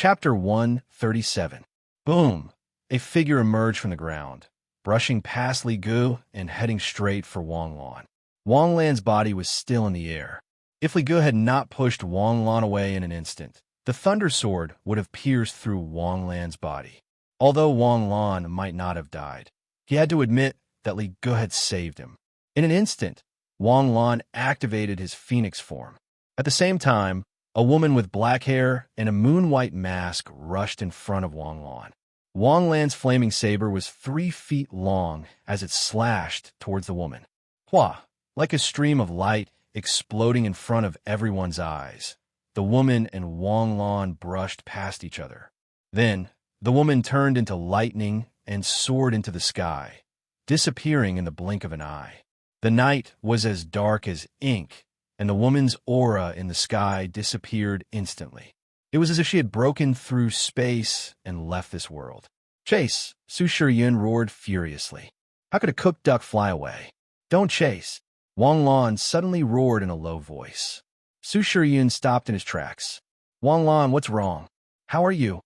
Chapter 137. Boom! A figure emerged from the ground, brushing past Li Gu and heading straight for Wang Lan. Wang Lan's body was still in the air. If Li Gu had not pushed Wang Lan away in an instant, the Thunder Sword would have pierced through Wang Lan's body. Although Wang Lan might not have died, he had to admit that Li Gu had saved him. In an instant, Wang Lan activated his phoenix form. At the same time, a woman with black hair and a moon-white mask rushed in front of Wang Lan. Wang Lan's flaming saber was 3 feet long as it slashed towards the woman. Hua! Like a stream of light exploding in front of everyone's eyes, the woman and Wang Lan brushed past each other. Then, the woman turned into lightning and soared into the sky, disappearing in the blink of an eye. The night was as dark as ink, and the woman's aura in the sky disappeared instantly. It was as if she had broken through space and left this world. Chase! Su Shiryun roared furiously. How could a cooked duck fly away? Don't chase! Wang Lan suddenly roared in a low voice. Su Shiryun stopped in his tracks. Wang Lan, what's wrong? How are you?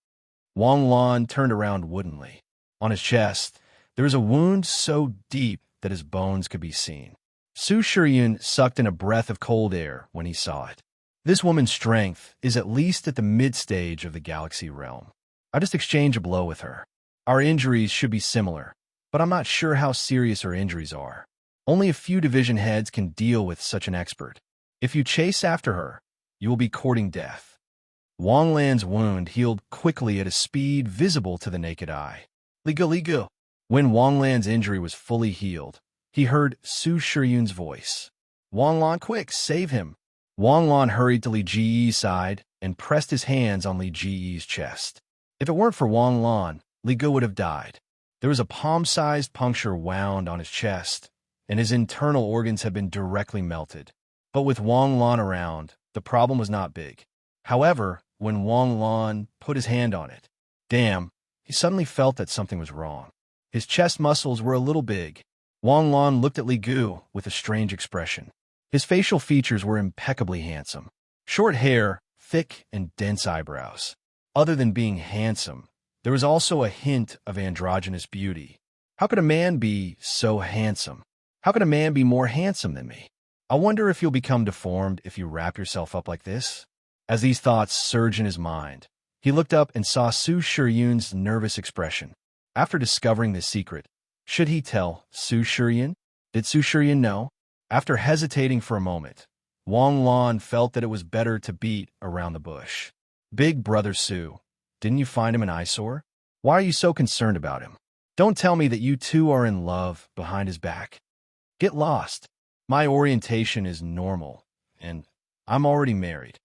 Wang Lan turned around woodenly. On his chest, there was a wound so deep that his bones could be seen. Su Shiryun sucked in a breath of cold air when he saw it. This woman's strength is at least at the mid-stage of the galaxy realm. I just exchanged a blow with her. Our injuries should be similar, but I'm not sure how serious her injuries are. Only a few division heads can deal with such an expert. If you chase after her, you will be courting death. Wang Lan's wound healed quickly at a speed visible to the naked eye. Li Gu. When Wang Lan's injury was fully healed, he heard Su Shiryun's voice. Wang Lan, quick, save him. Wang Lan hurried to Li Ji's side and pressed his hands on Li Ji's chest. If it weren't for Wang Lan, Li Gu would have died. There was a palm-sized puncture wound on his chest, and his internal organs had been directly melted. But with Wang Lan around, the problem was not big. However, when Wang Lan put his hand on it, damn, he suddenly felt that something was wrong. His chest muscles were a little big. Wang Lan looked at Li Gu with a strange expression. His facial features were impeccably handsome. Short hair, thick and dense eyebrows. Other than being handsome, there was also a hint of androgynous beauty. How could a man be so handsome? How could a man be more handsome than me? I wonder if you'll become deformed if you wrap yourself up like this? As these thoughts surged in his mind, he looked up and saw Su Shiryun's nervous expression. After discovering this secret, should he tell Su Shiryun? Did Su Shiryun know? After hesitating for a moment, Wang Lan felt that it was better to beat around the bush. Big brother Su, didn't you find him an eyesore? Why are you so concerned about him? Don't tell me that you two are in love behind his back. Get lost. My orientation is normal, and I'm already married.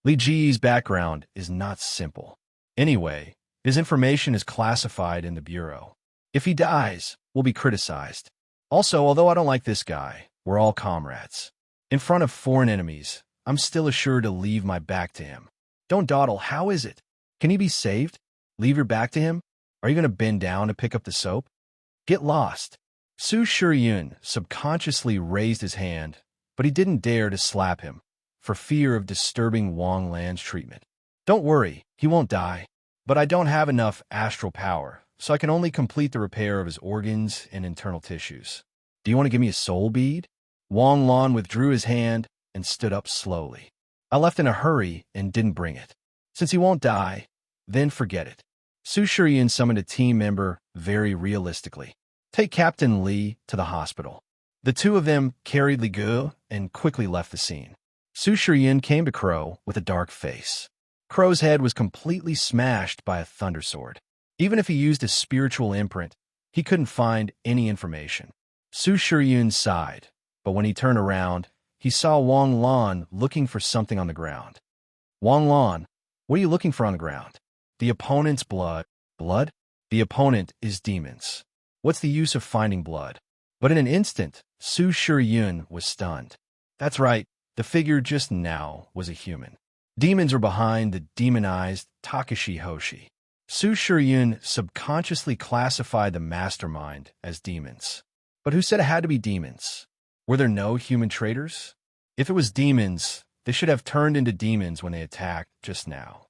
Li Ji's background is not simple. Anyway, his information is classified in the Bureau. If he dies, we'll be criticized. Also, although I don't like this guy, we're all comrades. In front of foreign enemies, I'm still assured to leave my back to him. Don't dawdle, how is it? Can he be saved? Leave your back to him? Are you going to bend down to pick up the soap? Get lost. Su Shiryun subconsciously raised his hand, but he didn't dare to slap him, for fear of disturbing Wang Lan's treatment. Don't worry, he won't die, but I don't have enough astral power, so I can only complete the repair of his organs and internal tissues. Do you want to give me a soul bead? Wang Lan withdrew his hand and stood up slowly. I left in a hurry and didn't bring it. Since he won't die, then forget it. Su Shiryun summoned a team member very realistically. Take Captain Li to the hospital. The two of them carried Li Gu and quickly left the scene. Su Shiryun came to Crow with a dark face. Crow's head was completely smashed by a thunder sword. Even if he used a spiritual imprint, he couldn't find any information. Su Shiryun sighed, but when he turned around, he saw Wang Lan looking for something on the ground. Wang Lan, what are you looking for on the ground? The opponent's blood. Blood? The opponent is demons. What's the use of finding blood? But in an instant, Su Shiryun was stunned. That's right, the figure just now was a human. Demons were behind the demonized Takashi Hoshi. Su Shiryun subconsciously classified the mastermind as demons. But who said it had to be demons? Were there no human traitors? If it was demons, they should have turned into demons when they attacked just now.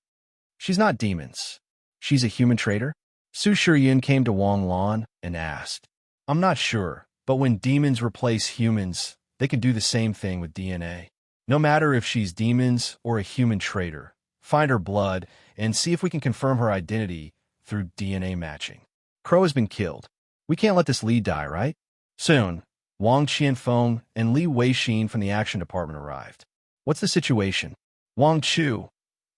She's not demons. She's a human traitor? Su Shiryun came to Wang Lan and asked. I'm not sure, but when demons replace humans, they can do the same thing with DNA. No matter if she's demons or a human traitor, find her blood and see if we can confirm her identity through DNA matching. Crow has been killed. We can't let this lead die, right? Soon, Wang Qianfeng and Li Weixin from the action department arrived. What's the situation? Wang Chu.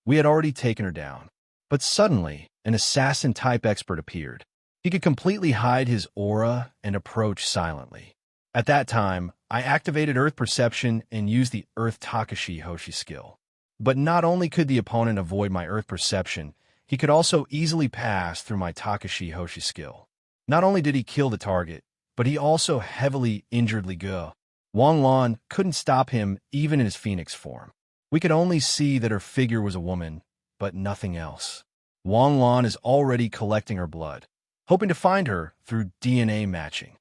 We had already taken her down. But suddenly, an assassin-type expert appeared. He could completely hide his aura and approach silently. At that time, I activated Earth Perception and used the Earth Takashi Hoshi skill. But not only could the opponent avoid my Earth Perception, he could also easily pass through my Takashi Hoshi skill. Not only did he kill the target, but he also heavily injured Li Ge. Wang Lan couldn't stop him even in his phoenix form. We could only see that her figure was a woman, but nothing else. Wang Lan is already collecting her blood, hoping to find her through DNA matching.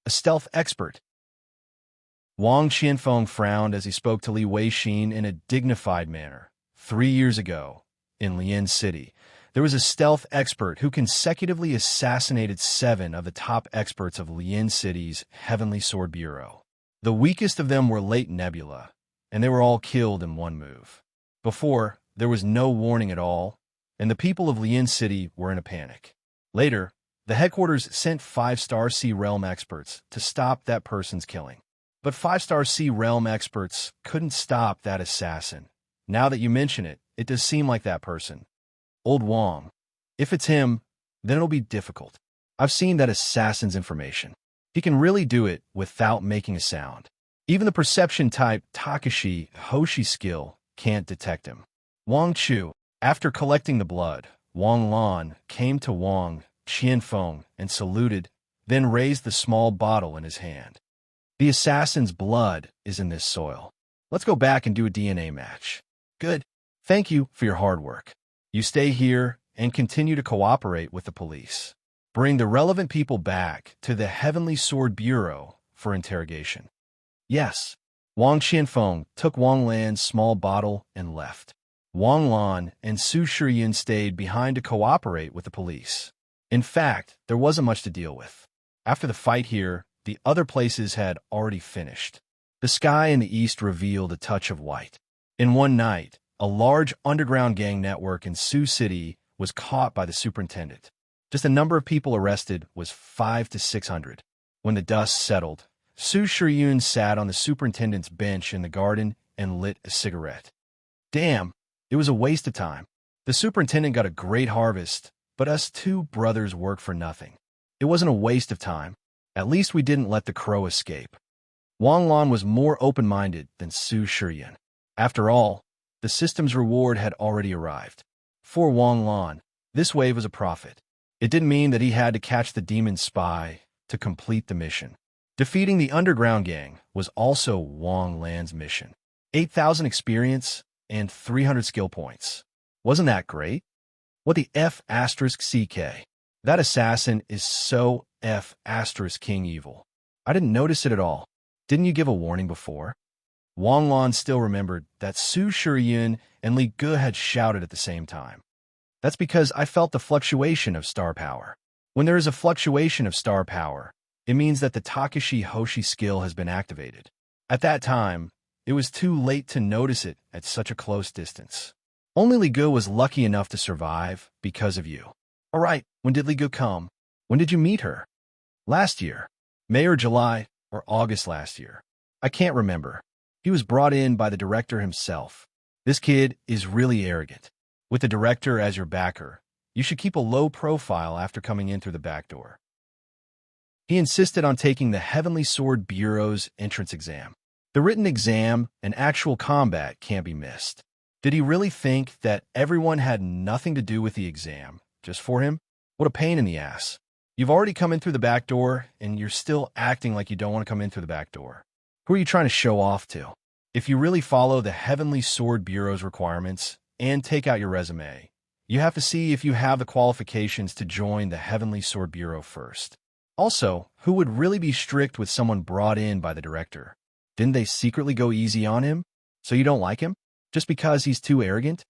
A stealth expert. Wang Qianfeng frowned as he spoke to Li Weixin in a dignified manner. 3 years ago, in Lian City, there was a stealth expert who consecutively assassinated 7 of the top experts of Lian City's Heavenly Sword Bureau. The weakest of them were Late Nebula, and they were all killed in one move. Before, there was no warning at all, and the people of Lian City were in a panic. Later, the headquarters sent 5-star Sea Realm experts to stop that person's killing. But 5-star Sea Realm experts couldn't stop that assassin. Now that you mention it, it does seem like that person. Old Wang. If it's him, then it'll be difficult. I've seen that assassin's information. He can really do it without making a sound. Even the perception-type Takashi Hoshi skill can't detect him. Wang Chu. After collecting the blood, Wang Lan came to Wang Qianfeng and saluted, then raised the small bottle in his hand. The assassin's blood is in this soil. Let's go back and do a DNA match. Good. Thank you for your hard work. You stay here and continue to cooperate with the police. Bring the relevant people back to the Heavenly Sword Bureau for interrogation. Yes. Wang Qianfeng took Wang Lan's small bottle and left. Wang Lan and Su Shiryun stayed behind to cooperate with the police. In fact, there wasn't much to deal with. After the fight here, the other places had already finished. The sky in the east revealed a touch of white. In one night, a large underground gang network in Sioux City was caught by the superintendent. Just the number of people arrested was 500 to 600. When the dust settled, Su Shiryun sat on the superintendent's bench in the garden and lit a cigarette. Damn, it was a waste of time. The superintendent got a great harvest, but us 2 brothers worked for nothing. It wasn't a waste of time. At least we didn't let the crow escape. Wang Lan was more open-minded than Su Shiryun. After all, the system's reward had already arrived. For Wang Lan, this wave was a profit. It didn't mean that he had to catch the demon spy to complete the mission. Defeating the underground gang was also Wang Lan's mission. 8,000 experience and 300 skill points. Wasn't that great? What the F***CK? That assassin is so F***King evil. I didn't notice it at all. Didn't you give a warning before? Wang Lan still remembered that Su Shiryun and Li Ge had shouted at the same time. That's because I felt the fluctuation of star power. When there is a fluctuation of star power, it means that the Takashi Hoshi skill has been activated. At that time, it was too late to notice it at such a close distance. Only Li Ge was lucky enough to survive because of you. All right, when did Li Ge come? When did you meet her? Last year. May or July or August last year. I can't remember. He was brought in by the director himself. This kid is really arrogant. With the director as your backer, you should keep a low profile after coming in through the back door. He insisted on taking the Heavenly Sword Bureau's entrance exam. The written exam and actual combat can't be missed. Did he really think that everyone had nothing to do with the exam, just for him? What a pain in the ass. You've already come in through the back door, and you're still acting like you don't want to come in through the back door. Who are you trying to show off to? If you really follow the Heavenly Sword Bureau's requirements and take out your resume, you have to see if you have the qualifications to join the Heavenly Sword Bureau first. Also, who would really be strict with someone brought in by the director? Didn't they secretly go easy on him? So you don't like him? Just because he's too arrogant?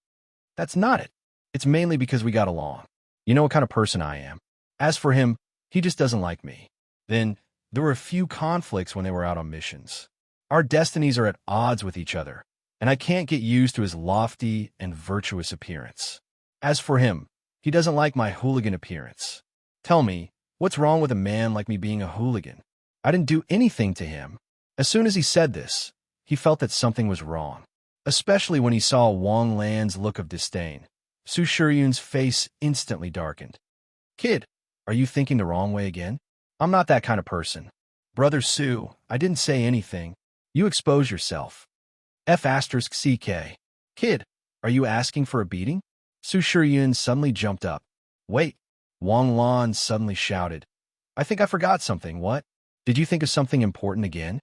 That's not it. It's mainly because we got along. You know what kind of person I am. As for him, he just doesn't like me. Then, there were a few conflicts when they were out on missions. Our destinies are at odds with each other, and I can't get used to his lofty and virtuous appearance. As for him, he doesn't like my hooligan appearance. Tell me, what's wrong with a man like me being a hooligan? I didn't do anything to him. As soon as he said this, he felt that something was wrong, especially when he saw Wang Lan's look of disdain. Su Shiryun's face instantly darkened. Kid, are you thinking the wrong way again? I'm not that kind of person. Brother Su, I didn't say anything. You expose yourself. F***CK. Kid, are you asking for a beating? Su Shiryun suddenly jumped up. Wait. Wang Lan suddenly shouted. I think I forgot something, what? Did you think of something important again?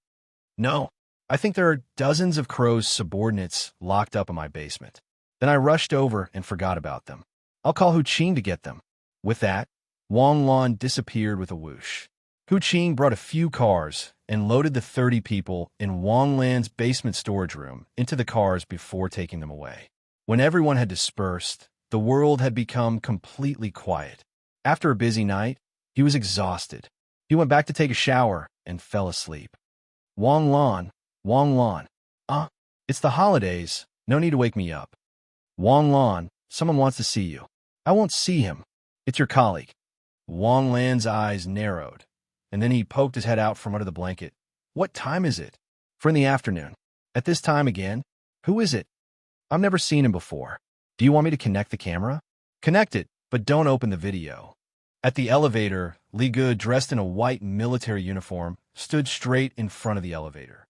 No. I think there are dozens of Crow's subordinates locked up in my basement. Then I rushed over and forgot about them. I'll call Hu Qing to get them. With that, Wang Lan disappeared with a whoosh. Hu Qing brought a few cars and loaded the 30 people in Wang Lan's basement storage room into the cars before taking them away. When everyone had dispersed, the world had become completely quiet. After a busy night, he was exhausted. He went back to take a shower and fell asleep. Wang Lan, it's the holidays. No need to wake me up. Wang Lan, someone wants to see you. I won't see him. It's your colleague. Wang Lan's eyes narrowed, and then he poked his head out from under the blanket. What time is it? For in the afternoon. At this time again? Who is it? I've never seen him before. Do you want me to connect the camera? Connect it, but don't open the video. At the elevator, Li Ge, dressed in a white military uniform, stood straight in front of the elevator.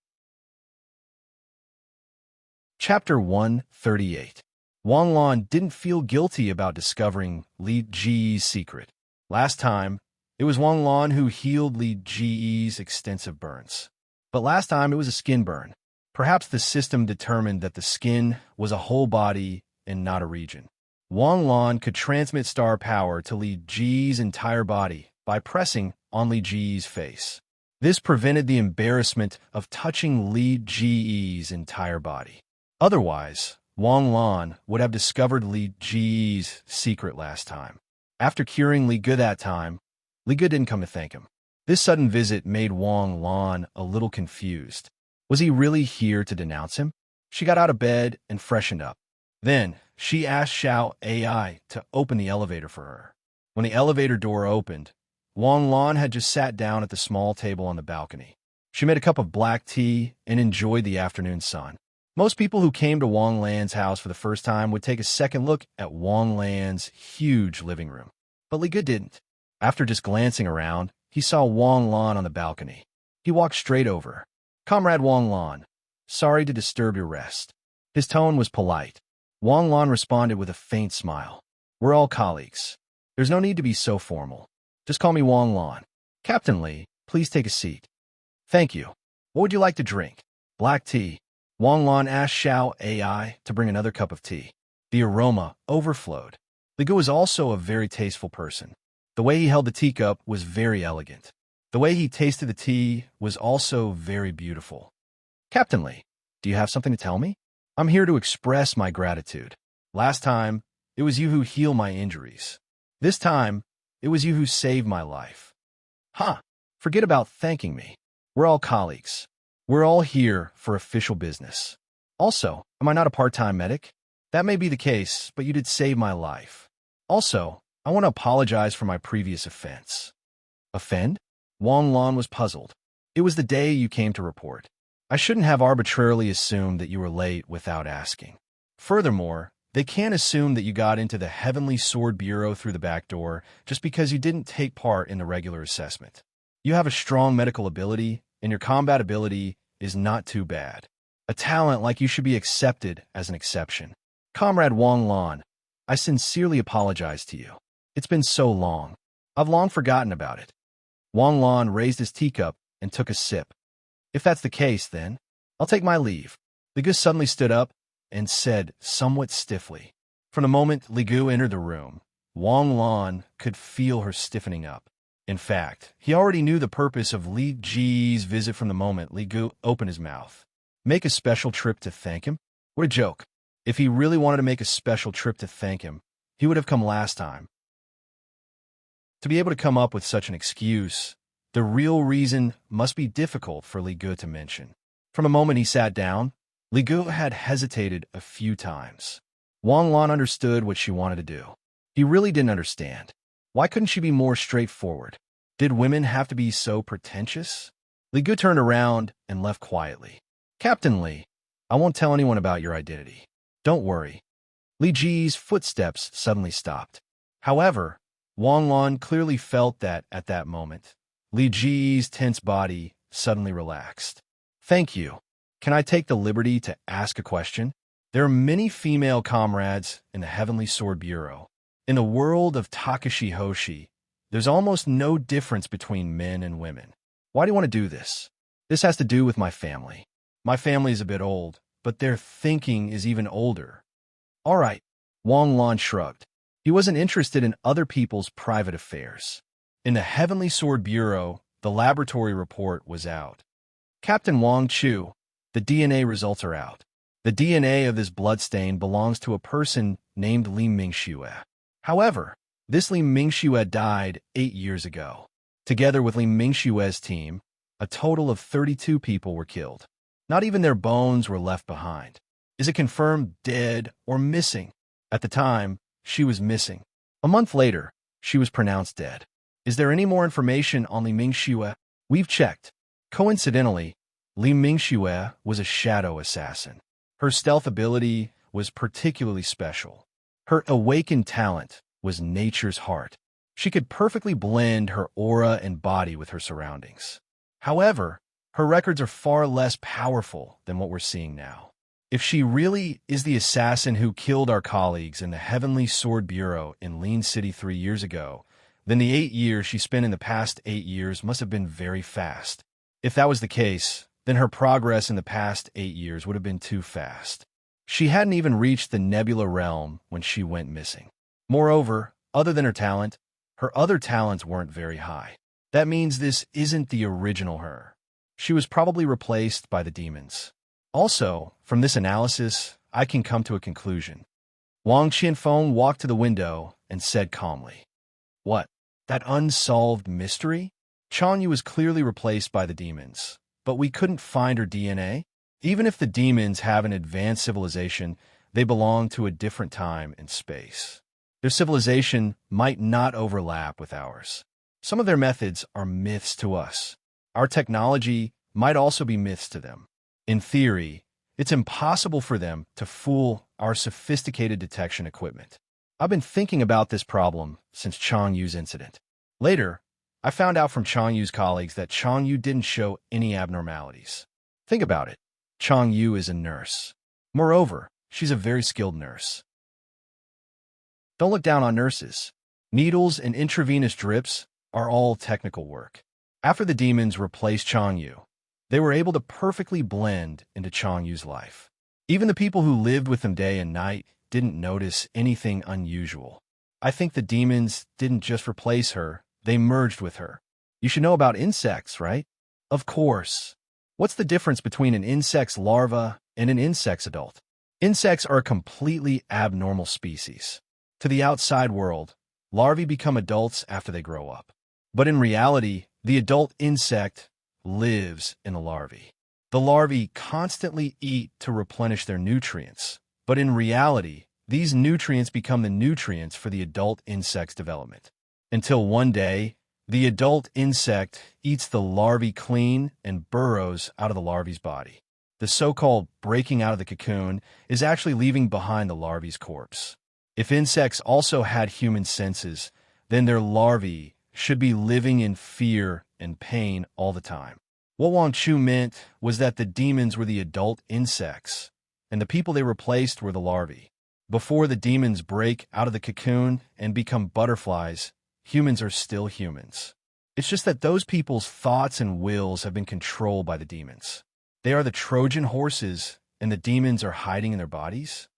Chapter 138. Wang Lan didn't feel guilty about discovering Li Ji's secret. Last time, it was Wang Lan who healed Li Ji's extensive burns. But last time it was a skin burn. Perhaps the system determined that the skin was a whole body and not a region. Wang Lan could transmit star power to Li Ji's entire body by pressing on Li Ji's face. This prevented the embarrassment of touching Li Ji's entire body. Otherwise, Wang Lan would have discovered Li Ji's secret last time. After curing Li Ge that time, Li Ge didn't come to thank him. This sudden visit made Wang Lan a little confused. Was he really here to denounce him? She got out of bed and freshened up. Then, she asked Xiao AI to open the elevator for her. When the elevator door opened, Wang Lan had just sat down at the small table on the balcony. She made a cup of black tea and enjoyed the afternoon sun. Most people who came to Wang Lan's house for the first time would take a second look at Wang Lan's huge living room. But Li Ge didn't. After just glancing around, he saw Wang Lan on the balcony. He walked straight over. Comrade Wang Lan, sorry to disturb your rest. His tone was polite. Wang Lan responded with a faint smile. We're all colleagues. There's no need to be so formal. Just call me Wang Lan. Captain Li, please take a seat. Thank you. What would you like to drink? Black tea. Wang Lan asked Xiao AI to bring another cup of tea. The aroma overflowed. Li Ge was also a very tasteful person. The way he held the teacup was very elegant. The way he tasted the tea was also very beautiful. Captain Li, do you have something to tell me? I'm here to express my gratitude. Last time, it was you who healed my injuries. This time, it was you who saved my life. Forget about thanking me. We're all colleagues. We're all here for official business. Also, am I not a part-time medic? That may be the case, but you did save my life. Also, I want to apologize for my previous offense. Offend? Wang Lan was puzzled. It was the day you came to report. I shouldn't have arbitrarily assumed that you were late without asking. Furthermore, they can't assume that you got into the Heavenly Sword Bureau through the back door just because you didn't take part in the regular assessment. You have a strong medical ability, and your combat ability is not too bad. A talent like you should be accepted as an exception. Comrade Wang Lan, I sincerely apologize to you. It's been so long. I've long forgotten about it. Wang Lan raised his teacup and took a sip. If that's the case, then, I'll take my leave. Li Ge suddenly stood up and said somewhat stiffly. From the moment Li Ge entered the room, Wang Lan could feel her stiffening up. In fact, he already knew the purpose of Li Ji's visit from the moment Li Ge opened his mouth. Make a special trip to thank him? What a joke. If he really wanted to make a special trip to thank him, he would have come last time. To be able to come up with such an excuse, the real reason must be difficult for Li Gu to mention. From the moment he sat down, Li Gu had hesitated a few times. Wang Lan understood what she wanted to do. He really didn't understand. Why couldn't she be more straightforward? Did women have to be so pretentious? Li Gu turned around and left quietly. Captain Li, I won't tell anyone about your identity. Don't worry. Li Ji's footsteps suddenly stopped. However, Wang Lan clearly felt that at that moment, Li Ji's tense body suddenly relaxed. Thank you. Can I take the liberty to ask a question? There are many female comrades in the Heavenly Sword Bureau. In the world of Takashi Hoshi, there's almost no difference between men and women. Why do you want to do this? This has to do with my family. My family is a bit old, but their thinking is even older. All right, Wang Lan shrugged. He wasn't interested in other people's private affairs. In the Heavenly Sword Bureau, the laboratory report was out. Captain Wang Chu, the DNA results are out. The DNA of this bloodstain belongs to a person named Li Mingxue. However, this Li Mingxue died 8 years ago. Together with Li Mingxue's team, a total of 32 people were killed. Not even their bones were left behind. Is it confirmed dead or missing? At the time, she was missing. A month later, she was pronounced dead. Is there any more information on Li Mingxue? We've checked. Coincidentally, Li Mingxue was a shadow assassin. Her stealth ability was particularly special. Her awakened talent was nature's heart. She could perfectly blend her aura and body with her surroundings. However, her records are far less powerful than what we're seeing now. If she really is the assassin who killed our colleagues in the Heavenly Sword Bureau in Lin City 3 years ago, then the 8 years she spent in the past 8 years must have been very fast. If that was the case, then her progress in the past 8 years would have been too fast. She hadn't even reached the Nebula realm when she went missing. Moreover, other than her talent, her other talents weren't very high. That means this isn't the original her. She was probably replaced by the demons. Also, from this analysis, I can come to a conclusion. Wang Qianfeng walked to the window and said calmly, "What? That unsolved mystery? Chang Yu was clearly replaced by the demons, but we couldn't find her DNA? Even if the demons have an advanced civilization, they belong to a different time and space. Their civilization might not overlap with ours. Some of their methods are myths to us. Our technology might also be myths to them. In theory, it's impossible for them to fool our sophisticated detection equipment. I've been thinking about this problem since Chang Yu's incident. Later, I found out from Chang Yu's colleagues that Chang Yu didn't show any abnormalities. Think about it. Chang Yu is a nurse. Moreover, she's a very skilled nurse. Don't look down on nurses. Needles and intravenous drips are all technical work. After the demons replaced Chang Yu, they were able to perfectly blend into Chang Yu's life. Even the people who lived with him day and night didn't notice anything unusual. I think the demons didn't just replace her, they merged with her. You should know about insects, right? Of course. What's the difference between an insect's larva and an insect's adult? Insects are a completely abnormal species. To the outside world, larvae become adults after they grow up. But in reality, the adult insect lives in the larvae. The larvae constantly eat to replenish their nutrients, but in reality, these nutrients become the nutrients for the adult insect's development. Until one day, the adult insect eats the larvae clean and burrows out of the larvae's body. The so-called breaking out of the cocoon is actually leaving behind the larvae's corpse. If insects also had human senses, then their larvae should be living in fear and pain all the time. What Wang Chu meant was that the demons were the adult insects, and the people they replaced were the larvae. Before the demons break out of the cocoon and become butterflies, humans are still humans. It's just that those people's thoughts and wills have been controlled by the demons. They are the Trojan horses, and the demons are hiding in their bodies?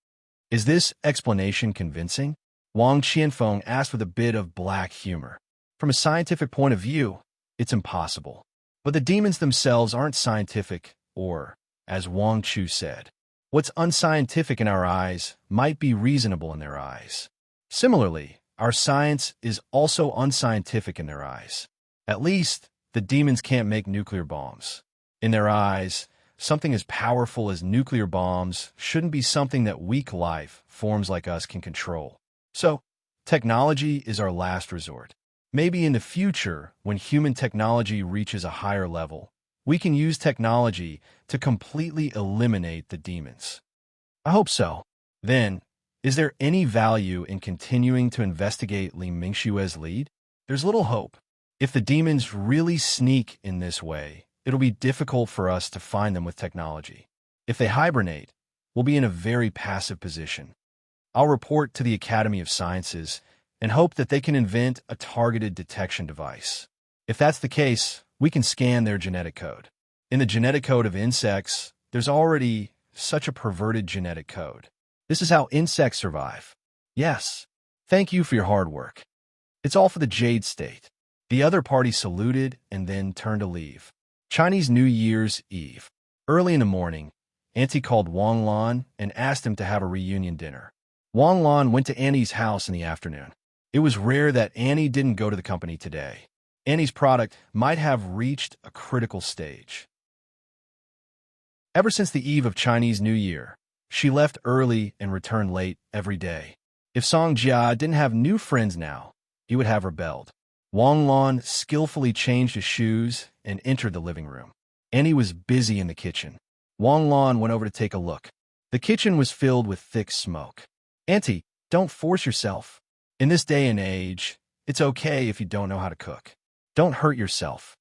Is this explanation convincing? Wang Qianfeng asked with a bit of black humor. From a scientific point of view, it's impossible. But the demons themselves aren't scientific, or, as Wang Chu said, what's unscientific in our eyes might be reasonable in their eyes. Similarly, our science is also unscientific in their eyes. At least, the demons can't make nuclear bombs. In their eyes, something as powerful as nuclear bombs shouldn't be something that weak life forms like us can control. So, technology is our last resort. Maybe in the future, when human technology reaches a higher level, we can use technology to completely eliminate the demons. I hope so. Then, is there any value in continuing to investigate Li Mingshue's lead? There's little hope. If the demons really sneak in this way, it'll be difficult for us to find them with technology. If they hibernate, we'll be in a very passive position. I'll report to the Academy of Sciences and hope that they can invent a targeted detection device. If that's the case, we can scan their genetic code. In the genetic code of insects, there's already such a perverted genetic code. This is how insects survive. Yes, thank you for your hard work. It's all for the Jade State. The other party saluted and then turned to leave. Chinese New Year's Eve. Early in the morning, Auntie called Wang Lan and asked him to have a reunion dinner. Wang Lan went to Annie's house in the afternoon. It was rare that Annie didn't go to the company today. Annie's product might have reached a critical stage. Ever since the eve of Chinese New Year, she left early and returned late every day. If Song Jia didn't have new friends now, he would have rebelled. Wang Lan skillfully changed his shoes and entered the living room. Annie was busy in the kitchen. Wang Lan went over to take a look. The kitchen was filled with thick smoke. Auntie, don't force yourself. In this day and age, it's okay if you don't know how to cook. Don't hurt yourself.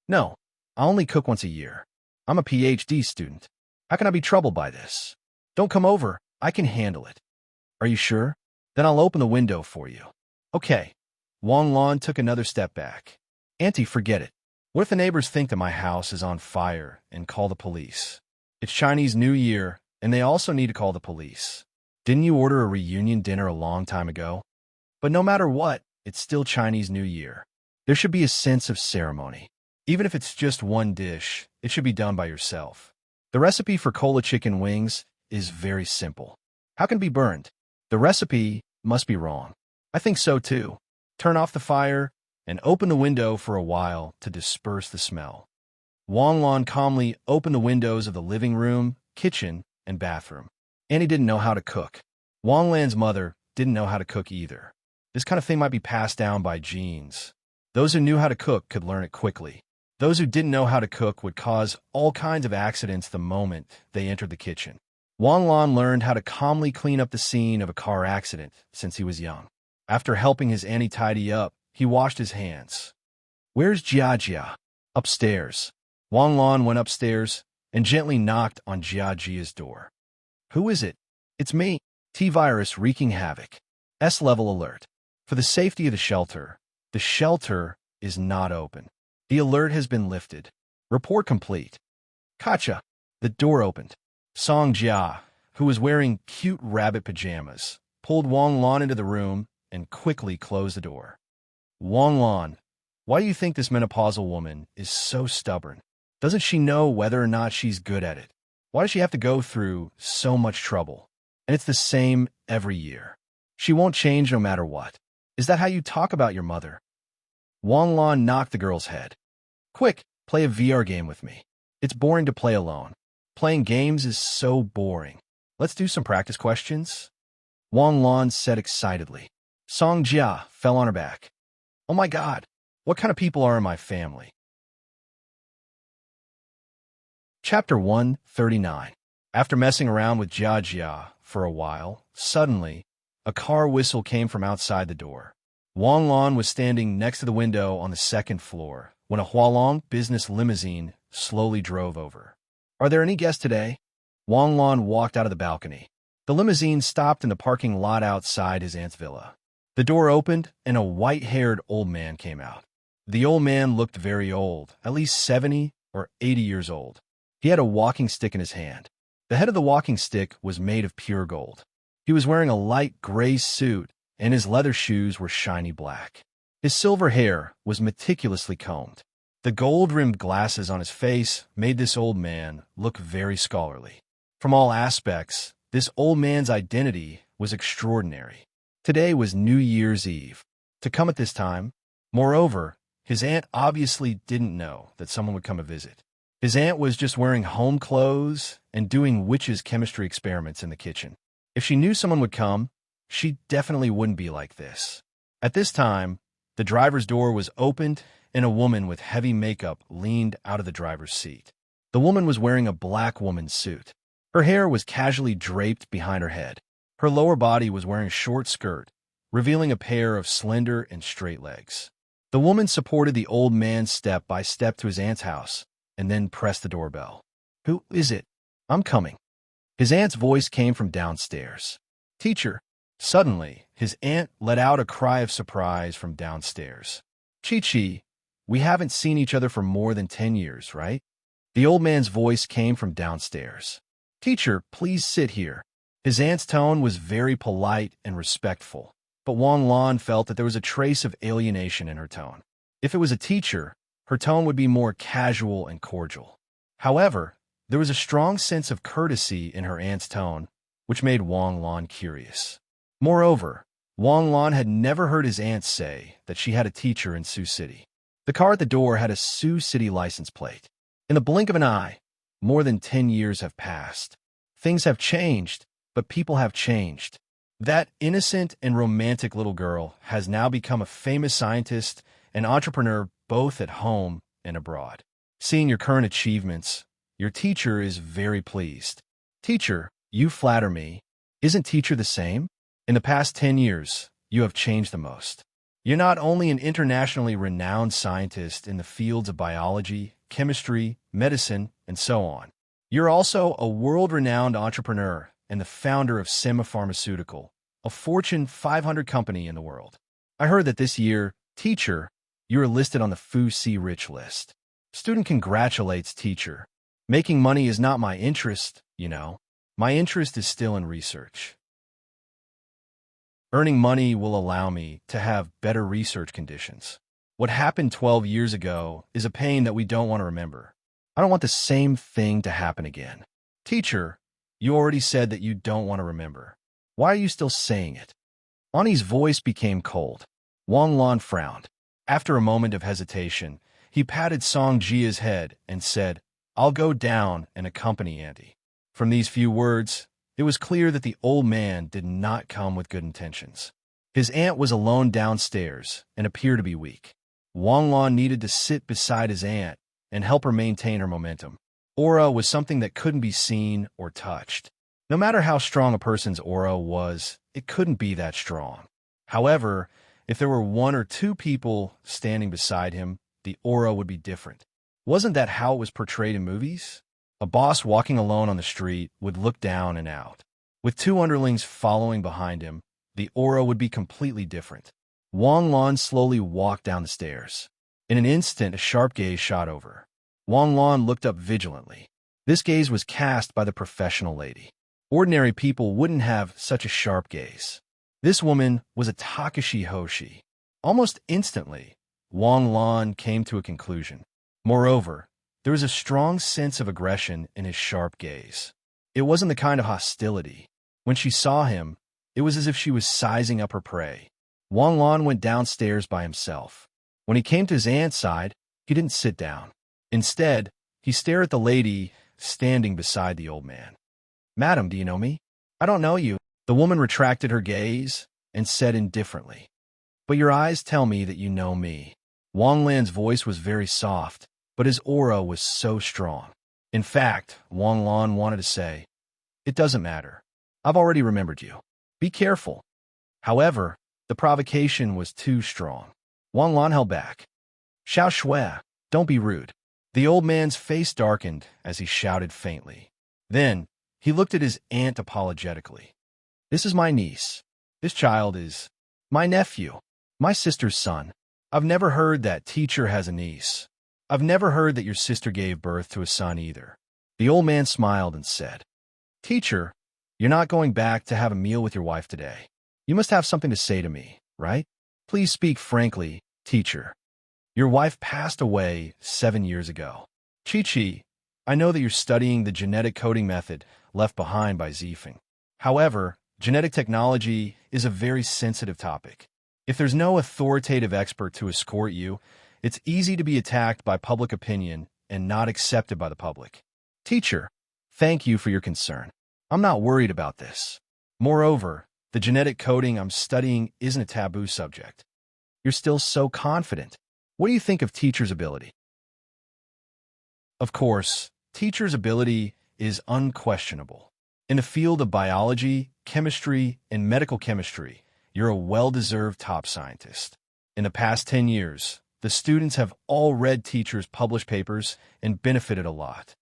No, I only cook once a year. I'm a PhD student. How can I be troubled by this? Don't come over. I can handle it. Are you sure? Then I'll open the window for you. Okay. Wang Lan took another step back. Auntie, forget it. What if the neighbors think that my house is on fire and call the police? It's Chinese New Year, and they also need to call the police. Didn't you order a reunion dinner a long time ago? But no matter what, it's still Chinese New Year. There should be a sense of ceremony. Even if it's just one dish, it should be done by yourself. The recipe for cola chicken wings is very simple. How can it be burned? The recipe must be wrong. I think so too. Turn off the fire and open the window for a while to disperse the smell. Wang Lan calmly opened the windows of the living room, kitchen, and bathroom. Annie didn't know how to cook. Wang Lan's mother didn't know how to cook either. This kind of thing might be passed down by genes. Those who knew how to cook could learn it quickly. Those who didn't know how to cook would cause all kinds of accidents the moment they entered the kitchen. Wang Lan learned how to calmly clean up the scene of a car accident since he was young. After helping his Annie tidy up, he washed his hands. Where's Jia Jia? Upstairs. Wang Lan went upstairs and gently knocked on Jia Jia's door. Who is it? It's me, T-Virus wreaking havoc. S-level alert. For the safety of the shelter is not open. The alert has been lifted. Report complete. Kacha. The door opened. Song Jia, who was wearing cute rabbit pajamas, pulled Wang Lan into the room and quickly closed the door. Wang Lan, why do you think this menopausal woman is so stubborn? Doesn't she know whether or not she's good at it? Why does she have to go through so much trouble? And it's the same every year. She won't change no matter what. Is that how you talk about your mother? Wang Lan knocked the girl's head. Quick, play a VR game with me. It's boring to play alone. Playing games is so boring. Let's do some practice questions. Wang Lan said excitedly. Song Jia fell on her back. Oh my God, what kind of people are in my family? Chapter 139. After messing around with Jia Jia for a while, suddenly, a car whistle came from outside the door. Wang Lan was standing next to the window on the second floor when a Hualong business limousine slowly drove over. Are there any guests today? Wang Lan walked out of the balcony. The limousine stopped in the parking lot outside his aunt's villa. The door opened and a white-haired old man came out. The old man looked very old, at least 70 or 80 years old. He had a walking stick in his hand. The head of the walking stick was made of pure gold. He was wearing a light gray suit, and his leather shoes were shiny black. His silver hair was meticulously combed. The gold-rimmed glasses on his face made this old man look very scholarly. From all aspects, this old man's identity was extraordinary. Today was New Year's Eve. To come at this time, moreover, his aunt obviously didn't know that someone would come a visit. His aunt was just wearing home clothes and doing witches' chemistry experiments in the kitchen. If she knew someone would come, she definitely wouldn't be like this. At this time, the driver's door was opened and a woman with heavy makeup leaned out of the driver's seat. The woman was wearing a black woman's suit. Her hair was casually draped behind her head. Her lower body was wearing a short skirt, revealing a pair of slender and straight legs. The woman supported the old man step by step to his aunt's house and then pressed the doorbell. "Who is it? I'm coming." His aunt's voice came from downstairs. "Teacher." Suddenly, his aunt let out a cry of surprise from downstairs. "Chi-Chi, we haven't seen each other for more than 10 years, right?" The old man's voice came from downstairs. "Teacher, please sit here." His aunt's tone was very polite and respectful, but Wang Lan felt that there was a trace of alienation in her tone. If it was a teacher, her tone would be more casual and cordial. However, there was a strong sense of courtesy in her aunt's tone, which made Wang Lan curious. Moreover, Wang Lan had never heard his aunt say that she had a teacher in Sioux City. The car at the door had a Sioux City license plate. In the blink of an eye, more than 10 years have passed. Things have changed, but people have changed. That innocent and romantic little girl has now become a famous scientist and entrepreneur both at home and abroad. Seeing your current achievements, your teacher is very pleased. "Teacher, you flatter me. Isn't teacher the same? In the past 10 years, you have changed the most. You're not only an internationally renowned scientist in the fields of biology, chemistry, medicine, and so on. You're also a world-renowned entrepreneur and the founder of Sema Pharmaceutical, a Fortune 500 company in the world. I heard that this year, teacher, you are listed on the FTSE Rich list. Student congratulates teacher. Making money is not my interest, you know. My interest is still in research. Earning money will allow me to have better research conditions. What happened 12 years ago is a pain that we don't want to remember. I don't want the same thing to happen again. Teacher, you already said that you don't want to remember. Why are you still saying it?" Ani's voice became cold. Wang Lan frowned. After a moment of hesitation, he patted Song Jia's head and said, "I'll go down and accompany Auntie." From these few words, it was clear that the old man did not come with good intentions. His aunt was alone downstairs and appeared to be weak. Wang Lan needed to sit beside his aunt and help her maintain her momentum. Aura was something that couldn't be seen or touched. No matter how strong a person's aura was, it couldn't be that strong. However, if there were one or two people standing beside him, the aura would be different. Wasn't that how it was portrayed in movies? A boss walking alone on the street would look down and out. With two underlings following behind him, the aura would be completely different. Wang Lan slowly walked down the stairs. In an instant, a sharp gaze shot over. Wang Lan looked up vigilantly. This gaze was cast by the professional lady. Ordinary people wouldn't have such a sharp gaze. This woman was a Takashi Hoshi. Almost instantly, Wang Lan came to a conclusion. Moreover, there was a strong sense of aggression in his sharp gaze. It wasn't the kind of hostility. When she saw him, it was as if she was sizing up her prey. Wang Lan went downstairs by himself. When he came to his aunt's side, he didn't sit down. Instead, he stared at the lady standing beside the old man. "Madam, do you know me?" "I don't know you." The woman retracted her gaze and said indifferently, "But your eyes tell me that you know me." Wang Lan's voice was very soft, but his aura was so strong. In fact, Wang Lan wanted to say, "It doesn't matter. I've already remembered you. Be careful." However, the provocation was too strong. Wang Lan held back. "Xiao Shui, don't be rude." The old man's face darkened as he shouted faintly. Then, he looked at his aunt apologetically. "This is my niece. This child is my nephew, my sister's son. I've never heard that teacher has a niece. I've never heard that your sister gave birth to a son either." The old man smiled and said, "Teacher, you're not going back to have a meal with your wife today. You must have something to say to me, right? Please speak frankly, teacher. Your wife passed away 7 years ago. Chi-Chi, I know that you're studying the genetic coding method left behind by Zifeng. However, Genetic technology is a very sensitive topic. If there's no authoritative expert to escort you, it's easy to be attacked by public opinion and not accepted by the public. Teacher, thank you for your concern. I'm not worried about this. Moreover, the genetic coding I'm studying isn't a taboo subject. You're still so confident. What do you think of teacher's ability? Of course, teacher's ability is unquestionable. In the field of biology, chemistry, and medical chemistry, you're a well-deserved top scientist. In the past 10 years, the students have all read teachers' published papers and benefited a lot.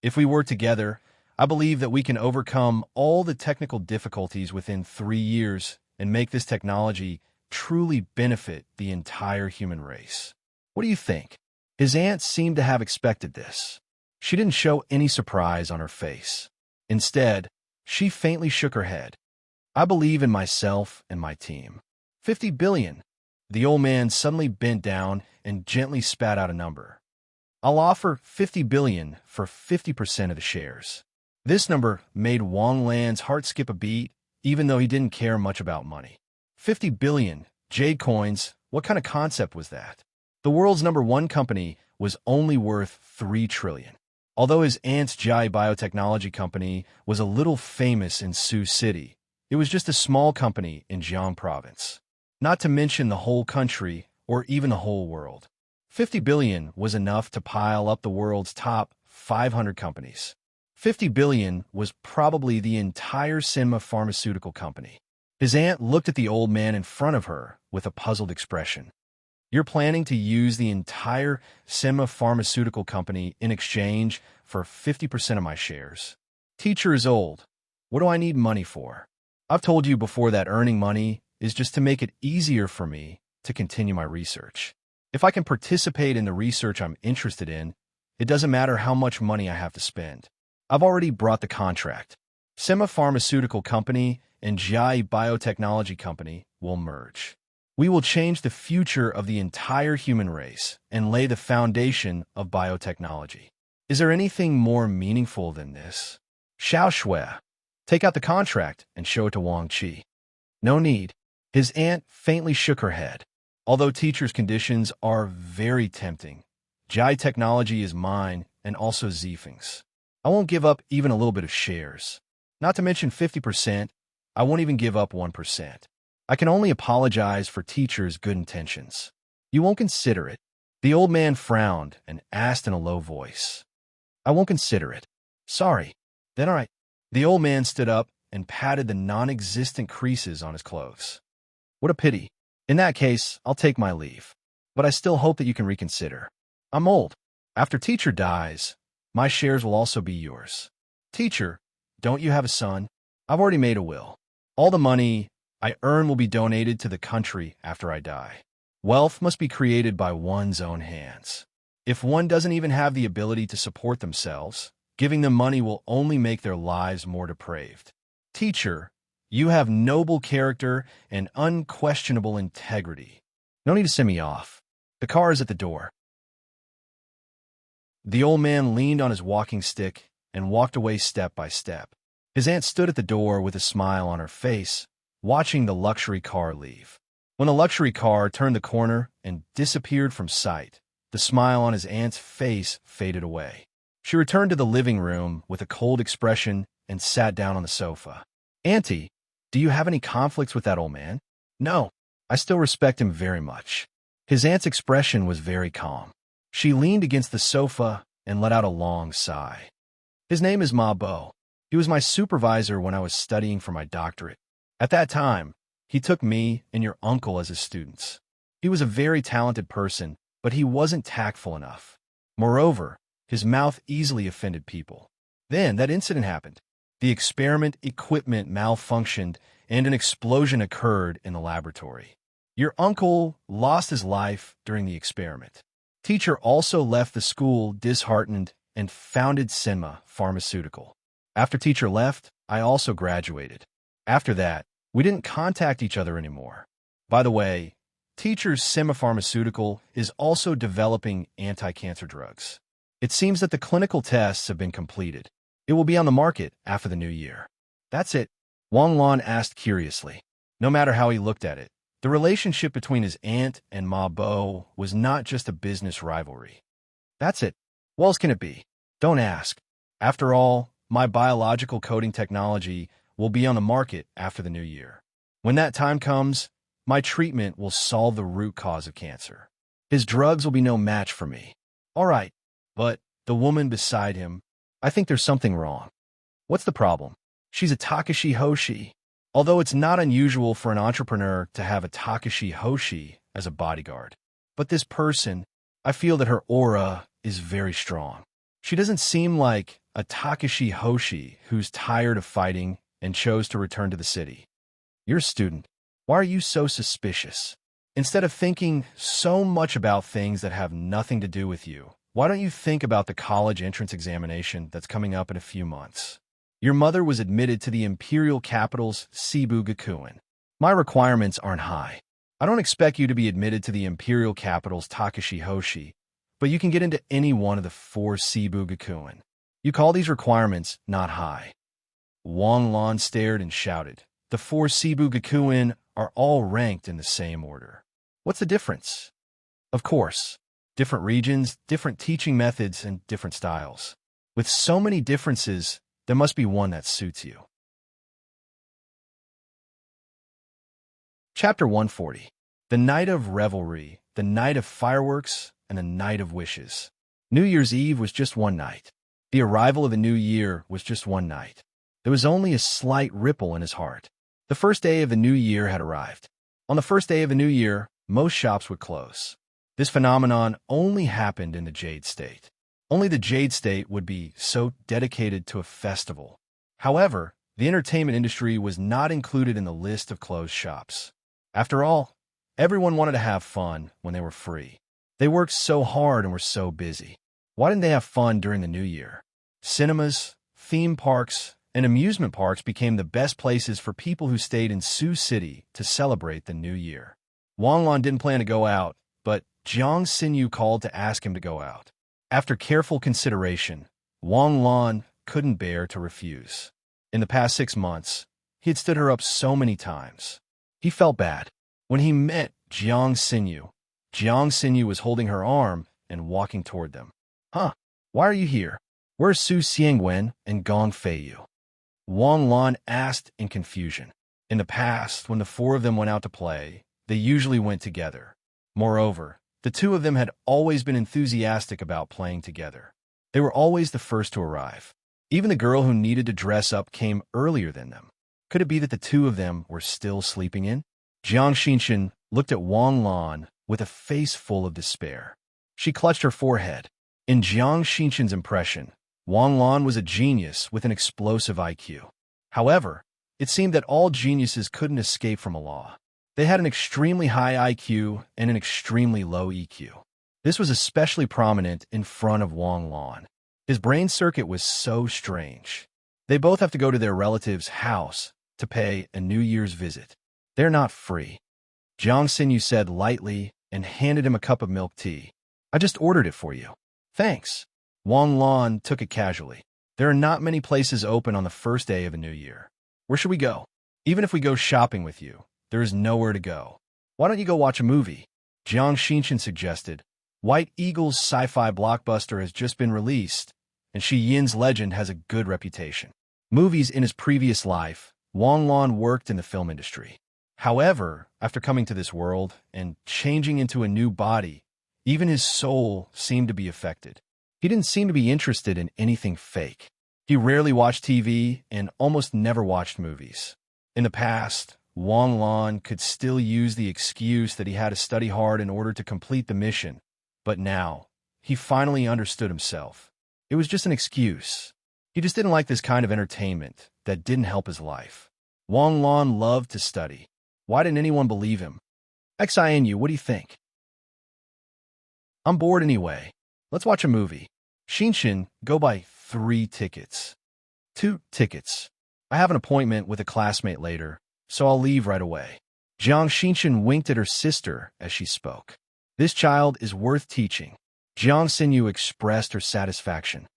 If we work together, I believe that we can overcome all the technical difficulties within 3 years and make this technology truly benefit the entire human race. What do you think? His aunt seemed to have expected this. She didn't show any surprise on her face. Instead, she faintly shook her head. I believe in myself and my team. 50 billion. The old man suddenly bent down and gently spat out a number. I'll offer 50 billion for 50% of the shares. This number made Wang Lan's heart skip a beat, even though he didn't care much about money. 50 billion, jade coins, what kind of concept was that? The world's #1 company was only worth 3 trillion. Although his aunt's Jai Biotechnology company was a little famous in Sioux City, it was just a small company in Jiang province. Not to mention the whole country or even the whole world. 50 billion was enough to pile up the world's top 500 companies. 50 billion was probably the entire Cinema Pharmaceutical Company. His aunt looked at the old man in front of her with a puzzled expression. You're planning to use the entire Cinema Pharmaceutical Company in exchange for 50% of my shares. Teacher is old. What do I need money for? I've told you before that earning money is just to make it easier for me to continue my research. If I can participate in the research I'm interested in, it doesn't matter how much money I have to spend. I've already brought the contract. Cinema Pharmaceutical Company and Jai Biotechnology Company will merge. We will change the future of the entire human race and lay the foundation of biotechnology. Is there anything more meaningful than this? Xiao Shui, take out the contract and show it to Wang Qi. No need. His aunt faintly shook her head. Although teacher's conditions are very tempting, Jai Technology is mine and also Zifeng's. I won't give up even a little bit of shares. Not to mention 50%, I won't even give up 1%. I can only apologize for teacher's good intentions. You won't consider it. The old man frowned and asked in a low voice. I won't consider it. Sorry. Then all right. The old man stood up and patted the non-existent creases on his clothes. What a pity. In that case, I'll take my leave. But I still hope that you can reconsider. I'm old. After teacher dies, my shares will also be yours. Teacher, don't you have a son? I've already made a will. All the money I earn will be donated to the country after I die. Wealth must be created by one's own hands. If one doesn't even have the ability to support themselves, giving them money will only make their lives more depraved. Teacher, you have noble character and unquestionable integrity. No need to send me off. The car is at the door. The old man leaned on his walking stick and walked away step by step. His aunt stood at the door with a smile on her face, watching the luxury car leave. When the luxury car turned the corner and disappeared from sight, the smile on his aunt's face faded away. She returned to the living room with a cold expression and sat down on the sofa. Auntie, do you have any conflicts with that old man? No, I still respect him very much. His aunt's expression was very calm. She leaned against the sofa and let out a long sigh. His name is Ma Bo. He was my supervisor when I was studying for my doctorate. At that time, he took me and your uncle as his students. He was a very talented person, but he wasn't tactful enough. Moreover, his mouth easily offended people. Then that incident happened. The experiment equipment malfunctioned and an explosion occurred in the laboratory. Your uncle lost his life during the experiment. Teacher also left the school disheartened and founded Cinema Pharmaceutical. After teacher left, I also graduated. After that, we didn't contact each other anymore. By the way, teacher's Cinema Pharmaceutical is also developing anti-cancer drugs. It seems that the clinical tests have been completed. It will be on the market after the new year. That's it. Wang Lan asked curiously. No matter how he looked at it, the relationship between his aunt and Ma Bo was not just a business rivalry. That's it. What else can it be? Don't ask. After all, my biological coding technology will be on the market after the new year. When that time comes, my treatment will solve the root cause of cancer. His drugs will be no match for me. All right, but the woman beside him, I think there's something wrong. What's the problem? She's a Takashi Hoshi. Although it's not unusual for an entrepreneur to have a Takashi Hoshi as a bodyguard. But this person, I feel that her aura is very strong. She doesn't seem like a Takashi Hoshi who's tired of fighting and chose to return to the city. You're a student. Why are you so suspicious? Instead of thinking so much about things that have nothing to do with you, why don't you think about the college entrance examination that's coming up in a few months? Your mother was admitted to the Imperial Capital's Cebu Gakuen. My requirements aren't high. I don't expect you to be admitted to the Imperial Capital's Takashi Hoshi, but you can get into any one of the 4 Cebu Gakuen. You call these requirements not high. Wang Lan stared and shouted. The 4 Cebu Gakuen are all ranked in the same order. What's the difference? Of course, different regions, different teaching methods, and different styles. With so many differences, there must be one that suits you. Chapter 140. The Night of Revelry, the Night of Fireworks, and the Night of Wishes. New Year's Eve was just one night. The arrival of the new year was just one night. There was only a slight ripple in his heart. The first day of the new year had arrived. On the first day of the new year, most shops would close. This phenomenon only happened in the Jade State. Only the Jade State would be so dedicated to a festival. However, the entertainment industry was not included in the list of closed shops. After all, everyone wanted to have fun when they were free. They worked so hard and were so busy. Why didn't they have fun during the new year? Cinemas, theme parks, and amusement parks became the best places for people who stayed in Sioux City to celebrate the new year. Wang Lan didn't plan to go out, but Jiang Xinyu called to ask him to go out. After careful consideration, Wang Lan couldn't bear to refuse. In the past 6 months, he had stood her up so many times. He felt bad. When he met Jiang Xinyu was holding her arm and walking toward them. Huh, why are you here? Where's Su Xiangwen and Gong Feiyu? Wang Lan asked in confusion. In the past, when the 4 of them went out to play, they usually went together. Moreover, the 2 of them had always been enthusiastic about playing together. They were always the first to arrive. Even the girl who needed to dress up came earlier than them. Could it be that the 2 of them were still sleeping in? Jiang Xinchen looked at Wang Lan with a face full of despair. She clutched her forehead. In Jiang Xinchen's impression, Wang Lan was a genius with an explosive IQ. However, it seemed that all geniuses couldn't escape from a law. They had an extremely high IQ and an extremely low EQ. This was especially prominent in front of Wang Lan. His brain circuit was so strange. They both have to go to their relative's house to pay a New Year's visit. They're not free. Jiang Xinyu said lightly and handed him a cup of milk tea. I just ordered it for you. Thanks. Wang Lan took it casually. There are not many places open on the first day of a new year. Where should we go? Even if we go shopping with you, there is nowhere to go. Why don't you go watch a movie? Jiang Xinchen suggested. White Eagle's sci-fi blockbuster has just been released, and Shi Yin's legend has a good reputation. Movies in his previous life, Wang Lan worked in the film industry. However, after coming to this world and changing into a new body, even his soul seemed to be affected. He didn't seem to be interested in anything fake. He rarely watched TV and almost never watched movies. In the past, Wang Lan could still use the excuse that he had to study hard in order to complete the mission, but now, he finally understood himself. It was just an excuse. He just didn't like this kind of entertainment that didn't help his life. Wang Lan loved to study. Why didn't anyone believe him? XINU, what do you think? I'm bored anyway. Let's watch a movie. Xinshin, go buy 3 tickets. 2 tickets. I have an appointment with a classmate later, so I'll leave right away. Jiang Xinshin winked at her sister as she spoke. This child is worth teaching. Jiang Xinyu expressed her satisfaction.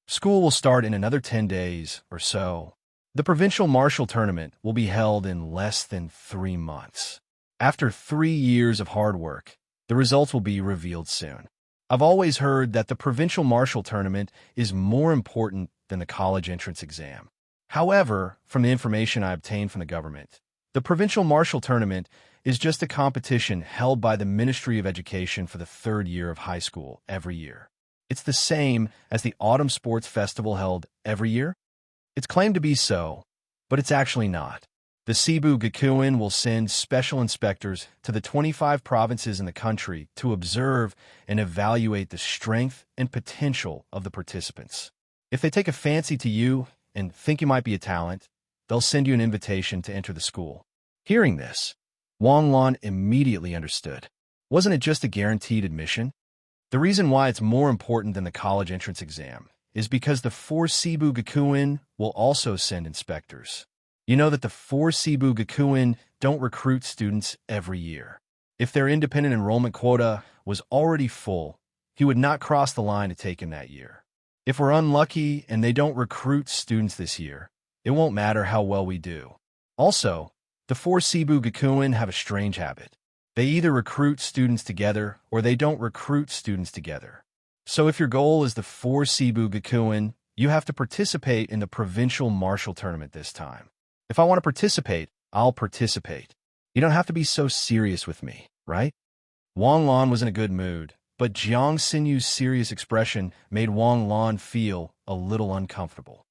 School will start in another 10 days or so. The provincial martial tournament will be held in less than 3 months. After 3 years of hard work, the results will be revealed soon. I've always heard that the provincial martial tournament is more important than the college entrance exam. However, from the information I obtained from the government, the provincial martial tournament is just a competition held by the Ministry of Education for the 3rd year of high school every year. It's the same as the Autumn Sports Festival held every year. It's claimed to be so, but it's actually not. The Cebu Gakuen will send special inspectors to the 25 provinces in the country to observe and evaluate the strength and potential of the participants. If they take a fancy to you and think you might be a talent, they'll send you an invitation to enter the school. Hearing this, Wang Lan immediately understood. Wasn't it just a guaranteed admission? The reason why it's more important than the college entrance exam is because the 4 Cebu Gakuen will also send inspectors. You know that the 4 Cebu Gakuen don't recruit students every year. If their independent enrollment quota was already full, he would not cross the line to take him that year. If we're unlucky and they don't recruit students this year, it won't matter how well we do. Also, the 4 Cebu Gakuen have a strange habit. They either recruit students together or they don't recruit students together. So if your goal is the 4 Cebu Gakuen, you have to participate in the provincial martial tournament this time. If I want to participate, I'll participate. You don't have to be so serious with me, right? Wang Lan was in a good mood, but Jiang Xinyu's serious expression made Wang Lan feel a little uncomfortable.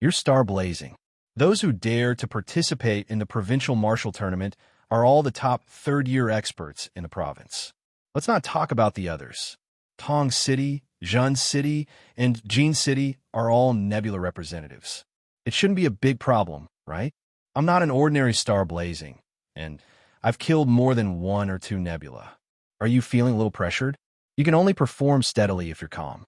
You're star-blazing. Those who dare to participate in the provincial martial tournament are all the top 3rd-year experts in the province. Let's not talk about the others. Tong City, Zhun City, and Jin City are all Nebula representatives. It shouldn't be a big problem, right? I'm not an ordinary star blazing, and I've killed more than 1 or 2 Nebula. Are you feeling a little pressured? You can only perform steadily if you're calm.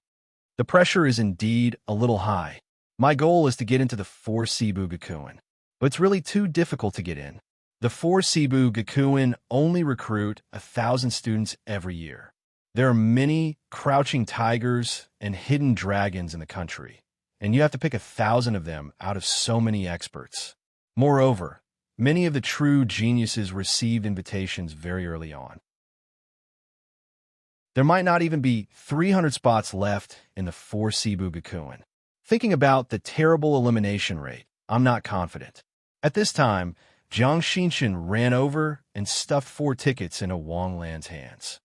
The pressure is indeed a little high. My goal is to get into the 4 Cebu Gakuen, but it's really too difficult to get in. The 4 Cebu Gakuen only recruit 1,000 students every year. There are many crouching tigers and hidden dragons in the country, and you have to pick 1,000 of them out of so many experts. Moreover, many of the true geniuses received invitations very early on. There might not even be 300 spots left in the 4 Cebu Gakuen. Thinking about the terrible elimination rate, I'm not confident. At this time, Jiang Xinshan ran over and stuffed 4 tickets into Wang Lan's hands.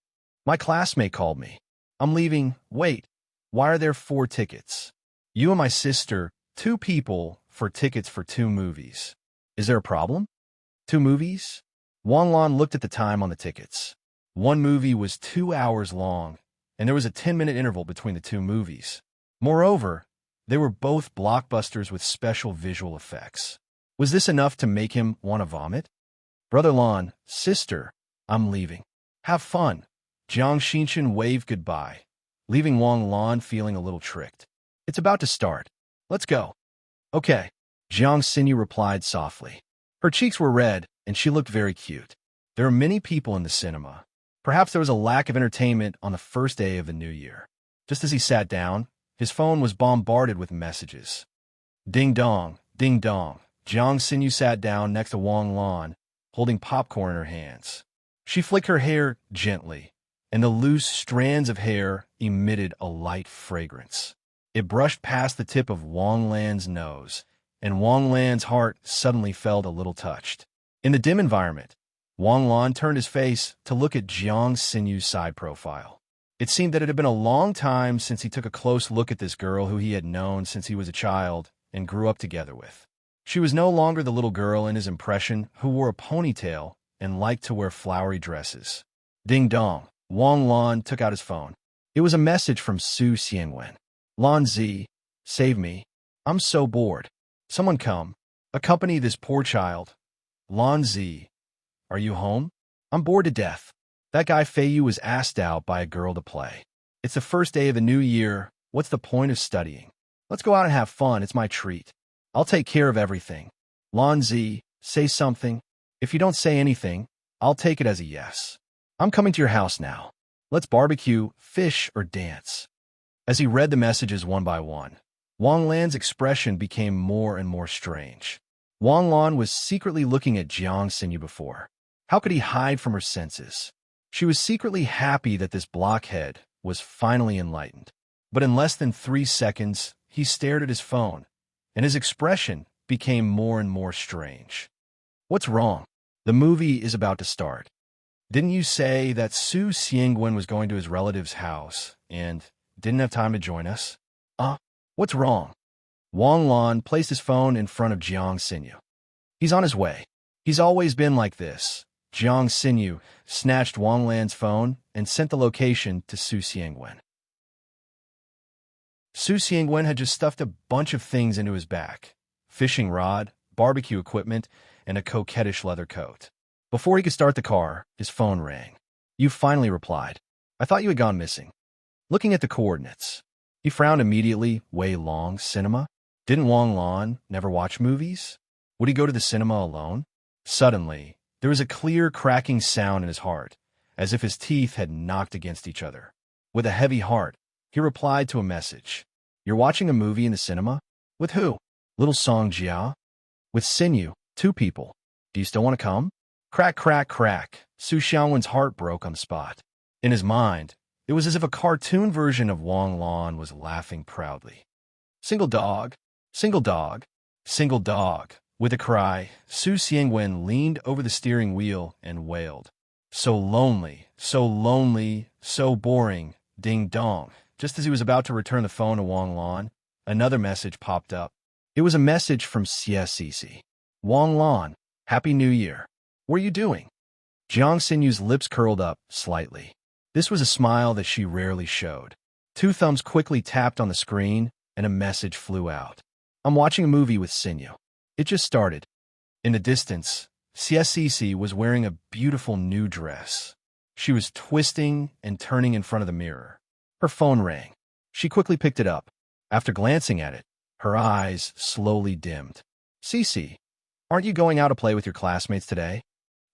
My classmate called me. I'm leaving. Wait, why are there 4 tickets? You and my sister, 2 people for tickets for 2 movies. Is there a problem? 2 movies? Wang Lan looked at the time on the tickets. One movie was 2 hours long, and there was a 10-minute interval between the 2 movies. Moreover, they were both blockbusters with special visual effects. Was this enough to make him want to vomit? Brother Lan, sister, I'm leaving. Have fun. Jiang Xinshan waved goodbye, leaving Wang Lan feeling a little tricked. It's about to start. Let's go. Okay, Jiang Xinyu replied softly. Her cheeks were red, and she looked very cute. There are many people in the cinema. Perhaps there was a lack of entertainment on the first day of the new year. Just as he sat down, his phone was bombarded with messages. Ding dong, ding dong. Jiang Xinyu sat down next to Wang Lan, holding popcorn in her hands. She flicked her hair gently, and the loose strands of hair emitted a light fragrance. It brushed past the tip of Wang Lan's nose, and Wang Lan's heart suddenly felt a little touched. In the dim environment, Wang Lan turned his face to look at Jiang Xinyu's side profile. It seemed that it had been a long time since he took a close look at this girl who he had known since he was a child and grew up together with. She was no longer the little girl in his impression who wore a ponytail and liked to wear flowery dresses. Ding dong. Wang Lan took out his phone. It was a message from Su Xianwen. Lan Zi, save me. I'm so bored. Someone come. Accompany this poor child. Lan Zi, are you home? I'm bored to death. That guy Feiyu was asked out by a girl to play. It's the first day of the new year. What's the point of studying? Let's go out and have fun. It's my treat. I'll take care of everything. Lan Zi, say something. If you don't say anything, I'll take it as a yes. I'm coming to your house now. Let's barbecue, fish, or dance. As he read the messages one by one, Wang Lan's expression became more and more strange. Wang Lan was secretly looking at Jiang Xinyu before. How could he hide from her senses? She was secretly happy that this blockhead was finally enlightened. But in less than 3 seconds, he stared at his phone, and his expression became more and more strange. What's wrong? The movie is about to start. Didn't you say that Su Xiangwen was going to his relative's house and didn't have time to join us? What's wrong? Wang Lan placed his phone in front of Jiang Xinyu. He's on his way. He's always been like this. Jiang Xinyu snatched Wang Lan's phone and sent the location to Su Xiangwen. Su Xiangwen had just stuffed a bunch of things into his back: fishing rod, barbecue equipment, and a coquettish leather coat. Before he could start the car, his phone rang. You finally replied. I thought you had gone missing. Looking at the coordinates, he frowned immediately. Wei Long Cinema? Didn't Wang Lan never watch movies? Would he go to the cinema alone? Suddenly, there was a clear cracking sound in his heart, as if his teeth had knocked against each other. With a heavy heart, he replied to a message. You're watching a movie in the cinema? With who? Little Song Jia? With Xinyu, 2 people. Do you still want to come? Crack, crack, crack. Su Xiangwen's heart broke on the spot. In his mind, it was as if a cartoon version of Wang Lan was laughing proudly. Single dog, single dog, single dog. With a cry, Su Xiangwen leaned over the steering wheel and wailed. So lonely, so boring, ding dong. Just as he was about to return the phone to Wang Lan, another message popped up. It was a message from CSCC. Wang Lan, Happy New Year. What are you doing? Jiang Xinyu's lips curled up slightly. This was a smile that she rarely showed. 2 thumbs quickly tapped on the screen, and a message flew out. I'm watching a movie with Xinyu. It just started. In the distance, CSCC was wearing a beautiful new dress. She was twisting and turning in front of the mirror. Her phone rang. She quickly picked it up. After glancing at it, her eyes slowly dimmed. Cici, aren't you going out to play with your classmates today?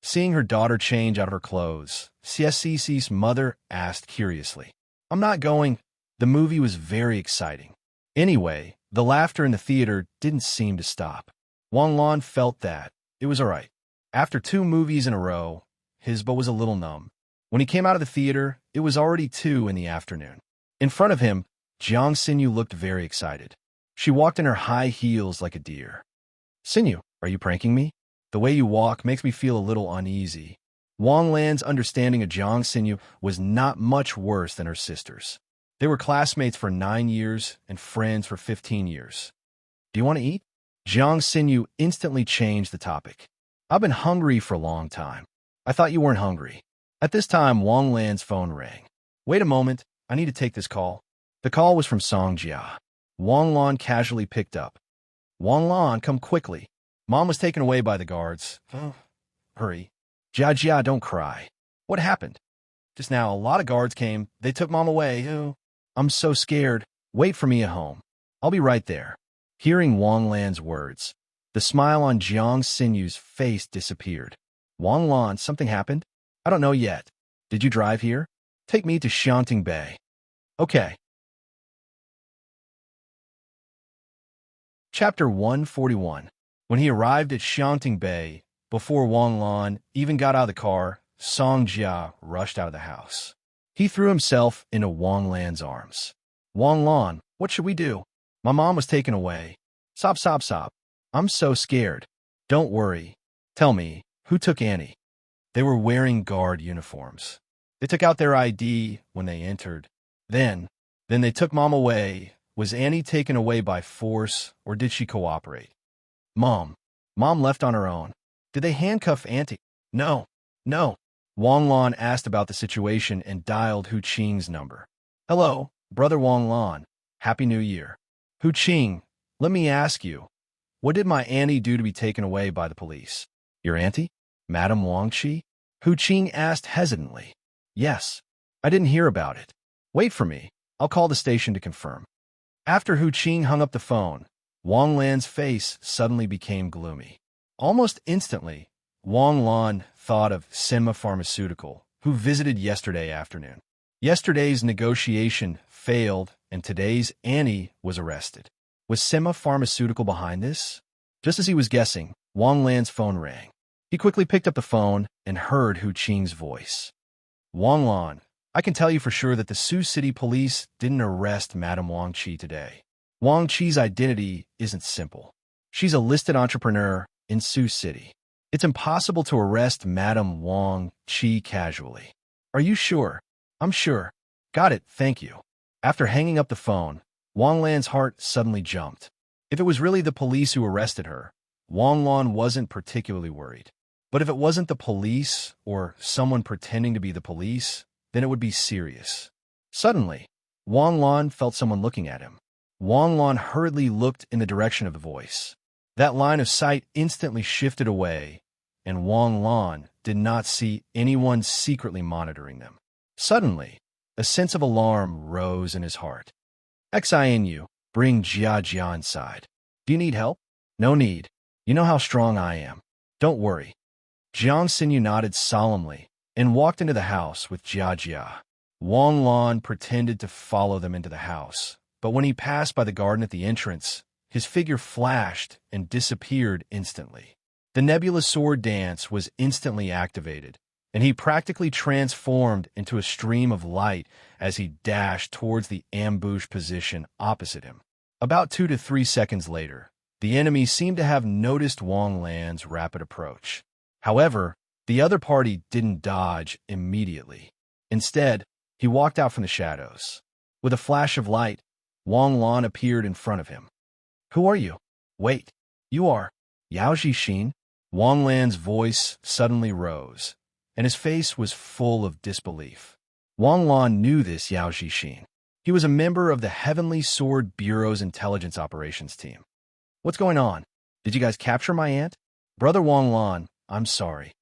Seeing her daughter change out of her clothes, CSCC's mother asked curiously. I'm not going. The movie was very exciting. Anyway, the laughter in the theater didn't seem to stop. Wang Lan felt that. It was all right. After 2 movies in a row, his butt was a little numb. When he came out of the theater, it was already 2 in the afternoon. In front of him, Jiang Xinyu looked very excited. She walked in her high heels like a deer. Xinyu, are you pranking me? The way you walk makes me feel a little uneasy. Wang Lan's understanding of Jiang Xinyu was not much worse than her sister's. They were classmates for 9 years and friends for 15 years. Do you want to eat? Jiang Xinyu instantly changed the topic. I've been hungry for a long time. I thought you weren't hungry. At this time, Wang Lan's phone rang. Wait a moment, I need to take this call. The call was from Song Jia. Wang Lan casually picked up. Wang Lan, come quickly. Mom was taken away by the guards. Hurry. Jia, don't cry. What happened? Just now, a lot of guards came. They took Mom away. I'm so scared. Wait for me at home. I'll be right there. Hearing Wang Lan's words, the smile on Jiang Xinyu's face disappeared. Wang Lan, something happened? I don't know yet. Did you drive here? Take me to Shanting Bay. Okay. Chapter 141. When he arrived at Shanting Bay, before Wang Lan even got out of the car, Song Jia rushed out of the house. He threw himself into Wang Lan's arms. Wang Lan, what should we do? My mom was taken away. Sob, sob, sob. I'm so scared. Don't worry. Tell me, who took Annie? They were wearing guard uniforms. They took out their ID when they entered. Then they took Mom away. Was Annie taken away by force, or did she cooperate? Mom left on her own. Did they handcuff Auntie? No. Wang Lan asked about the situation and dialed Hu Qing's number. Hello, Brother Wang Lan. Happy New Year. Hu Qing, let me ask you, what did my auntie do to be taken away by the police? Your auntie? Madame Wang Qi? Hu Qing asked hesitantly. Yes. I didn't hear about it. Wait for me. I'll call the station to confirm. After Hu Qing hung up the phone, Wang Lan's face suddenly became gloomy. Almost instantly, Wang Lan thought of Cinema Pharmaceutical, who visited yesterday afternoon. Yesterday's negotiation failed, and today's Annie was arrested. Was Sema Pharmaceutical behind this? Just as he was guessing, Wang Lan's phone rang. He quickly picked up the phone and heard Hu Qing's voice. Wang Lan, I can tell you for sure that the Sioux City police didn't arrest Madame Wang Qi today. Wang Qi's identity isn't simple. She's a listed entrepreneur in Sioux City. It's impossible to arrest Madame Wang Qi casually. Are you sure? I'm sure. Got it, thank you. After hanging up the phone, Wang Lan's heart suddenly jumped. If it was really the police who arrested her, Wang Lan wasn't particularly worried. But if it wasn't the police or someone pretending to be the police, then it would be serious. Suddenly, Wang Lan felt someone looking at him. Wang Lan hurriedly looked in the direction of the voice. That line of sight instantly shifted away, and Wang Lan did not see anyone secretly monitoring them. Suddenly, a sense of alarm rose in his heart. Xinu, bring Jia Jia inside. Do you need help? No need. You know how strong I am. Don't worry. Jiang Xinyu nodded solemnly and walked into the house with Jia Jia. Wang Lan pretended to follow them into the house, but when he passed by the garden at the entrance, his figure flashed and disappeared instantly. The Nebula Sword Dance was instantly activated, and he practically transformed into a stream of light as he dashed towards the ambush position opposite him. About 2 to 3 seconds later, the enemy seemed to have noticed Wang Lan's rapid approach. However, the other party didn't dodge immediately. Instead, he walked out from the shadows. With a flash of light, Wang Lan appeared in front of him. Who are you? Wait, you are Yao Zhixin? Wang Lan's voice suddenly rose, and his face was full of disbelief. Wang Lan knew this Yao Zhixin. He was a member of the Heavenly Sword Bureau's intelligence operations team. What's going on? Did you guys capture my aunt? Brother Wang Lan, I'm sorry.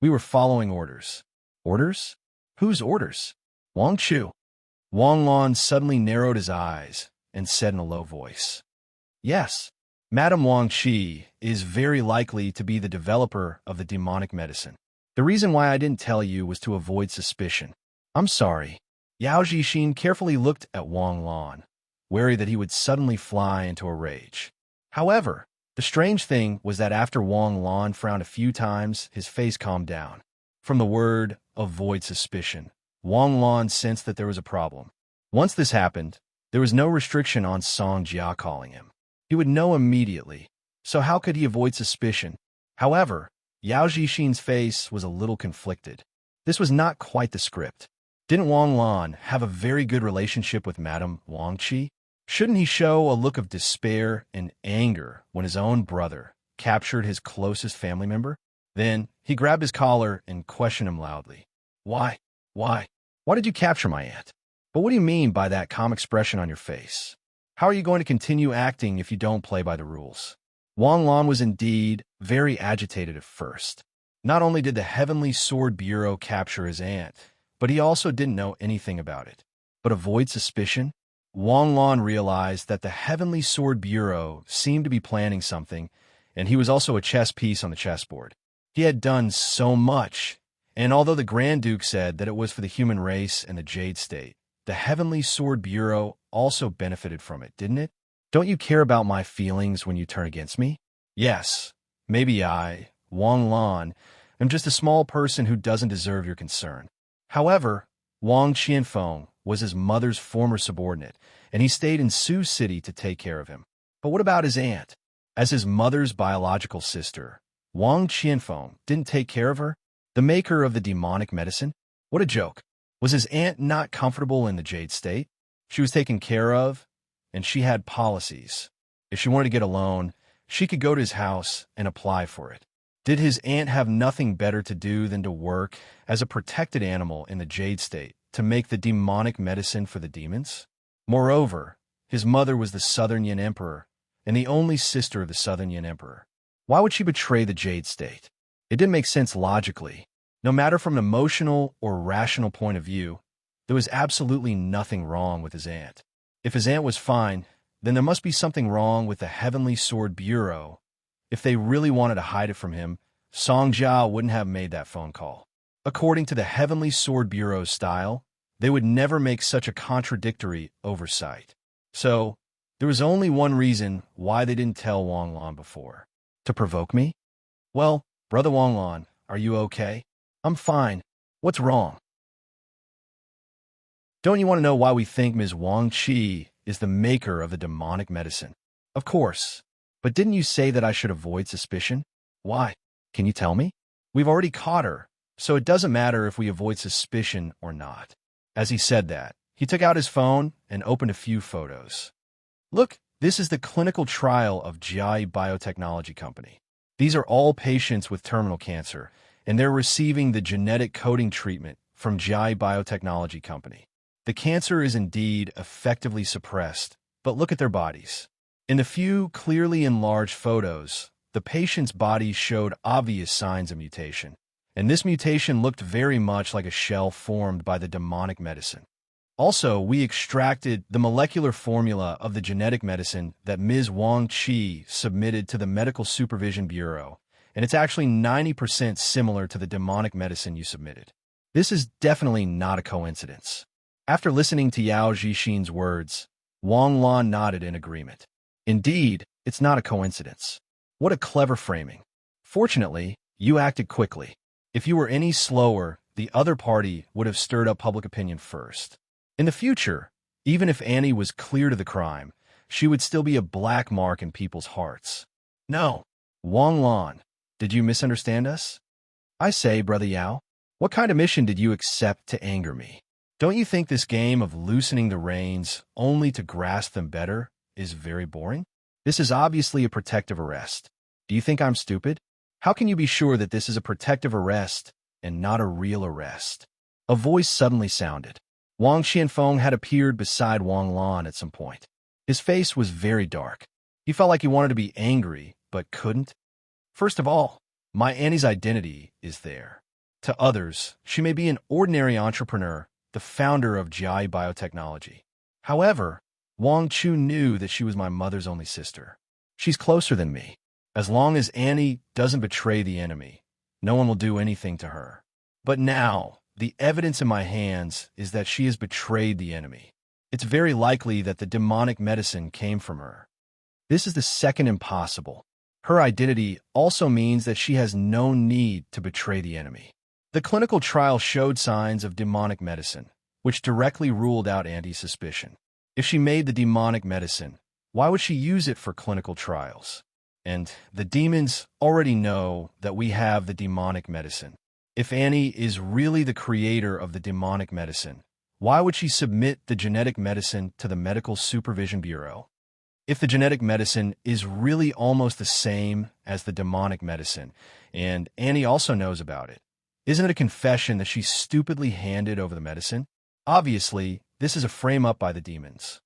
We were following orders. Orders? Whose orders? Wang Chu. Wang Lan suddenly narrowed his eyes and said in a low voice, Yes, Madame Wang Qi is very likely to be the developer of the demonic medicine. The reason why I didn't tell you was to avoid suspicion. I'm sorry. Yao Zhixin carefully looked at Wang Lan, wary that he would suddenly fly into a rage. However, the strange thing was that after Wang Lan frowned a few times, his face calmed down. From the word, avoid suspicion, Wang Lan sensed that there was a problem. Once this happened, there was no restriction on Song Jia calling him. He would know immediately, so how could he avoid suspicion? However, Yao Zhixin's face was a little conflicted. This was not quite the script. Didn't Wang Lan have a very good relationship with Madame Wang Qi? Shouldn't he show a look of despair and anger when his own brother captured his closest family member? Then he grabbed his collar and questioned him loudly. Why? Why did you capture my aunt? But what do you mean by that calm expression on your face? How are you going to continue acting if you don't play by the rules? Wang Lan was indeed very agitated at first. Not only did the Heavenly Sword Bureau capture his aunt, but he also didn't know anything about it. But avoid suspicion? Wang Lan realized that the Heavenly Sword Bureau seemed to be planning something, and he was also a chess piece on the chessboard. He had done so much, and although the Grand Duke said that it was for the human race and the Jade State, the Heavenly Sword Bureau also benefited from it, didn't it? Don't you care about my feelings when you turn against me? Yes, maybe I, Wang Lan, am just a small person who doesn't deserve your concern. However, Wang Qianfeng was his mother's former subordinate, and he stayed in Sioux City to take care of him. But what about his aunt? As his mother's biological sister, Wang Qianfeng didn't take care of her? The maker of the demonic medicine? What a joke. Was his aunt not comfortable in the Jade State? She was taken care of, and she had policies. If she wanted to get a loan, she could go to his house and apply for it. Did his aunt have nothing better to do than to work as a protected animal in the Jade State to make the demonic medicine for the demons? Moreover, his mother was the Southern Yin Emperor and the only sister of the Southern Yin Emperor. Why would she betray the Jade State? It didn't make sense logically. No matter from an emotional or rational point of view, there was absolutely nothing wrong with his aunt. If his aunt was fine, then there must be something wrong with the Heavenly Sword Bureau. If they really wanted to hide it from him, Song Jia wouldn't have made that phone call. According to the Heavenly Sword Bureau's style, they would never make such a contradictory oversight. So, There was only one reason why they didn't tell Wang Lan before. To provoke me? Well, Brother Wang Lan, are you okay? I'm fine. What's wrong? Don't you want to know why we think Ms. Wang Qi is the maker of the demonic medicine? Of course. But didn't you say that I should avoid suspicion? Why? Can you tell me? We've already caught her, so it doesn't matter if we avoid suspicion or not. As he said that, he took out his phone and opened a few photos. Look, this is the clinical trial of Jia Biotechnology Company. These are all patients with terminal cancer, and they're receiving the genetic coding treatment from Jia Biotechnology Company. The cancer is indeed effectively suppressed, but look at their bodies. In the few clearly enlarged photos, the patient's body showed obvious signs of mutation, and this mutation looked very much like a shell formed by the demonic medicine. Also, we extracted the molecular formula of the genetic medicine that Ms. Wang Qi submitted to the Medical Supervision Bureau, and it's actually 90% similar to the demonic medicine you submitted. This is definitely not a coincidence. After listening to Yao Zhixin's words, Wang Lan nodded in agreement. Indeed, it's not a coincidence. What a clever framing. Fortunately, you acted quickly. If you were any slower, the other party would have stirred up public opinion first. In the future, even if Annie was clear to the crime, she would still be a black mark in people's hearts. No, Wang Lan, did you misunderstand us? I say, Brother Yao, what kind of mission did you accept to anger me? Don't you think this game of loosening the reins only to grasp them better is very boring? This is obviously a protective arrest. Do you think I'm stupid? How can you be sure that this is a protective arrest and not a real arrest? A voice suddenly sounded. Wang Qianfeng had appeared beside Wang Lan at some point. His face was very dark. He felt like he wanted to be angry, but couldn't. First of all, my Annie's identity is there. To others, she may be an ordinary entrepreneur, the founder of Jia Biotechnology. However, Wang Chu knew that she was my mother's only sister. She's closer than me. As long as Annie doesn't betray the enemy, no one will do anything to her. But now, the evidence in my hands is that she has betrayed the enemy. It's very likely that the demonic medicine came from her. This is the second impossible. Her identity also means that she has no need to betray the enemy. The clinical trial showed signs of demonic medicine, which directly ruled out Annie's suspicion. If she made the demonic medicine, why would she use it for clinical trials? And the demons already know that we have the demonic medicine. If Annie is really the creator of the demonic medicine, why would she submit the genetic medicine to the Medical Supervision Bureau? If the genetic medicine is really almost the same as the demonic medicine, and Annie also knows about it, isn't it a confession that she stupidly handed over the medicine? Obviously, this is a frame-up by the demons.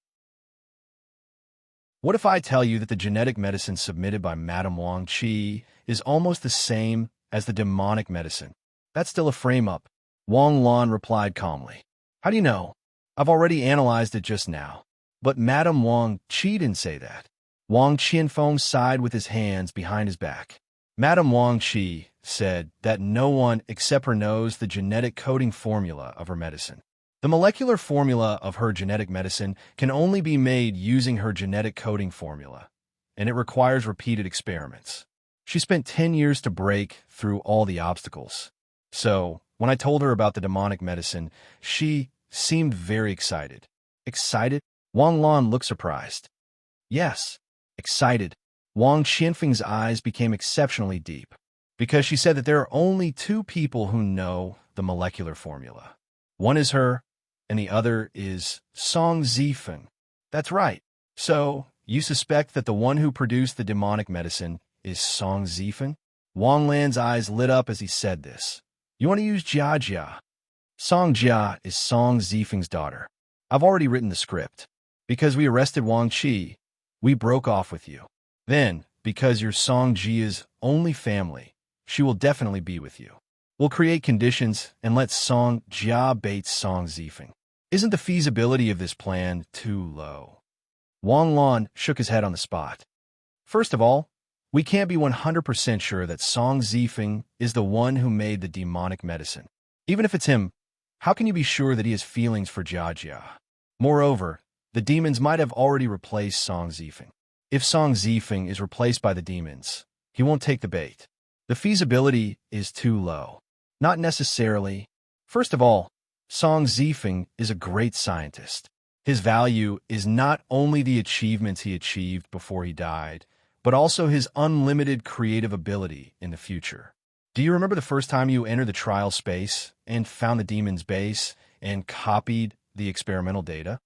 What if I tell you that the genetic medicine submitted by Madame Wang Qi is almost the same as the demonic medicine? That's still a frame-up. Wang Lan replied calmly. How do you know? I've already analyzed it just now. But Madame Wang Qi didn't say that. Wang Qianfeng sighed with his hands behind his back. Madame Wang Qi said that no one except her knows the genetic coding formula of her medicine. The molecular formula of her genetic medicine can only be made using her genetic coding formula, and it requires repeated experiments. She spent 10 years to break through all the obstacles. So, when I told her about the demonic medicine, she seemed very excited. Excited? Wang Lan looked surprised. Yes, excited. Wang Qianfeng's eyes became exceptionally deep, because she said that there are only two people who know the molecular formula. One is her, and the other is Song Zifeng. That's right. So, you suspect that the one who produced the demonic medicine is Song Zifeng? Wang Lan's eyes lit up as he said this. You want to use Jia Jia? Song Jia is Song Zifeng's daughter. I've already written the script. Because we arrested Wang Qi, we broke off with you. Then, because you're Song Jia's only family, she will definitely be with you. We'll create conditions and let Song Jia bait Song Zifeng. Isn't the feasibility of this plan too low? Wang Lan shook his head on the spot. First of all, we can't be 100% sure that Song Zifeng is the one who made the demonic medicine. Even if it's him, how can you be sure that he has feelings for Jia Jia? Moreover, the demons might have already replaced Song Zifeng. If Song Zifeng is replaced by the demons, he won't take the bait. The feasibility is too low. Not necessarily. First of all, Song Zifeng is a great scientist. His value is not only the achievements he achieved before he died, but also his unlimited creative ability in the future. Do you remember the first time you entered the trial space and found the demon's base and copied the experimental data?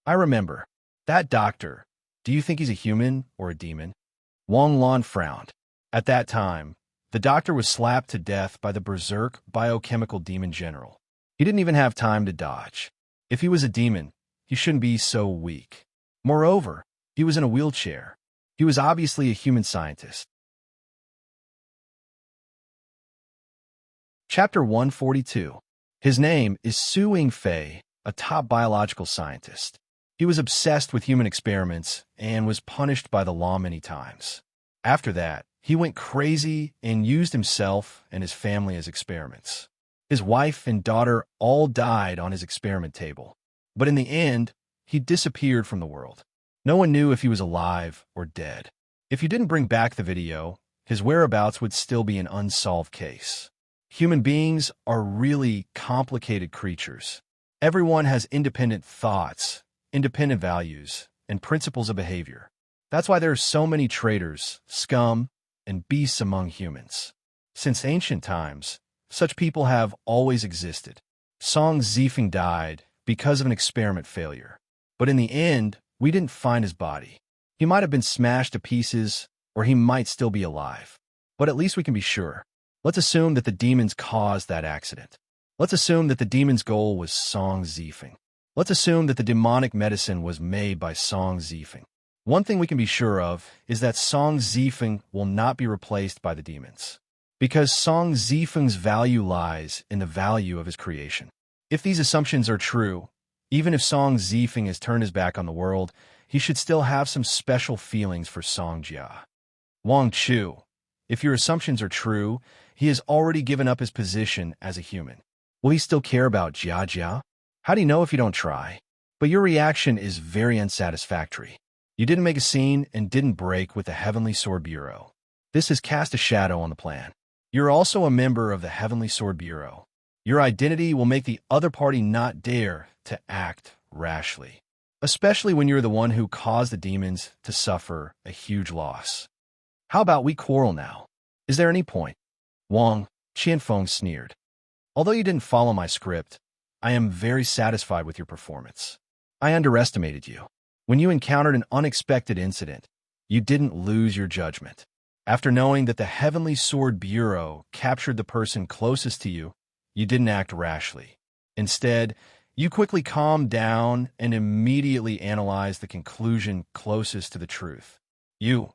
I remember. That doctor, do you think he's a human or a demon? Wang Lan frowned. At that time, the doctor was slapped to death by the berserk biochemical demon general. He didn't even have time to dodge. If he was a demon, he shouldn't be so weak. Moreover, he was in a wheelchair. He was obviously a human scientist. Chapter 142. His name is Su Yingfei, a top biological scientist. He was obsessed with human experiments and was punished by the law many times. After that, he went crazy and used himself and his family as experiments. His wife and daughter all died on his experiment table. But in the end, he disappeared from the world. No one knew if he was alive or dead. If you didn't bring back the video, his whereabouts would still be an unsolved case. Human beings are really complicated creatures. Everyone has independent thoughts, independent values, and principles of behavior. That's why there are so many traitors, scum, and beasts among humans. Since ancient times, such people have always existed. Song Zifeng died because of an experiment failure. But in the end, we didn't find his body. He might have been smashed to pieces, or he might still be alive. But at least we can be sure. Let's assume that the demons caused that accident. Let's assume that the demon's goal was Song Zifeng. Let's assume that the demonic medicine was made by Song Zifeng. One thing we can be sure of is that Song Zifeng will not be replaced by the demons. Because Song Zifeng's value lies in the value of his creation. If these assumptions are true, even if Song Zifeng has turned his back on the world, he should still have some special feelings for Song Jia. Wang Chu, if your assumptions are true, he has already given up his position as a human. Will he still care about Jia Jia? How do you know if you don't try? But your reaction is very unsatisfactory. You didn't make a scene and didn't break with the Heavenly Sword Bureau. This has cast a shadow on the plan. You're also a member of the Heavenly Sword Bureau. Your identity will make the other party not dare to act rashly, especially when you're the one who caused the demons to suffer a huge loss. How about we quarrel now? Is there any point? Wang Qianfeng sneered. Although you didn't follow my script, I am very satisfied with your performance. I underestimated you. When you encountered an unexpected incident, you didn't lose your judgment. After knowing that the Heavenly Sword Bureau captured the person closest to you, you didn't act rashly. Instead, you quickly calmed down and immediately analyzed the conclusion closest to the truth. You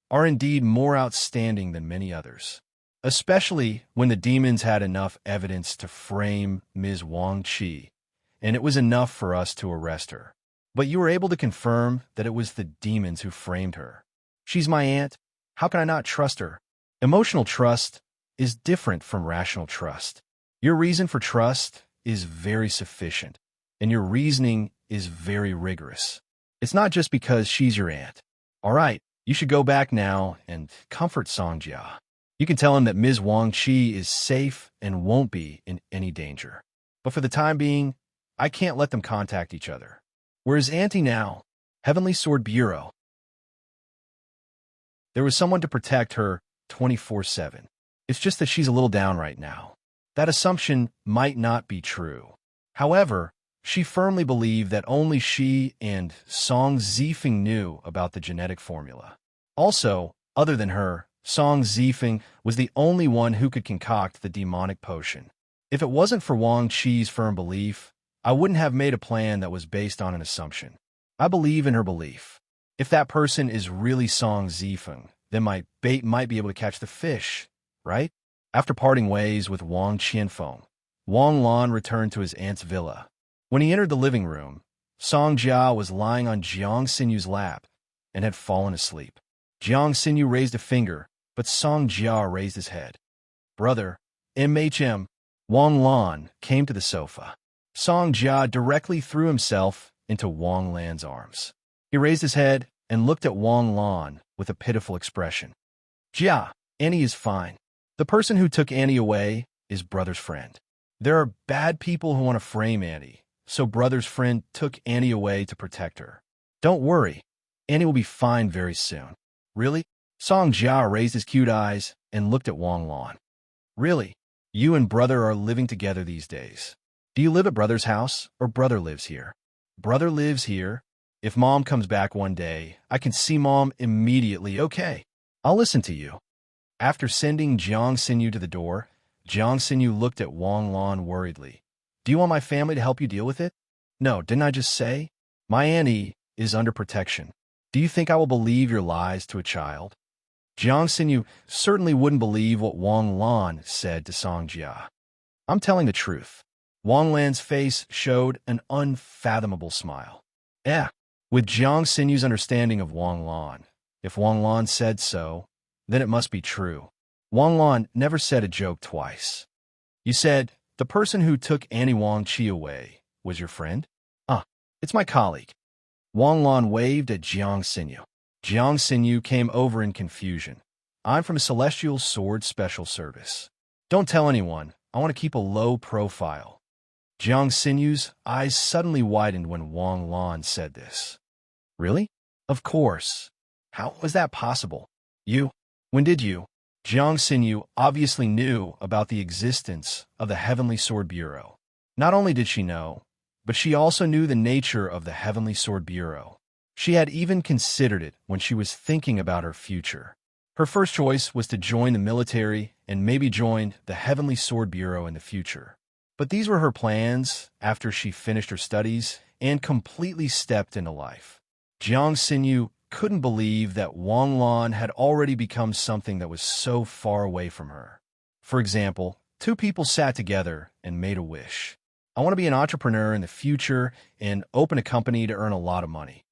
are indeed more outstanding than many others, especially when the demons had enough evidence to frame Ms. Wang Qi, and it was enough for us to arrest her. But you were able to confirm that it was the demons who framed her. She's my aunt. How can I not trust her? Emotional trust is different from rational trust. Your reason for trust is very sufficient, and your reasoning is very rigorous. It's not just because she's your aunt. All right, you should go back now and comfort Song Jia. You can tell him that Ms. Wang Qi is safe and won't be in any danger. But for the time being, I can't let them contact each other. Where is Auntie now? Heavenly Sword Bureau. There was someone to protect her 24/7. It's just that she's a little down right now. That assumption might not be true. However, she firmly believed that only she and Song Zifeng knew about the genetic formula. Also, other than her, Song Zifeng was the only one who could concoct the demonic potion. If it wasn't for Wang Qi's firm belief, I wouldn't have made a plan that was based on an assumption. I believe in her belief. If that person is really Song Zifeng, then my bait might be able to catch the fish, right? After parting ways with Wang Qianfeng, Wang Lan returned to his aunt's villa. When he entered the living room, Song Jia was lying on Jiang Sinyu's lap and had fallen asleep. Jiang Sinyu raised a finger, but Song Jia raised his head. Brother, MHM, Wang Lan came to the sofa. Song Jia directly threw himself into Wang Lan's arms. He raised his head and looked at Wang Lan with a pitiful expression. Jia, Annie is fine. The person who took Annie away is Brother's friend. There are bad people who want to frame Annie, so Brother's friend took Annie away to protect her. Don't worry, Annie will be fine very soon. Really? Song Jia raised his cute eyes and looked at Wang Lan. Really? You and Brother are living together these days. Do you live at Brother's house, or Brother lives here? Brother lives here. If Mom comes back one day, I can see Mom immediately. Okay, I'll listen to you. After sending Jiang Xinyu to the door, Jiang Xinyu looked at Wang Lan worriedly. Do you want my family to help you deal with it? No, didn't I just say? My Annie is under protection. Do you think I will believe your lies to a child? Jiang Xinyu certainly wouldn't believe what Wang Lan said to Song Jia. I'm telling the truth. Wang Lan's face showed an unfathomable smile. With Jiang Xinyu's understanding of Wang Lan, if Wang Lan said so, then it must be true. Wang Lan never said a joke twice. You said, the person who took Annie Wang Qi away was your friend? It's my colleague. Wang Lan waved at Jiang Xinyu. Jiang Xinyu came over in confusion. I'm from Celestial Sword Special Service. Don't tell anyone. I want to keep a low profile. Jiang Xinyu's eyes suddenly widened when Wang Lan said this. Really? Of course. How was that possible? When did you? Jiang Xinyu obviously knew about the existence of the Heavenly Sword Bureau. Not only did she know, but she also knew the nature of the Heavenly Sword Bureau. She had even considered it when she was thinking about her future. Her first choice was to join the military and maybe join the Heavenly Sword Bureau in the future. But these were her plans after she finished her studies and completely stepped into life. Jiang Xinyu couldn't believe that Wang Lan had already become something that was so far away from her. For example, two people sat together and made a wish. I want to be an entrepreneur in the future and open a company to earn a lot of money.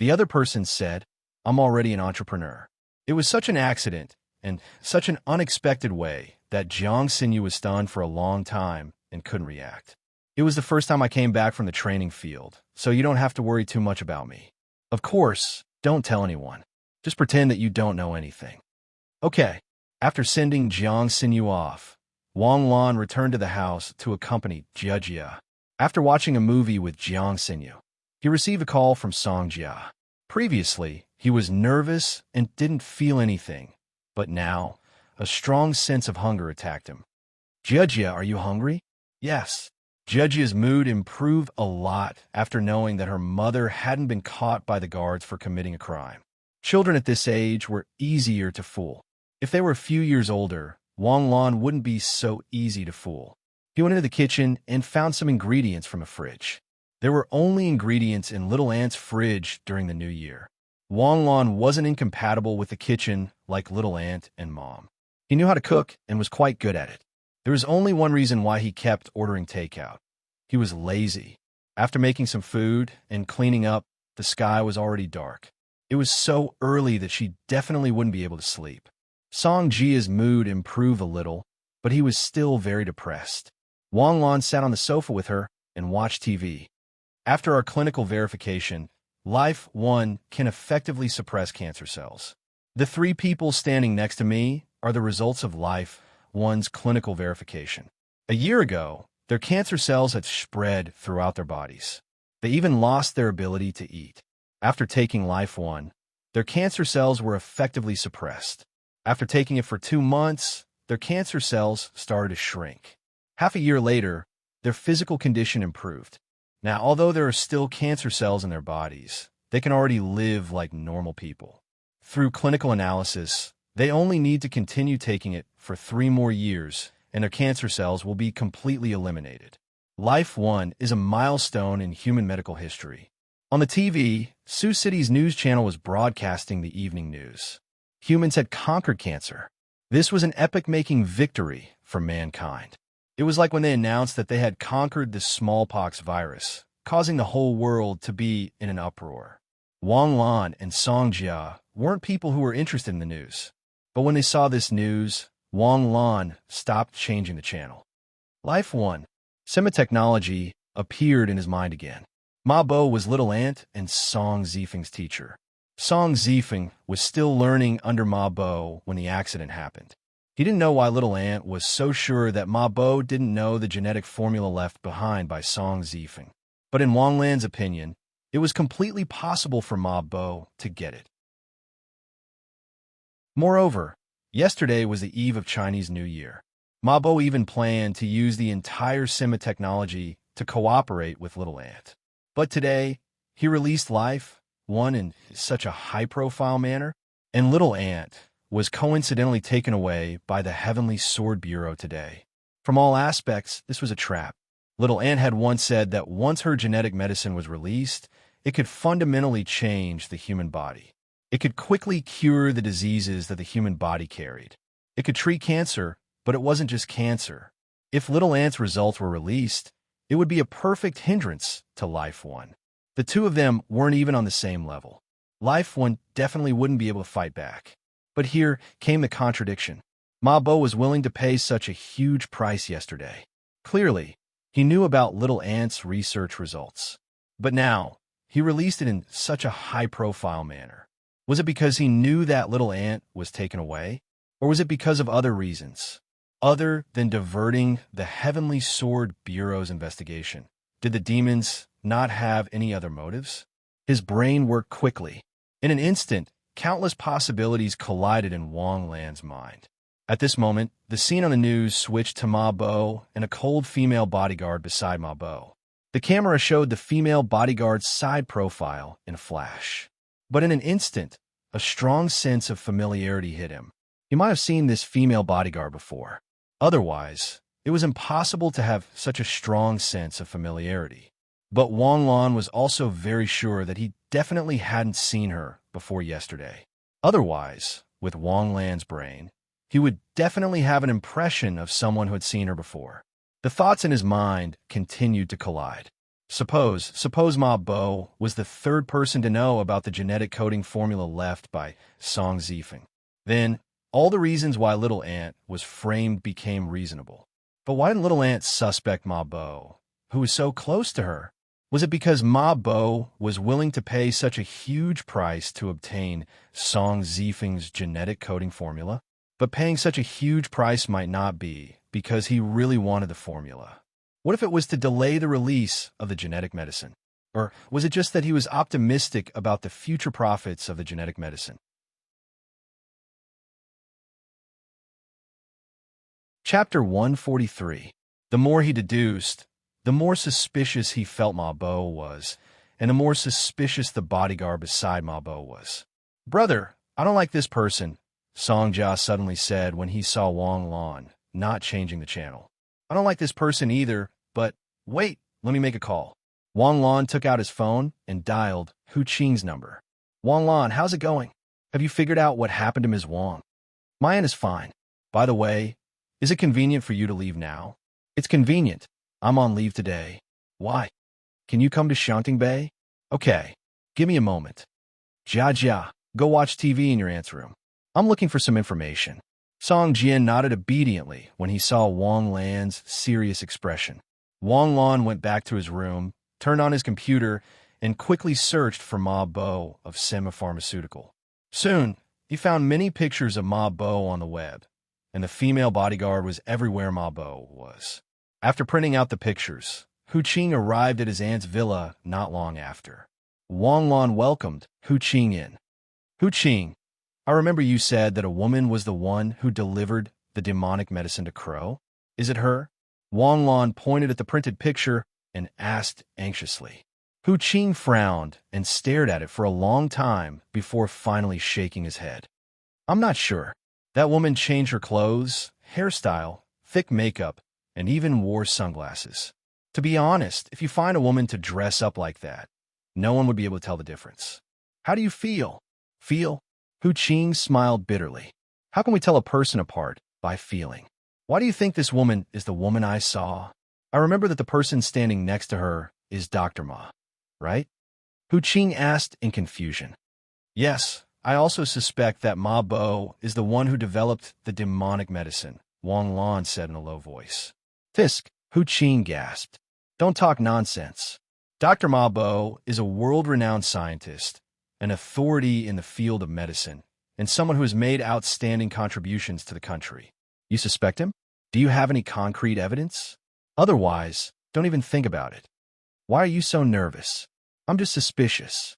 The other person said, I'm already an entrepreneur. It was such an accident and such an unexpected way that Jiang Xinyu was stunned for a long time and couldn't react. It was the first time I came back from the training field, so you don't have to worry too much about me. Of course, don't tell anyone. Just pretend that you don't know anything. Okay. After sending Jiang Xinyu off, Wang Lan returned to the house to accompany Jia. After watching a movie with Jiang Xinyu, he received a call from Song Jia. Previously, he was nervous and didn't feel anything, but now, a strong sense of hunger attacked him. Jia, are you hungry? Yes. Jia's mood improved a lot after knowing that her mother hadn't been caught by the guards for committing a crime. Children at this age were easier to fool. If they were a few years older, Wang Lan wouldn't be so easy to fool. He went into the kitchen and found some ingredients from a fridge. There were only ingredients in Little Ant's fridge during the new year. Wang Lan wasn't incompatible with the kitchen like Little Ant and Mom. He knew how to cook and was quite good at it. There was only one reason why he kept ordering takeout. He was lazy. After making some food and cleaning up, the sky was already dark. It was so early that she definitely wouldn't be able to sleep. Song Jia's mood improved a little, but he was still very depressed. Wang Lan sat on the sofa with her and watched TV. After our clinical verification, Life 1 can effectively suppress cancer cells. The three people standing next to me are the results of Life 1's clinical verification. A year ago, their cancer cells had spread throughout their bodies. They even lost their ability to eat. After taking Life 1, their cancer cells were effectively suppressed. After taking it for 2 months, their cancer cells started to shrink. Half a year later, their physical condition improved. Now, although there are still cancer cells in their bodies, they can already live like normal people. Through clinical analysis, they only need to continue taking it for 3 more years, and their cancer cells will be completely eliminated. Life 1 is a milestone in human medical history. On the TV, Sioux City's news channel was broadcasting the evening news. Humans had conquered cancer. This was an epic-making victory for mankind. It was like when they announced that they had conquered the smallpox virus, causing the whole world to be in an uproar. Wang Lan and Song Jia weren't people who were interested in the news. But when they saw this news, Wang Lan stopped changing the channel. Life 1. Semitechnology appeared in his mind again. Ma Bo was Little Ant and Song Zifeng's teacher. Song Zifeng was still learning under Ma Bo when the accident happened. He didn't know why Little Ant was so sure that Ma Bo didn't know the genetic formula left behind by Song Zifeng. But in Wang Lan's opinion, it was completely possible for Ma Bo to get it. Moreover, yesterday was the eve of Chinese New Year. Ma Bo even planned to use the entire Sima technology to cooperate with Little Ant. But today, he released Life One in such a high-profile manner, and Little Ant was coincidentally taken away by the Heavenly Sword Bureau today. From all aspects, this was a trap. Little Ant had once said that once her genetic medicine was released, it could fundamentally change the human body. It could quickly cure the diseases that the human body carried. It could treat cancer, but it wasn't just cancer. If Little Ant's results were released, it would be a perfect hindrance to Life One. The two of them weren't even on the same level. Life One definitely wouldn't be able to fight back. But here came the contradiction. Ma Bo was willing to pay such a huge price yesterday. Clearly, he knew about Little Ant's research results. But now, he released it in such a high-profile manner. Was it because he knew that Little Ant was taken away? Or was it because of other reasons? Other than diverting the Heavenly Sword Bureau's investigation? Did the demons not have any other motives? His brain worked quickly. In an instant, countless possibilities collided in Wang Lan's mind. At this moment, the scene on the news switched to Ma Bo and a cold female bodyguard beside Ma Bo. The camera showed the female bodyguard's side profile in a flash. But in an instant, a strong sense of familiarity hit him. He might have seen this female bodyguard before. Otherwise, it was impossible to have such a strong sense of familiarity. But Wang Lan was also very sure that he definitely hadn't seen her before yesterday. Otherwise, with Wang Lan's brain, he would definitely have an impression of someone who had seen her before. The thoughts in his mind continued to collide. Suppose Ma Bo was the third person to know about the genetic coding formula left by Song Zifeng. Then, all the reasons why Little Ant was framed became reasonable. But why didn't Little Ant suspect Ma Bo, who was so close to her? Was it because Ma Bo was willing to pay such a huge price to obtain Song Zifeng's genetic coding formula? But paying such a huge price might not be because he really wanted the formula. What if it was to delay the release of the genetic medicine? Or was it just that he was optimistic about the future profits of the genetic medicine? Chapter 143. The more he deduced, the more suspicious he felt Ma Bo was, and the more suspicious the bodyguard beside Ma Bo was. "Brother, I don't like this person," Song Jia suddenly said when he saw Wang Lan not changing the channel. "I don't like this person either, but wait, let me make a call." Wang Lan took out his phone and dialed Hu Qing's number. "Wang Lan, how's it going? Have you figured out what happened to Ms. Wang?" "My end is fine. By the way, is it convenient for you to leave now?" "It's convenient. I'm on leave today." "Why? Can you come to Shanting Bay?" "Okay, give me a moment." Jia, go watch TV in your aunt's room. I'm looking for some information." Song Jian nodded obediently when he saw Wang Lan's serious expression. Wang Lan went back to his room, turned on his computer, and quickly searched for Ma Bo of Sima Pharmaceutical. Soon, he found many pictures of Ma Bo on the web, and the female bodyguard was everywhere Ma Bo was. After printing out the pictures, Hu Qing arrived at his aunt's villa not long after. Wang Lan welcomed Hu Qing in. "Hu Qing, I remember you said that a woman was the one who delivered the demonic medicine to Crow. Is it her?" Wang Lan pointed at the printed picture and asked anxiously. Hu Qing frowned and stared at it for a long time before finally shaking his head. "I'm not sure. That woman changed her clothes, hairstyle, thick makeup, and even wore sunglasses. To be honest, if you find a woman to dress up like that, no one would be able to tell the difference." "How do you feel?" "Feel?" Hu Qing smiled bitterly. "How can we tell a person apart by feeling? Why do you think this woman is the woman I saw? I remember that the person standing next to her is Dr. Ma, right?" Hu Qing asked in confusion. "Yes, I also suspect that Ma Bo is the one who developed the demonic medicine," Wang Lan said in a low voice. "Fisk," Hu Qing gasped. Don't talk nonsense. Dr. Ma Bo is a world-renowned scientist, an authority in the field of medicine, and someone who has made outstanding contributions to the country. You suspect him? Do you have any concrete evidence? Otherwise, don't even think about it. Why are you so nervous? I'm just suspicious.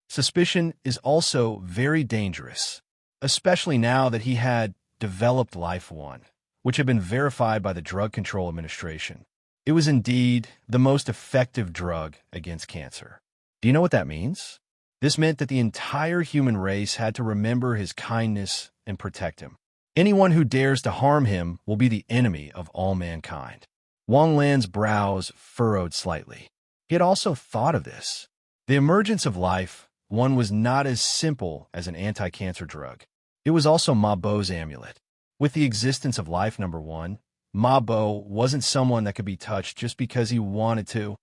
Suspicion is also very dangerous, especially now that he had developed Life One, which had been verified by the Drug Control Administration. It was indeed the most effective drug against cancer. Do you know what that means? This meant that the entire human race had to remember his kindness and protect him. Anyone who dares to harm him will be the enemy of all mankind. Wang Lan's brows furrowed slightly. He had also thought of this. The emergence of Life One was not as simple as an anti-cancer drug. It was also Ma Bo's amulet. With the existence of Life Number One, Ma Bo wasn't someone that could be touched just because he wanted to.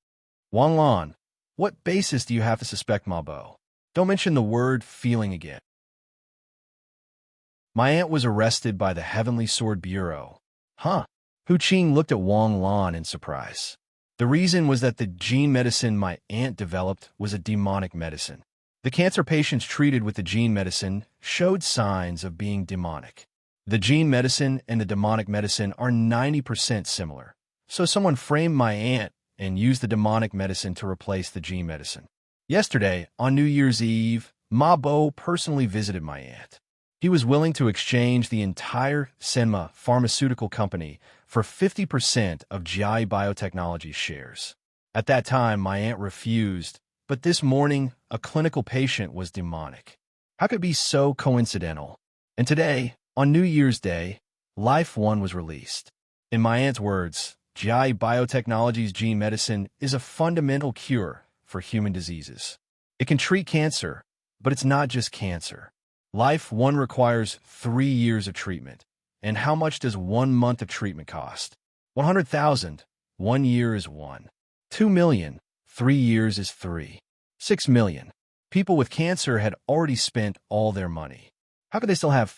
Wang Lan, what basis do you have to suspect Ma Bo? Don't mention the word feeling again. My aunt was arrested by the Heavenly Sword Bureau. Huh? Hu Qing looked at Wang Lan in surprise. The reason was that the gene medicine my aunt developed was a demonic medicine. The cancer patients treated with the gene medicine showed signs of being demonic. The gene medicine and the demonic medicine are 90% similar. So someone framed my aunt and used the demonic medicine to replace the gene medicine. Yesterday, on New Year's Eve, Ma Bo personally visited my aunt. He was willing to exchange the entire Senma pharmaceutical company for 50% of GI Biotechnology's shares. At that time, my aunt refused, but this morning, a clinical patient was demonic. How could it be so coincidental? And today, on New Year's Day, Life One was released. In my aunt's words, GI Biotechnology's gene medicine is a fundamental cure for human diseases. It can treat cancer, but it's not just cancer. Life One requires 3 years of treatment. And how much does 1 month of treatment cost? 100,000. 1 year is 1. 2 million. 3 years is 3. 6 million. People with cancer had already spent all their money. How could they still have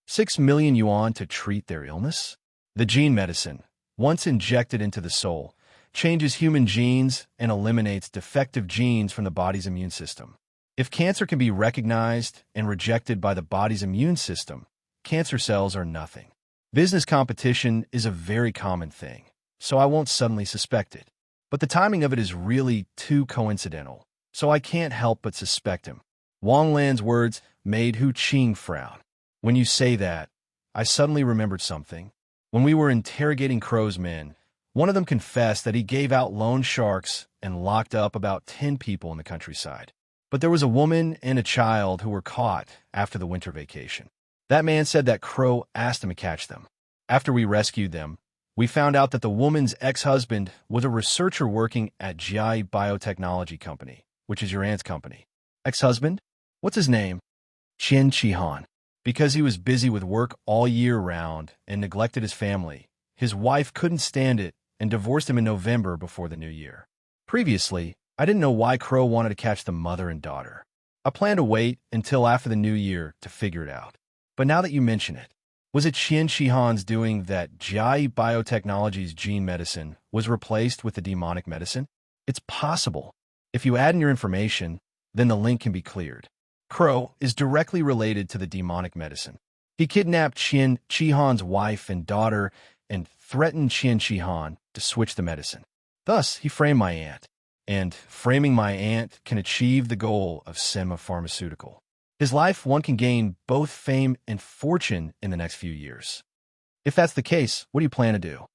6 million yuan to treat their illness? The gene medicine, once injected into the soul, changes human genes and eliminates defective genes from the body's immune system. If cancer can be recognized and rejected by the body's immune system, cancer cells are nothing. Business competition is a very common thing, so I won't suddenly suspect it. But the timing of it is really too coincidental, so I can't help but suspect him. Wang Lan's words made Hu Qing frown. When you say that, I suddenly remembered something. When we were interrogating Crow's men, one of them confessed that he gave out loan sharks and locked up about 10 people in the countryside. But there was a woman and a child who were caught after the winter vacation. That man said that Crow asked him to catch them. After we rescued them, we found out that the woman's ex-husband was a researcher working at GI Biotechnology Company, which is your aunt's company. Ex-husband? What's his name? Qian Shihan. Because he was busy with work all year round and neglected his family, his wife couldn't stand it and divorced him in November before the new year. Previously, I didn't know why Crow wanted to catch the mother and daughter. I planned to wait until after the new year to figure it out. But now that you mention it, was it Qian Shihan's doing that GI Biotechnology's gene medicine was replaced with the demonic medicine? It's possible. If you add in your information, then the link can be cleared. Crow is directly related to the demonic medicine. He kidnapped Qian Shihan's wife and daughter and threatened Qian Shihan to switch the medicine. Thus, he framed my aunt. And framing my aunt can achieve the goal of Senma Pharmaceutical. His Life One can gain both fame and fortune in the next few years. If that's the case, what do you plan to do?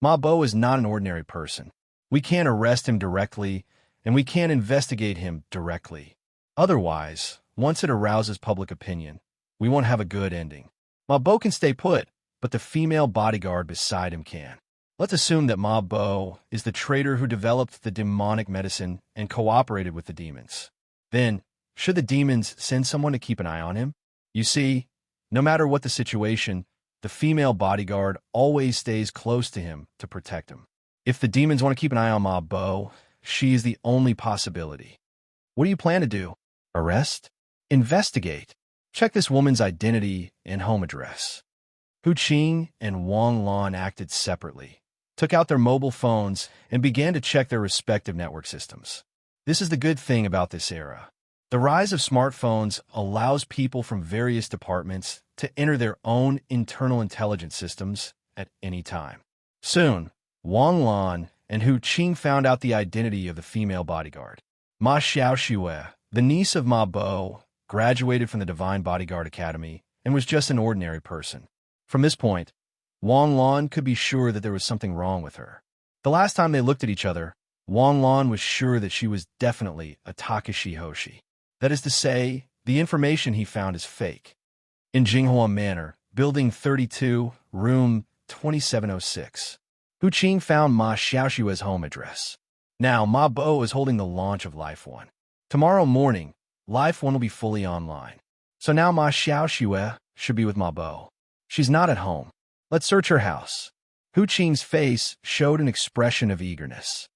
Ma Bo is not an ordinary person. We can't arrest him directly, and we can't investigate him directly. Otherwise, once it arouses public opinion, we won't have a good ending. Ma Bo can stay put, but the female bodyguard beside him can. Let's assume that Ma Bo is the traitor who developed the demonic medicine and cooperated with the demons. Then, should the demons send someone to keep an eye on him? You see, no matter what the situation, the female bodyguard always stays close to him to protect him. If the demons want to keep an eye on Ma Bo, she is the only possibility. What do you plan to do? Arrest? Investigate? Check this woman's identity and home address. Hu Qing and Wang Lan acted separately. took out their mobile phones, and began to check their respective network systems. This is the good thing about this era. The rise of smartphones allows people from various departments to enter their own internal intelligence systems at any time. Soon, Wang Lan and Hu Qing found out the identity of the female bodyguard. Ma Xiaoxue, the niece of Ma Bo, graduated from the Divine Bodyguard Academy and was just an ordinary person. From this point, Wang Lan could be sure that there was something wrong with her. The last time they looked at each other, Wang Lan was sure that she was definitely a Takashi Hoshi. That is to say, the information he found is fake. In Jinghua Manor, Building 32, Room 2706, Hu Qing found Ma Xiaoxue's home address. Now, Ma Bo is holding the launch of Life One. Tomorrow morning, Life One will be fully online. So now Ma Xiaoxue should be with Ma Bo. She's not at home. Let's search her house. Hu Qing's face showed an expression of eagerness.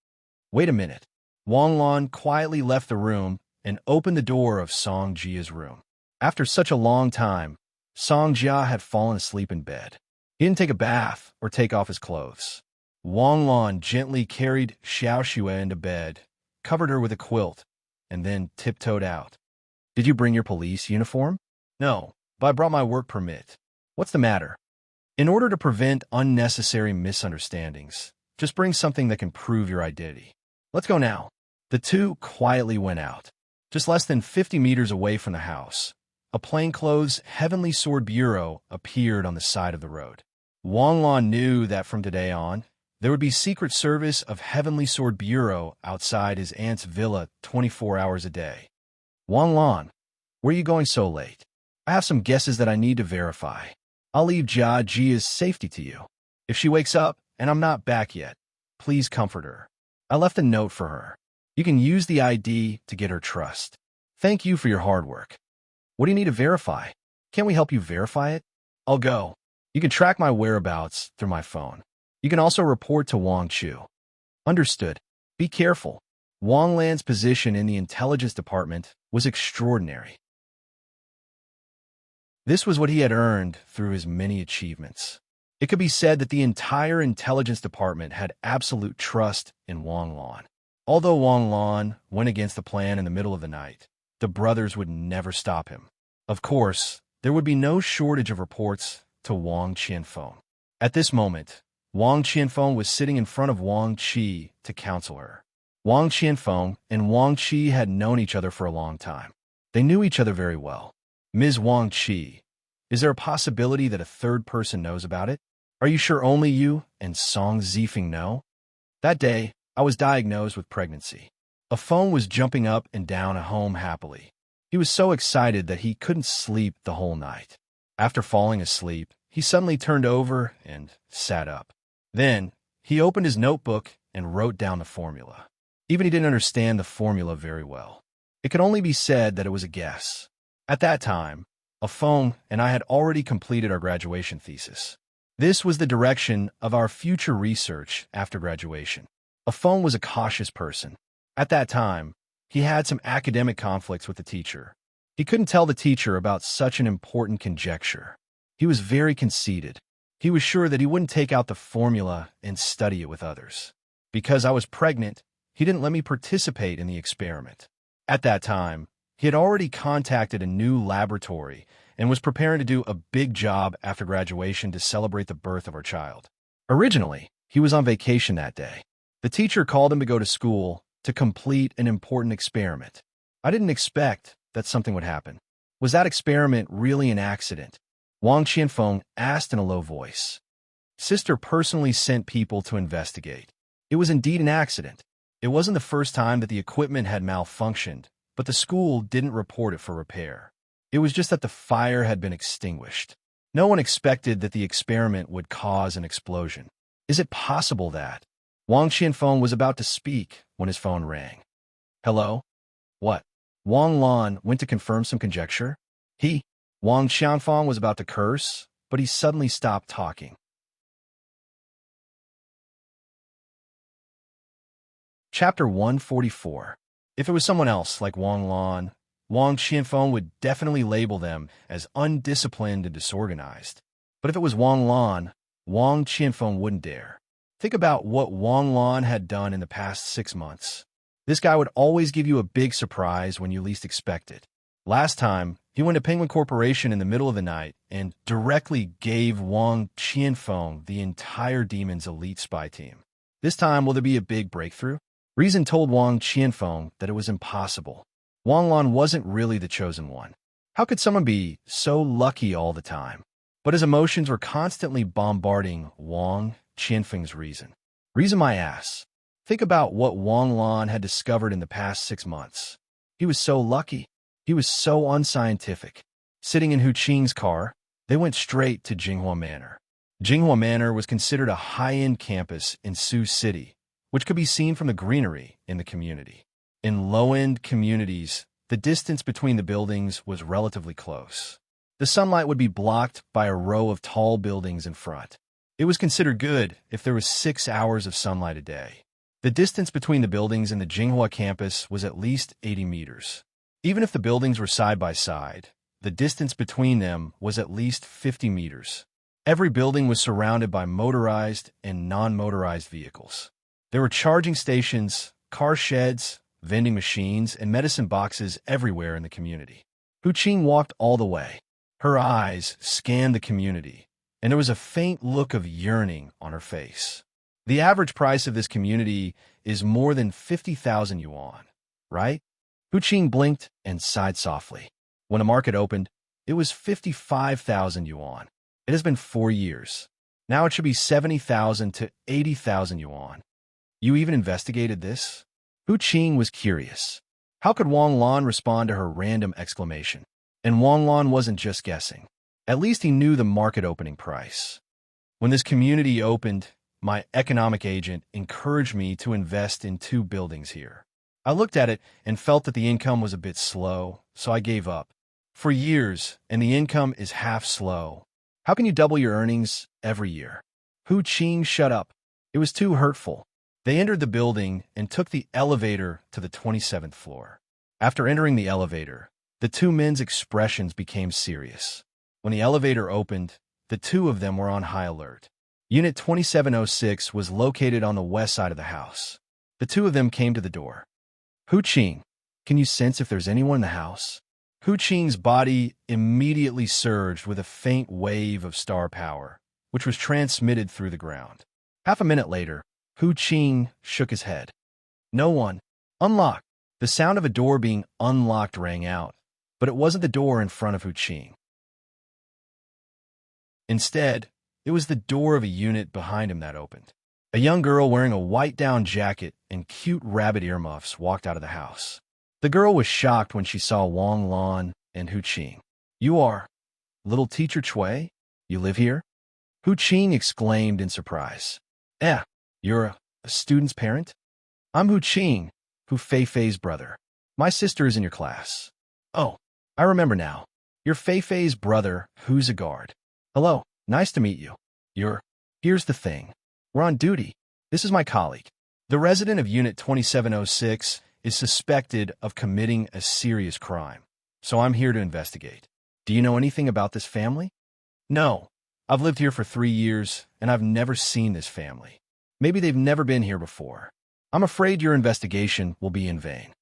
Wait a minute. Wang Lan quietly left the room and opened the door of Song Jia's room. After such a long time, Song Jia had fallen asleep in bed. He didn't take a bath or take off his clothes. Wang Lan gently carried Xiaoxue into bed, covered her with a quilt, and then tiptoed out. Did you bring your police uniform? No, but I brought my work permit. What's the matter? In order to prevent unnecessary misunderstandings, just bring something that can prove your identity. Let's go now. The two quietly went out. Just less than 50 meters away from the house, a plainclothes Heavenly Sword Bureau appeared on the side of the road. Wang Lan knew that from today on, there would be Secret Service of Heavenly Sword Bureau outside his aunt's villa 24 hours a day. Wang Lan, where are you going so late? I have some guesses that I need to verify. I'll leave Jia Jia's safety to you. If she wakes up and I'm not back yet, please comfort her. I left a note for her. You can use the ID to get her trust. Thank you for your hard work. What do you need to verify? Can't we help you verify it? I'll go. You can track my whereabouts through my phone. You can also report to Wang Chu. Understood. Be careful. Wang Lan's position in the intelligence department was extraordinary. This was what he had earned through his many achievements. It could be said that the entire intelligence department had absolute trust in Wang Lan. Although Wang Lan went against the plan in the middle of the night, the brothers would never stop him. Of course, there would be no shortage of reports to Wang Qianfeng. At this moment, Wang Qianfeng was sitting in front of Wang Qi to counsel her. Wang Qianfeng and Wang Qi had known each other for a long time. They knew each other very well. Ms. Wang Qi, is there a possibility that a third person knows about it? Are you sure only you and Song Zifeng know? That day, I was diagnosed with pregnancy. A phone was jumping up and down at home happily. He was so excited that he couldn't sleep the whole night. After falling asleep, he suddenly turned over and sat up. Then, he opened his notebook and wrote down the formula. Even he didn't understand the formula very well. It could only be said that it was a guess. At that time, a phone and I had already completed our graduation thesis. This was the direction of our future research after graduation. A phone was a cautious person. At that time, he had some academic conflicts with the teacher. He couldn't tell the teacher about such an important conjecture. He was very conceited. He was sure that he wouldn't take out the formula and study it with others. Because I was pregnant, he didn't let me participate in the experiment. At that time, he had already contacted a new laboratory and was preparing to do a big job after graduation to celebrate the birth of our child. Originally, he was on vacation that day. The teacher called him to go to school to complete an important experiment. I didn't expect that something would happen. Was that experiment really an accident? Wang Qianfeng asked in a low voice. Sister personally sent people to investigate. It was indeed an accident. It wasn't the first time that the equipment had malfunctioned, but the school didn't report it for repair. It was just that the fire had been extinguished. No one expected that the experiment would cause an explosion. Is it possible that? Wang Qianfeng was about to speak when his phone rang. Hello? What? Wang Lan went to confirm some conjecture. Wang Qianfeng was about to curse, but he suddenly stopped talking. Chapter 144. If it was someone else like Wang Lan, Wang Qianfeng would definitely label them as undisciplined and disorganized. But if it was Wang Lan, Wang Qianfeng wouldn't dare. Think about what Wang Lan had done in the past 6 months. This guy would always give you a big surprise when you least expect it. Last time, he went to Penguin Corporation in the middle of the night and directly gave Wang Qianfeng the entire Demon's elite spy team. This time, will there be a big breakthrough? Reason told Wang Qianfeng that it was impossible. Wang Lan wasn't really the chosen one. How could someone be so lucky all the time? But his emotions were constantly bombarding Wang Qianfeng's reason. Reason my ass. Think about what Wang Lan had discovered in the past 6 months. He was so lucky. He was so unscientific. Sitting in Hu Qing's car, they went straight to Jinghua Manor. Jinghua Manor was considered a high-end campus in Sioux City, which could be seen from the greenery in the community. In low-end communities, the distance between the buildings was relatively close. The sunlight would be blocked by a row of tall buildings in front. It was considered good if there was 6 hours of sunlight a day. The distance between the buildings and the Jinghua campus was at least 80 meters. Even if the buildings were side by side, the distance between them was at least 50 meters. Every building was surrounded by motorized and non-motorized vehicles. There were charging stations, car sheds, vending machines, and medicine boxes everywhere in the community. Hu Qing walked all the way. Her eyes scanned the community, and there was a faint look of yearning on her face. The average price of this community is more than 50,000 yuan, right? Hu Qing blinked and sighed softly. When the market opened, it was 55,000 yuan. It has been 4 years. Now it should be 70,000 to 80,000 yuan. You even investigated this? Hu Qing was curious. How could Wang Lan respond to her random exclamation? And Wang Lan wasn't just guessing. At least he knew the market opening price. When this community opened, my economic agent encouraged me to invest in 2 buildings here. I looked at it and felt that the income was a bit slow, so I gave up. For years, and the income is half slow. How can you double your earnings every year? Hu Qing shut up. It was too hurtful. They entered the building and took the elevator to the 27th floor. After entering the elevator, the 2 men's expressions became serious. When the elevator opened, the 2 of them were on high alert. Unit 2706 was located on the west side of the house. The 2 of them came to the door. Hu Qing, can you sense if there's anyone in the house? Hu Qing's body immediately surged with a faint wave of star power, which was transmitted through the ground. Half a minute later, Hu Qing shook his head. No one. Unlock. The sound of a door being unlocked rang out, but it wasn't the door in front of Hu Qing. Instead, it was the door of a unit behind him that opened. A young girl wearing a white down jacket and cute rabbit earmuffs walked out of the house. The girl was shocked when she saw Wang Lan and Hu Qing. You are little teacher Cui? You live here? Hu Qing exclaimed in surprise. You're a student's parent? I'm Hu Qing, Hu Feifei's brother. My sister is in your class. Oh, I remember now. You're Feifei's brother, who's a guard. Hello, nice to meet you. Here's the thing. We're on duty. This is my colleague. The resident of Unit 2706 is suspected of committing a serious crime, so I'm here to investigate. Do you know anything about this family? No. I've lived here for 3 years, and I've never seen this family. Maybe they've never been here before. I'm afraid your investigation will be in vain.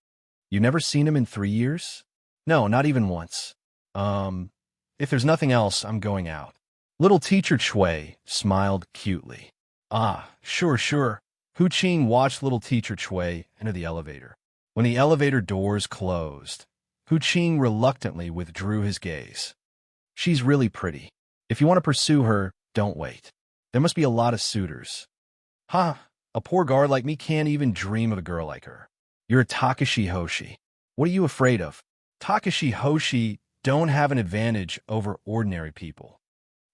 You've never seen him in 3 years? No, not even once. If there's nothing else, I'm going out. Little teacher Cui smiled cutely. Sure. Hu Qing watched little teacher Cui enter the elevator. When the elevator doors closed, Hu Qing reluctantly withdrew his gaze. She's really pretty. If you want to pursue her, don't wait. There must be a lot of suitors. A poor guard like me can't even dream of a girl like her. You're a Takashi Hoshi. What are you afraid of? Takashi Hoshi don't have an advantage over ordinary people.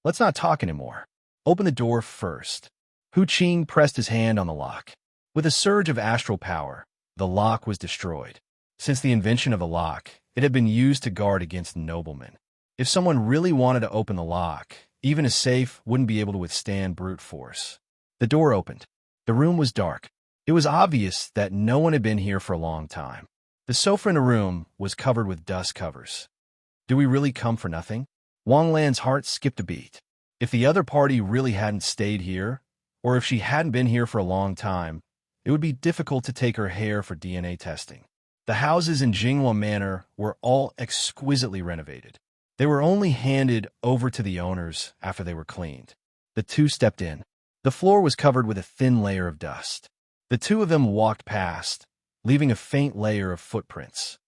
Let's not talk anymore. Open the door first. Hu Qing pressed his hand on the lock. With a surge of astral power, the lock was destroyed. Since the invention of the lock, it had been used to guard against noblemen. If someone really wanted to open the lock, even a safe wouldn't be able to withstand brute force. The door opened. The room was dark. It was obvious that no one had been here for a long time. The sofa in the room was covered with dust covers. Do we really come for nothing? Wang Lan's heart skipped a beat. If the other party really hadn't stayed here, or if she hadn't been here for a long time, it would be difficult to take her hair for DNA testing. The houses in Jinghua Manor were all exquisitely renovated. They were only handed over to the owners after they were cleaned. The two stepped in. The floor was covered with a thin layer of dust. The two of them walked past, leaving a faint layer of footprints.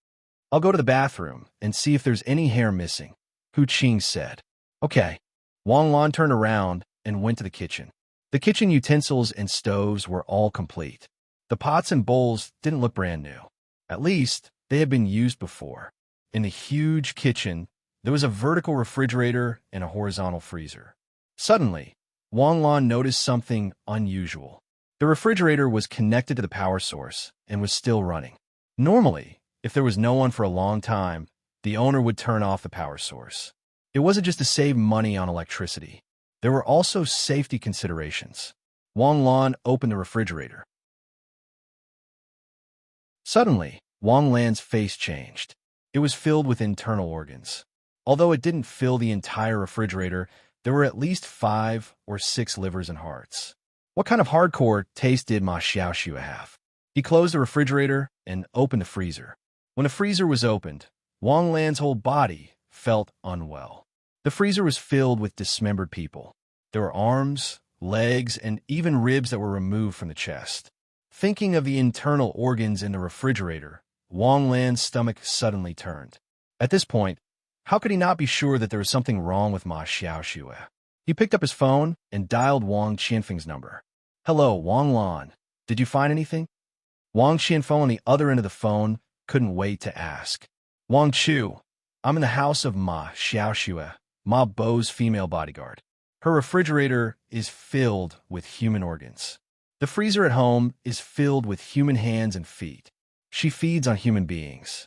"I'll go to the bathroom and see if there's any hair missing," Hu Qing said. "Okay." Wang Lan turned around and went to the kitchen. The kitchen utensils and stoves were all complete. The pots and bowls didn't look brand new. At least, they had been used before. In the huge kitchen, there was a vertical refrigerator and a horizontal freezer. Suddenly, Wang Lan noticed something unusual. The refrigerator was connected to the power source and was still running. Normally, if there was no one for a long time, the owner would turn off the power source. It wasn't just to save money on electricity. There were also safety considerations. Wang Lan opened the refrigerator. Suddenly, Wang Lan's face changed. It was filled with internal organs. Although it didn't fill the entire refrigerator, there were at least 5 or 6 livers and hearts. What kind of hardcore taste did Ma Xiaoxue have? He closed the refrigerator and opened the freezer. When the freezer was opened, Wang Lan's whole body felt unwell. The freezer was filled with dismembered people. There were arms, legs, and even ribs that were removed from the chest. Thinking of the internal organs in the refrigerator, Wang Lan's stomach suddenly turned. At this point, how could he not be sure that there was something wrong with Ma Xiaoxue? He picked up his phone and dialed Wang Qianfeng's number. "Hello, Wang Lan. Did you find anything?" Wang Qianfeng on the other end of the phone couldn't wait to ask. "Wang Chu, I'm in the house of Ma Xiaoxue, Ma Bo's female bodyguard. Her refrigerator is filled with human organs. The freezer at home is filled with human hands and feet. She feeds on human beings."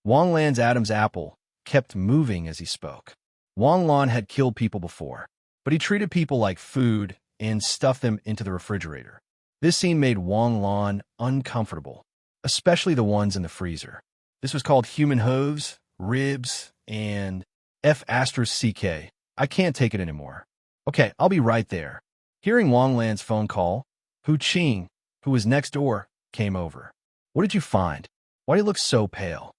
Wang Lan's Adam's apple kept moving as he spoke. Wang Lan had killed people before, but he treated people like food and stuffed them into the refrigerator. This scene made Wang Lan uncomfortable, especially the ones in the freezer. This was called human hooves, ribs, and F***. I can't take it anymore. "Okay, I'll be right there." Hearing Wang Lan's phone call, Hu Qing, who was next door, came over. "What did you find? Why do you look so pale?"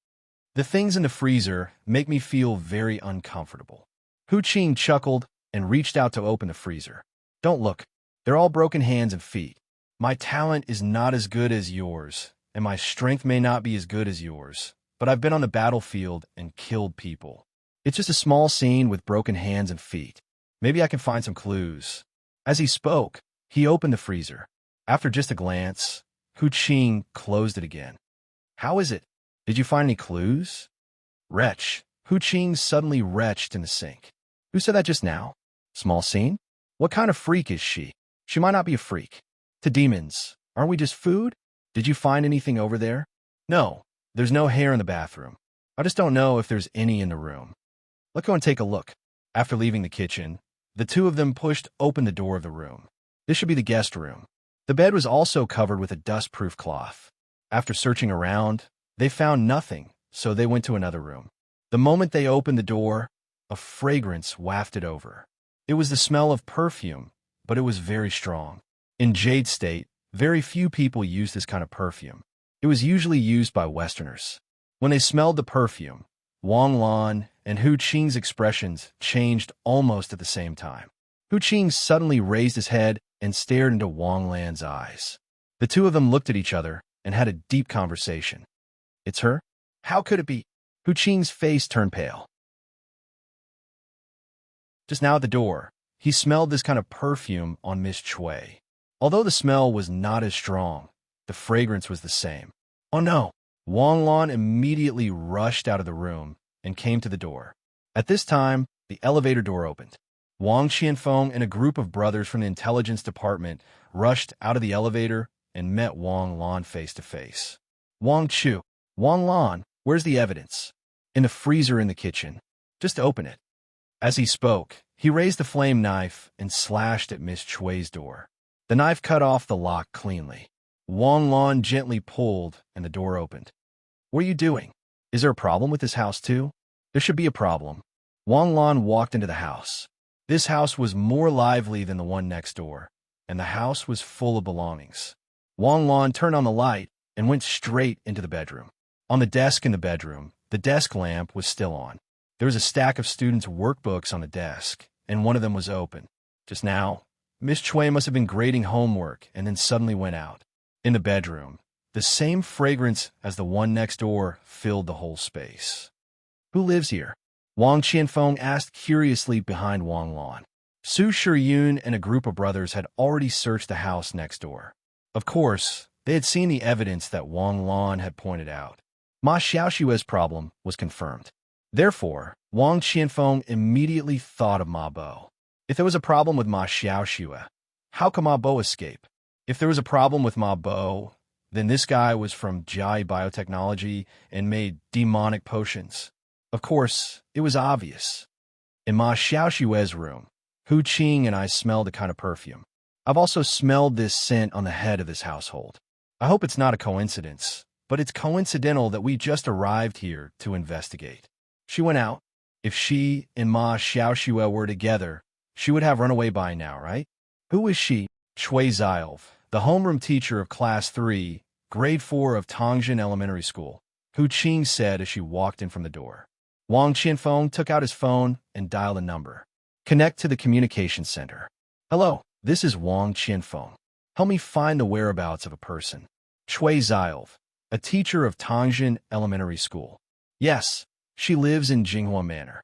"The things in the freezer make me feel very uncomfortable." Hu Qing chuckled and reached out to open the freezer. "Don't look. They're all broken hands and feet. My talent is not as good as yours, and my strength may not be as good as yours, but I've been on the battlefield and killed people. It's just a small scene with broken hands and feet. Maybe I can find some clues." As he spoke, he opened the freezer. After just a glance, Hu Qing closed it again. "How is it? Did you find any clues?" "Retch." Hu Qing suddenly retched in the sink. "Who said that just now? Small scene? What kind of freak is she? She might not be a freak. To demons, aren't we just food? Did you find anything over there?" "No, there's no hair in the bathroom. I just don't know if there's any in the room. Let's go and take a look." After leaving the kitchen, the two of them pushed open the door of the room. This should be the guest room. The bed was also covered with a dust-proof cloth. After searching around, they found nothing, so they went to another room. The moment they opened the door, a fragrance wafted over. It was the smell of perfume, but it was very strong. In Jade State, very few people use this kind of perfume. It was usually used by Westerners. When they smelled the perfume, Wang Lan and Hu Qing's expressions changed almost at the same time. Hu Qing suddenly raised his head and stared into Wang Lan's eyes. The two of them looked at each other and had a deep conversation. "It's her? How could it be?" Hu Qing's face turned pale. Just now at the door, he smelled this kind of perfume on Miss Cui. Although the smell was not as strong, the fragrance was the same. "Oh no!" Wang Lan immediately rushed out of the room and came to the door. At this time, the elevator door opened. Wang Qianfeng and a group of brothers from the intelligence department rushed out of the elevator and met Wang Lan face to face. "Wang Chu, Wang Lan, where's the evidence?" "In the freezer in the kitchen. Just open it." As he spoke, he raised the flame knife and slashed at Miss Chui's door. The knife cut off the lock cleanly. Wang Lan gently pulled and the door opened. "What are you doing? Is there a problem with this house too?" "There should be a problem." Wang Lan walked into the house. This house was more lively than the one next door. and the house was full of belongings. Wang Lan turned on the light and went straight into the bedroom. On the desk in the bedroom, the desk lamp was still on. There was a stack of students' workbooks on the desk, and one of them was open. Just now, Miss Chui must have been grading homework and then suddenly went out. In the bedroom, the same fragrance as the one next door filled the whole space. Who lives here? Wang Qianfeng asked curiously behind Wang Lan. Su Shiyun and a group of brothers had already searched the house next door. Of course, they had seen the evidence that Wang Lan had pointed out. Ma Xiaoxue's problem was confirmed. Therefore, Wang Qianfeng immediately thought of Ma Bo. If there was a problem with Ma Xiaoxue, how could Ma Bo escape? If there was a problem with Ma Bo, then this guy was from Jai Biotechnology and made demonic potions. Of course, it was obvious. In Ma Xiaoxue's room, Hu Qing and I smelled a kind of perfume. I've also smelled this scent on the head of this household. I hope it's not a coincidence, but it's coincidental that we just arrived here to investigate. She went out. If she and Ma Xiaoxue were together, she would have run away by now, right? Who is she? Chui Zilv, the homeroom teacher of Class 3, Grade 4 of Tongjian Elementary School, Hu Qing said as she walked in from the door. Wang Qianfeng took out his phone and dialed a number. Connect to the communication center. Hello, this is Wang Qianfeng. Help me find the whereabouts of a person. Chui Zilv, a teacher of Tongjian Elementary School. Yes, she lives in Jinghua Manor.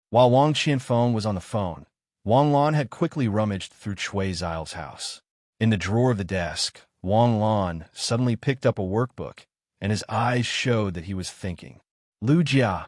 While Wang Qianfeng was on the phone, Wang Lan had quickly rummaged through Chui Zilv's house. In the drawer of the desk, Wang Lan suddenly picked up a workbook, and his eyes showed that he was thinking. Lu Jia.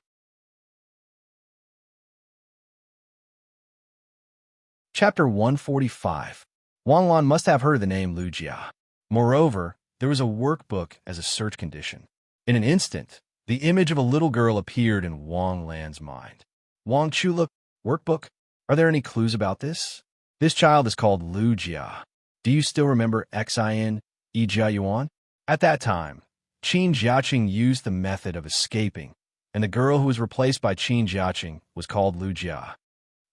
Chapter 145. Wang Lan must have heard of the name Lu Jia. Moreover, there was a workbook as a search condition. In an instant, the image of a little girl appeared in Wang Lan's mind. Wang Chuluk, workbook? Are there any clues about this? This child is called Lu Jia. Do you still remember Xin Yi Jia Yuan? At that time, Qin Jiaqing used the method of escaping, and the girl who was replaced by Qin Jiaqing was called Lu Jia.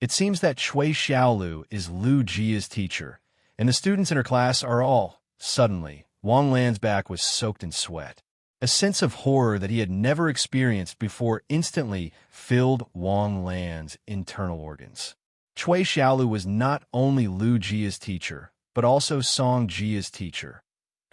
It seems that Chui Xiaolu is Lu Jia's teacher, and the students in her class are all, suddenly, Wang Lan's back was soaked in sweat. A sense of horror that he had never experienced before instantly filled Wang Lan's internal organs. Chui Xiaolu was not only Lu Jia's teacher, but also Song Jia's teacher.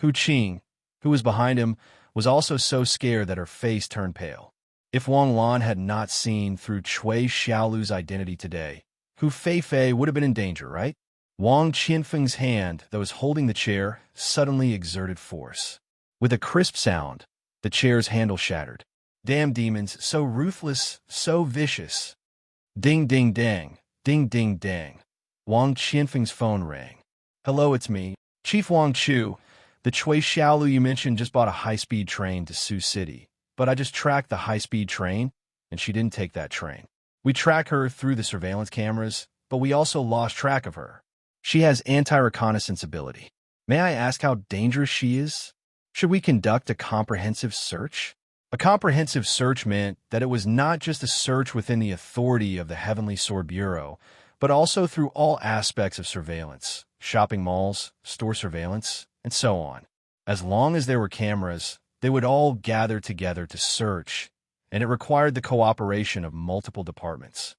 Hu Qing, who was behind him, was also so scared that her face turned pale. If Wang Lan had not seen through Chui Xiaolu's identity today, Hu Feifei would have been in danger, right? Wang Qianfeng's hand that was holding the chair suddenly exerted force. With a crisp sound, the chair's handle shattered. Damn demons, so ruthless, so vicious. Ding, ding, dang. Ding, ding, dang. Wang Qianfeng's phone rang. Hello, it's me, Chief Wang Chu. The Chui Xiaolu you mentioned just bought a high-speed train to Sioux City, but I just tracked the high-speed train, and she didn't take that train. We track her through the surveillance cameras, but we also lost track of her. She has anti-reconnaissance ability. May I ask how dangerous she is? Should we conduct a comprehensive search? A comprehensive search meant that it was not just a search within the authority of the Heavenly Sword Bureau, but also through all aspects of surveillance, shopping malls, store surveillance, and so on. As long as there were cameras, they would all gather together to search, and it required the cooperation of multiple departments.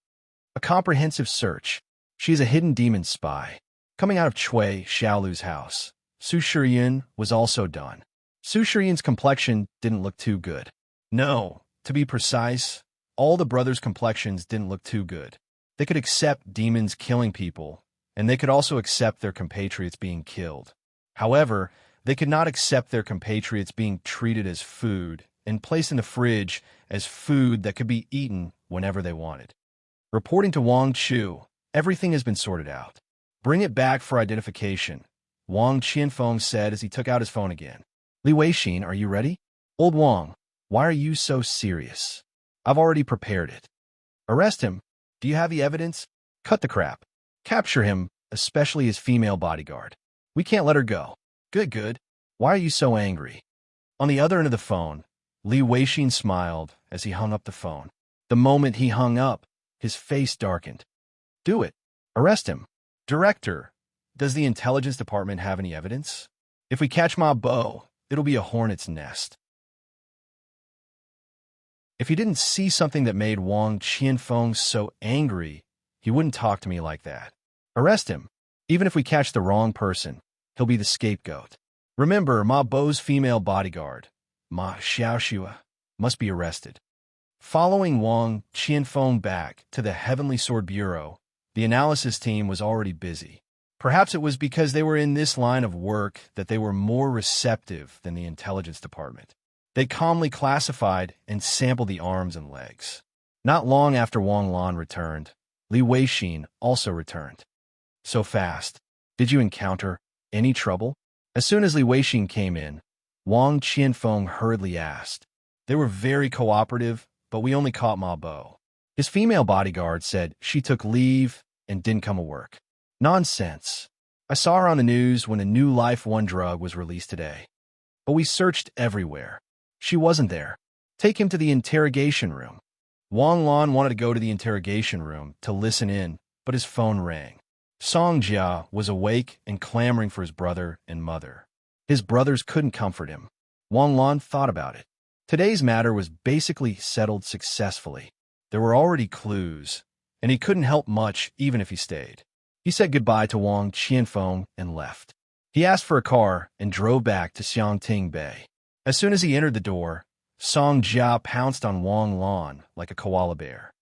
A comprehensive search. She is a hidden demon spy. Coming out of Chui Xiaolu's house, Su Shiyun was also done. Su Shiyun's complexion didn't look too good. No, to be precise, all the brothers' complexions didn't look too good. They could accept demons killing people, and they could also accept their compatriots being killed. However, they could not accept their compatriots being treated as food and placed in the fridge as food that could be eaten whenever they wanted. Reporting to Wang Chu, everything has been sorted out. Bring it back for identification, Wang Qianfeng said as he took out his phone again. Li Weixin, are you ready? Old Wang, why are you so serious? I've already prepared it. Arrest him. Do you have the evidence? Cut the crap. Capture him, especially his female bodyguard. We can't let her go. Good, good. Why are you so angry? On the other end of the phone, Li Weixin smiled as he hung up the phone. The moment he hung up, his face darkened. Do it. Arrest him. Director, Does the intelligence department have any evidence? If we catch Ma Bo, it'll be a hornet's nest. If he didn't see something that made Wang Qianfeng so angry, he wouldn't talk to me like that. Arrest him. Even if we catch the wrong person, he'll be the scapegoat. Remember, Ma Bo's female bodyguard, Ma Xiaoxua, must be arrested. Following Wang Qianfeng back to the Heavenly Sword Bureau, the analysis team was already busy. Perhaps it was because they were in this line of work that they were more receptive than the intelligence department. They calmly classified and sampled the arms and legs. Not long after Wang Lan returned, Li Weixin also returned. So fast. Did you encounter any trouble? As soon as Li Weixin came in, Wang Qianfeng hurriedly asked. They were very cooperative, but we only caught Ma Bo. His female bodyguard said she took leave and didn't come to work. Nonsense. I saw her on the news when a new Life 1 drug was released today. But we searched everywhere. She wasn't there. Take him to the interrogation room. Wang Lan wanted to go to the interrogation room to listen in, but his phone rang. Song Jia was awake and clamoring for his brother and mother. His brothers couldn't comfort him. Wang Lan thought about it. Today's matter was basically settled successfully. There were already clues, and he couldn't help much even if he stayed. He said goodbye to Wang Qianfeng and left. He asked for a car and drove back to Xiangting Bay. As soon as he entered the door, Song Jia pounced on Wang Lan like a koala bear.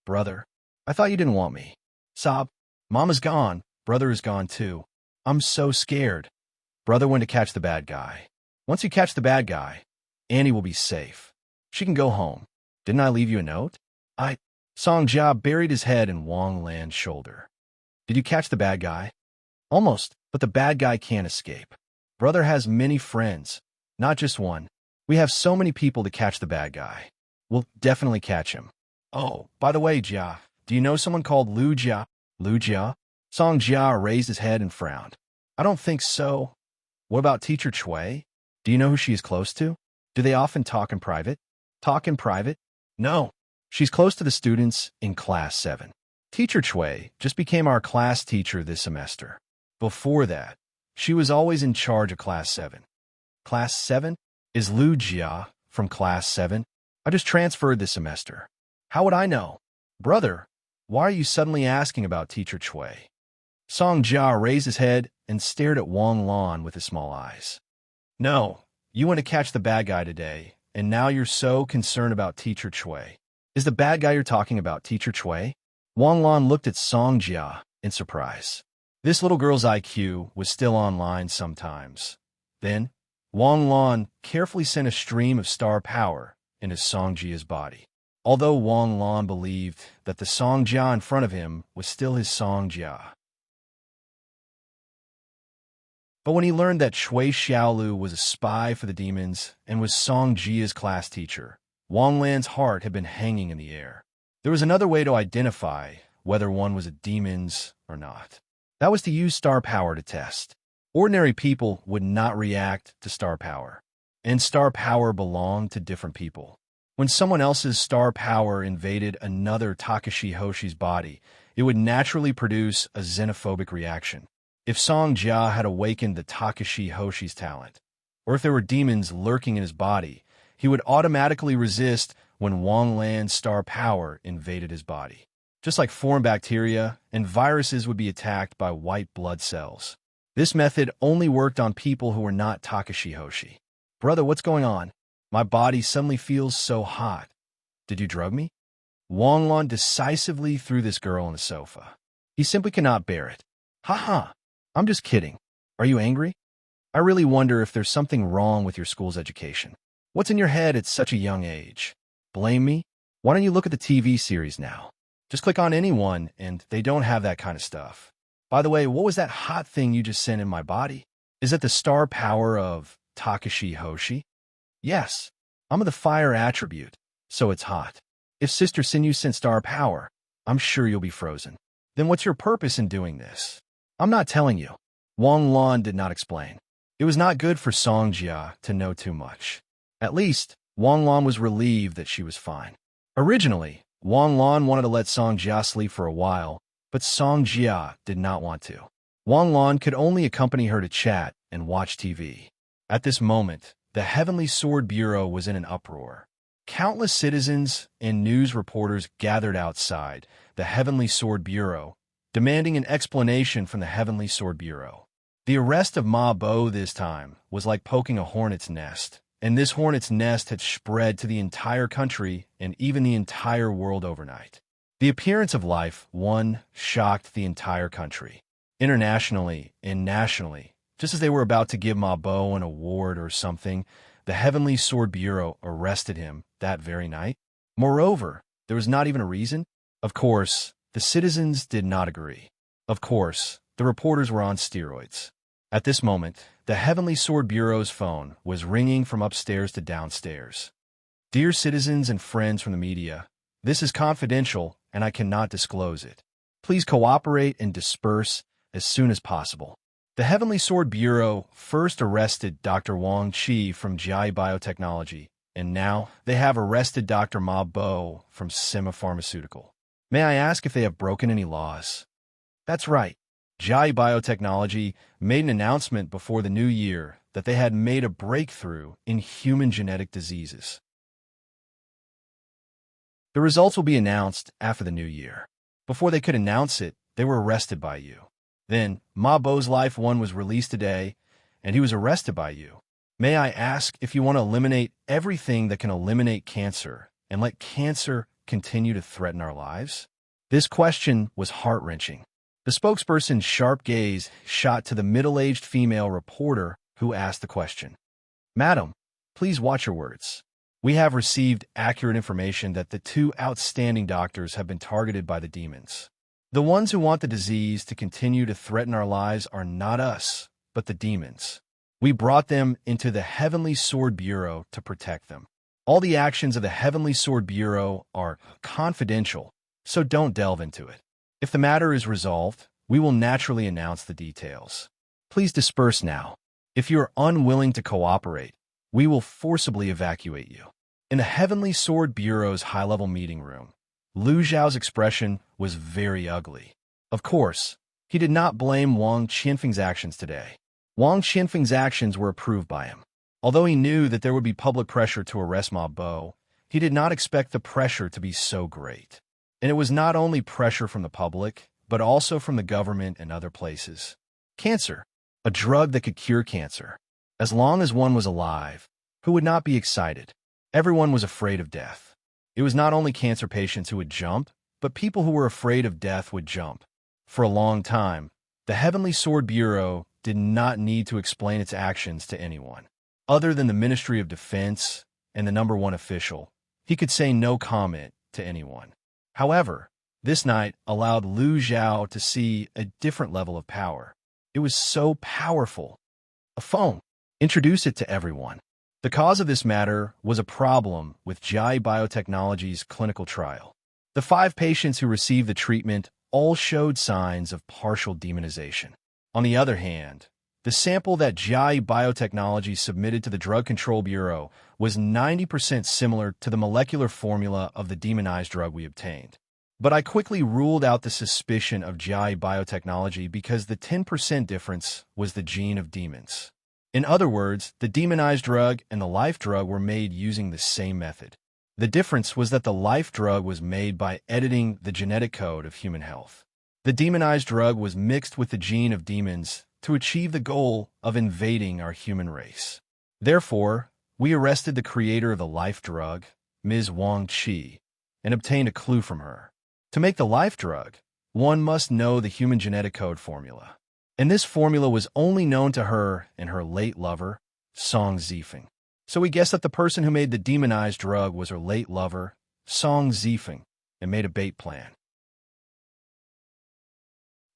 Brother, I thought you didn't want me. Sob, Mama's gone, brother is gone too. I'm so scared. Brother went to catch the bad guy. Once you catch the bad guy, Annie will be safe. She can go home. Didn't I leave you a note? Song Jia buried his head in Wang Lan's shoulder. Did you catch the bad guy? Almost, but the bad guy can't escape. Brother has many friends, not just one. We have so many people to catch the bad guy. We'll definitely catch him. Oh, by the way, Jia, do you know someone called Lu Jia? Lu Jia? Song Jia raised his head and frowned. I don't think so. What about Teacher Chui? Do you know who she is close to? Do they often talk in private? Talk in private? No. She's close to the students in Class 7. Teacher Chui just became our class teacher this semester. Before that, she was always in charge of Class 7. Class 7? Is Lu Jia from Class 7? I just transferred this semester. How would I know? Brother, why are you suddenly asking about Teacher Chui? Song Jia raised his head and stared at Wang Lan with his small eyes. No, you went to catch the bad guy today, and now you're so concerned about Teacher Chui. Is the bad guy you're talking about Teacher Chui? Wang Lan looked at Song Jia in surprise. This little girl's IQ was still online sometimes. Then, Wang Lan carefully sent a stream of star power into Song Jia's body. Although Wang Lan believed that the Song Jia in front of him was still his Song Jia. But when he learned that Chui Xiaolu was a spy for the demons and was Song Jia's class teacher, Wang Lan's heart had been hanging in the air. There was another way to identify whether one was a demon's or not. That was to use star power to test. Ordinary people would not react to star power, and star power belonged to different people. When someone else's star power invaded another Takashi Hoshi's body, it would naturally produce a xenophobic reaction. If Song Jia had awakened the Takashi Hoshi's talent, or if there were demons lurking in his body, he would automatically resist when Wang Lan's star power invaded his body. Just like foreign bacteria and viruses would be attacked by white blood cells. This method only worked on people who were not Takashi Hoshi. Brother, what's going on? My body suddenly feels so hot. Did you drug me? Wang Lan decisively threw this girl on the sofa. He simply cannot bear it. Ha. I'm just kidding. Are you angry? I really wonder if there's something wrong with your school's education. What's in your head at such a young age? Blame me? Why don't you look at the TV series now? Just click on anyone, and they don't have that kind of stuff. By the way, what was that hot thing you just sent in my body? Is it the star power of Takashi Hoshi? Yes, I'm of the fire attribute, so it's hot. If Sister Sinew sent star power, I'm sure you'll be frozen. Then what's your purpose in doing this? I'm not telling you. Wang Lan did not explain. It was not good for Song Jia to know too much. At least, Wang Lan was relieved that she was fine. Originally, Wang Lan wanted to let Song Jia sleep for a while, but Song Jia did not want to. Wang Lan could only accompany her to chat and watch TV. At this moment, the Heavenly Sword Bureau was in an uproar. Countless citizens and news reporters gathered outside the Heavenly Sword Bureau, demanding an explanation from the Heavenly Sword Bureau. The arrest of Ma Bo this time was like poking a hornet's nest, and this hornet's nest had spread to the entire country and even the entire world overnight. The appearance of Life One shocked the entire country. Internationally and nationally, just as they were about to give Ma Bo an award or something, the Heavenly Sword Bureau arrested him that very night. Moreover, there was not even a reason. Of course, the citizens did not agree. Of course, the reporters were on steroids. At this moment, the Heavenly Sword Bureau's phone was ringing from upstairs to downstairs. Dear citizens and friends from the media, this is confidential and I cannot disclose it. Please cooperate and disperse as soon as possible. The Heavenly Sword Bureau first arrested Dr. Wang Qi from Jai Biotechnology, and now they have arrested Dr. Ma Bo from Sima Pharmaceutical. May I ask if they have broken any laws? That's right. Jai Biotechnology made an announcement before the new year that they had made a breakthrough in human genetic diseases. The results will be announced after the new year. Before they could announce it, they were arrested by you. Then, Ma Bo's Life One was released today, and he was arrested by you. May I ask if you want to eliminate everything that can eliminate cancer and let cancer continue to threaten our lives? This question was heart-wrenching. The spokesperson's sharp gaze shot to the middle-aged female reporter who asked the question. Madam, please watch your words. We have received accurate information that the two outstanding doctors have been targeted by the demons. The ones who want the disease to continue to threaten our lives are not us, but the demons. We brought them into the Heavenly Sword Bureau to protect them. All the actions of the Heavenly Sword Bureau are confidential, so don't delve into it. If the matter is resolved, we will naturally announce the details. Please disperse now. If you are unwilling to cooperate, we will forcibly evacuate you. In the Heavenly Sword Bureau's high-level meeting room, Lu Zhao's expression was very ugly. Of course, he did not blame Wang Qianfeng's actions today. Wang Qianfeng's actions were approved by him. Although he knew that there would be public pressure to arrest Ma Bo, he did not expect the pressure to be so great. And it was not only pressure from the public, but also from the government and other places. Cancer, a drug that could cure cancer. As long as one was alive, who would not be excited? Everyone was afraid of death. It was not only cancer patients who would jump, but people who were afraid of death would jump. For a long time, the Heavenly Sword Bureau did not need to explain its actions to anyone. Other than the Ministry of Defense and the #1 official, he could say no comment to anyone. However, this night allowed Lu Zhao to see a different level of power. It was so powerful. A phone. Introduce it to everyone. The cause of this matter was a problem with Jai Biotechnology's clinical trial. The 5 patients who received the treatment all showed signs of partial demonization. On the other hand, the sample that Jai Biotechnology submitted to the Drug Control Bureau was 90% similar to the molecular formula of the demonized drug we obtained. But I quickly ruled out the suspicion of Jai Biotechnology because the 10% difference was the gene of demons. In other words, the demonized drug and the life drug were made using the same method. The difference was that the life drug was made by editing the genetic code of human health. The demonized drug was mixed with the gene of demons to achieve the goal of invading our human race. Therefore, we arrested the creator of the life drug, Ms. Wang Qi, and obtained a clue from her. To make the life drug, one must know the human genetic code formula. And this formula was only known to her and her late lover, Song Zifeng. So we guessed that the person who made the demonized drug was her late lover, Song Zifeng, and made a bait plan.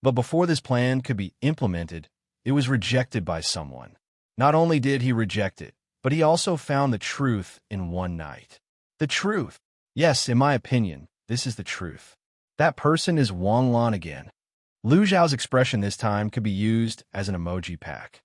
But before this plan could be implemented, it was rejected by someone. Not only did he reject it, but he also found the truth in one night. The truth. Yes, in my opinion, this is the truth. That person is Wang Lan again. Lu Zhao's expression this time could be used as an emoji pack.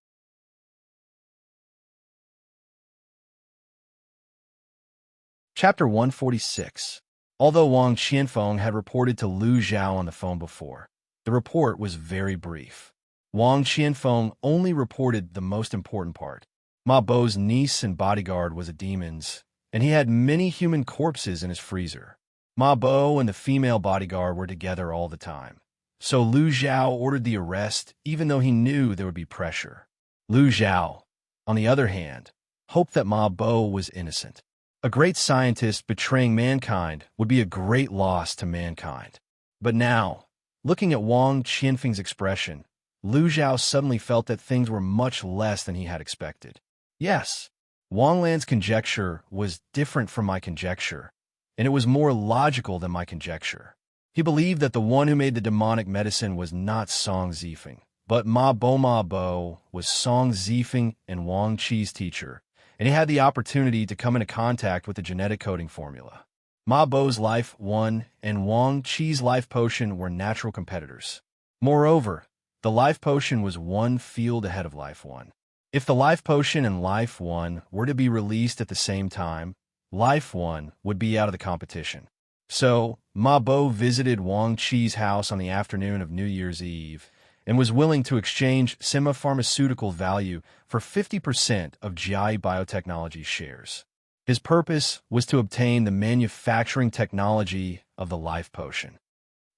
Chapter 146. Although Wang Qianfeng had reported to Lu Zhao on the phone before, the report was very brief. Wang Qianfeng only reported the most important part. Ma Bao's niece and bodyguard was a demon's, and he had many human corpses in his freezer. Ma Bao and the female bodyguard were together all the time. So Lu Zhao ordered the arrest, even though he knew there would be pressure. Lu Zhao, on the other hand, hoped that Ma Bao was innocent. A great scientist betraying mankind would be a great loss to mankind. But now, looking at Wang Qianfeng's expression, Lu Zhao suddenly felt that things were much less than he had expected. Yes, Wang Lan's conjecture was different from my conjecture, and it was more logical than my conjecture. He believed that the one who made the demonic medicine was not Song Zifeng, but Ma Bao was Song Zifeng and Wang Qi's teacher, and he had the opportunity to come into contact with the genetic coding formula. Ma Bao's Life 1 and Wang Qi's Life Potion were natural competitors. Moreover, the Life Potion was one field ahead of Life 1. If the Life Potion and Life 1 were to be released at the same time, Life 1 would be out of the competition. So, Ma Bao visited Wang Qi's house on the afternoon of New Year's Eve and was willing to exchange Sima Pharmaceutical value for 50% of Jiayi Biotechnology's shares. His purpose was to obtain the manufacturing technology of the Life Potion.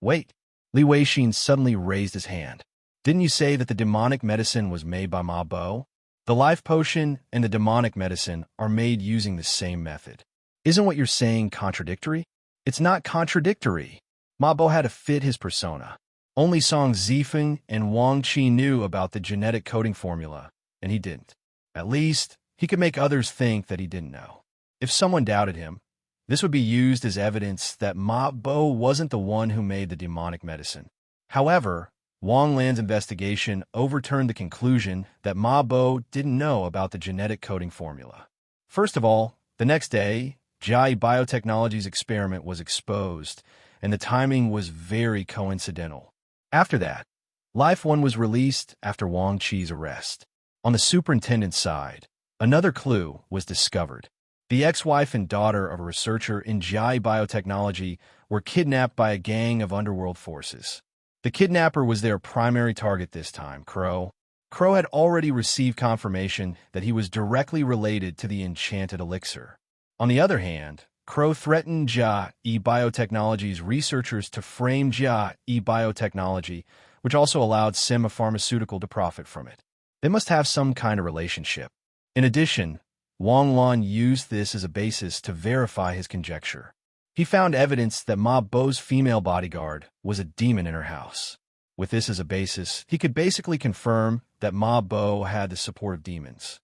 Wait, Li Weixin suddenly raised his hand. Didn't you say that the demonic medicine was made by Ma Bao? The Life Potion and the demonic medicine are made using the same method. Isn't what you're saying contradictory? It's not contradictory. Ma Bao had to fit his persona. Only Song Zifeng and Wang Qi knew about the genetic coding formula, and he didn't. At least, he could make others think that he didn't know. If someone doubted him, this would be used as evidence that Ma Bao wasn't the one who made the demonic medicine. However, Wang Lan's investigation overturned the conclusion that Ma Bao didn't know about the genetic coding formula. First of all, the next day, Jiayi Biotechnology's experiment was exposed, and the timing was very coincidental. After that, Life 1 was released after Wang Qi's arrest. On the superintendent's side, another clue was discovered. The ex-wife and daughter of a researcher in Jiayi Biotechnology were kidnapped by a gang of underworld forces. The kidnapper was their primary target this time, Crow. Crow had already received confirmation that he was directly related to the enchanted elixir. On the other hand, Crow threatened Jiayi Biotechnology's researchers to frame Jiayi Biotechnology, which also allowed Sima Pharmaceutical to profit from it. They must have some kind of relationship. In addition, Wang Lan used this as a basis to verify his conjecture. He found evidence that Ma Bao's female bodyguard was a demon in her house. With this as a basis, he could basically confirm that Ma Bao had the support of demons.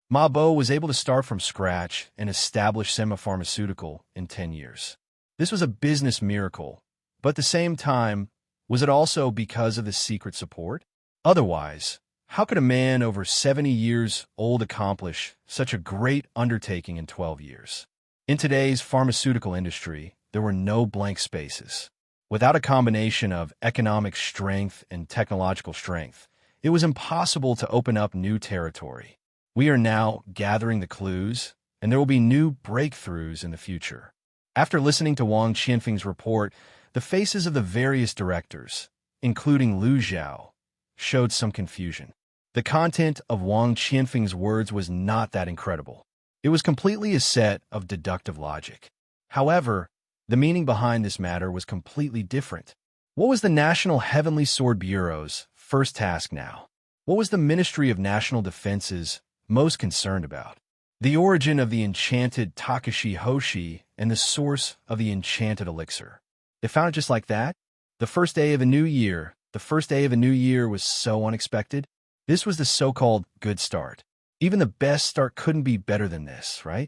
Ma Bao was able to start from scratch and establish Sima Pharmaceutical in 10 years. This was a business miracle, but at the same time, was it also because of the secret support? Otherwise, how could a man over 70 years old accomplish such a great undertaking in 12 years? In today's pharmaceutical industry, there were no blank spaces. Without a combination of economic strength and technological strength, it was impossible to open up new territory. We are now gathering the clues, and there will be new breakthroughs in the future. After listening to Wang Qianfeng's report, the faces of the various directors, including Lu Zhao, showed some confusion. The content of Wang Qianfeng's words was not that incredible. It was completely a set of deductive logic. However, the meaning behind this matter was completely different. What was the National Heavenly Sword Bureau's first task now? What was the Ministry of National Defense's most concerned about? The origin of the enchanted Takashi Hoshi and the source of the enchanted elixir. They found it just like that? The first day of a new year. The first day of a new year was so unexpected. This was the so-called good start. Even the best start couldn't be better than this, right?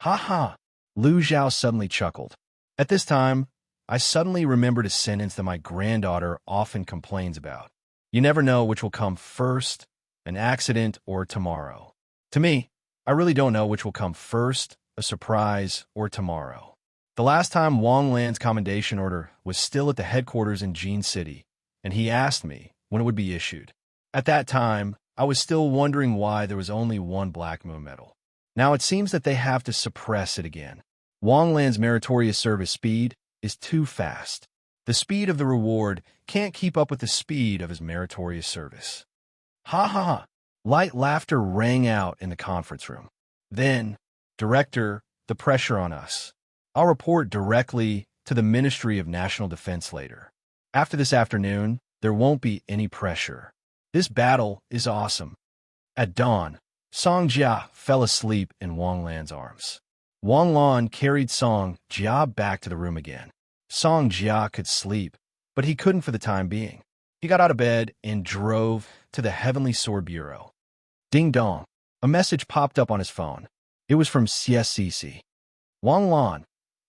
Ha ha! Lu Zhao suddenly chuckled. At this time, I suddenly remembered a sentence that my granddaughter often complains about. You never know which will come first, an accident or tomorrow. To me, I really don't know which will come first, a surprise or tomorrow. The last time Wang Lan's commendation order was still at the headquarters in Jin City, and he asked me when it would be issued. At that time, I was still wondering why there was only one Black Moon medal. Now it seems that they have to suppress it again. Wang Lan's meritorious service speed is too fast. The speed of the reward can't keep up with the speed of his meritorious service. Ha ha ha. Light laughter rang out in the conference room. Then, Director, the pressure on us. I'll report directly to the Ministry of National Defense later. After this afternoon, there won't be any pressure. This battle is awesome. At dawn, Song Jia fell asleep in Wang Lan's arms. Wang Lan carried Song Jia back to the room again. Song Jia could sleep, but he couldn't for the time being. He got out of bed and drove to the Heavenly Sword Bureau. Ding dong. A message popped up on his phone. It was from CSCC. Wang Lan,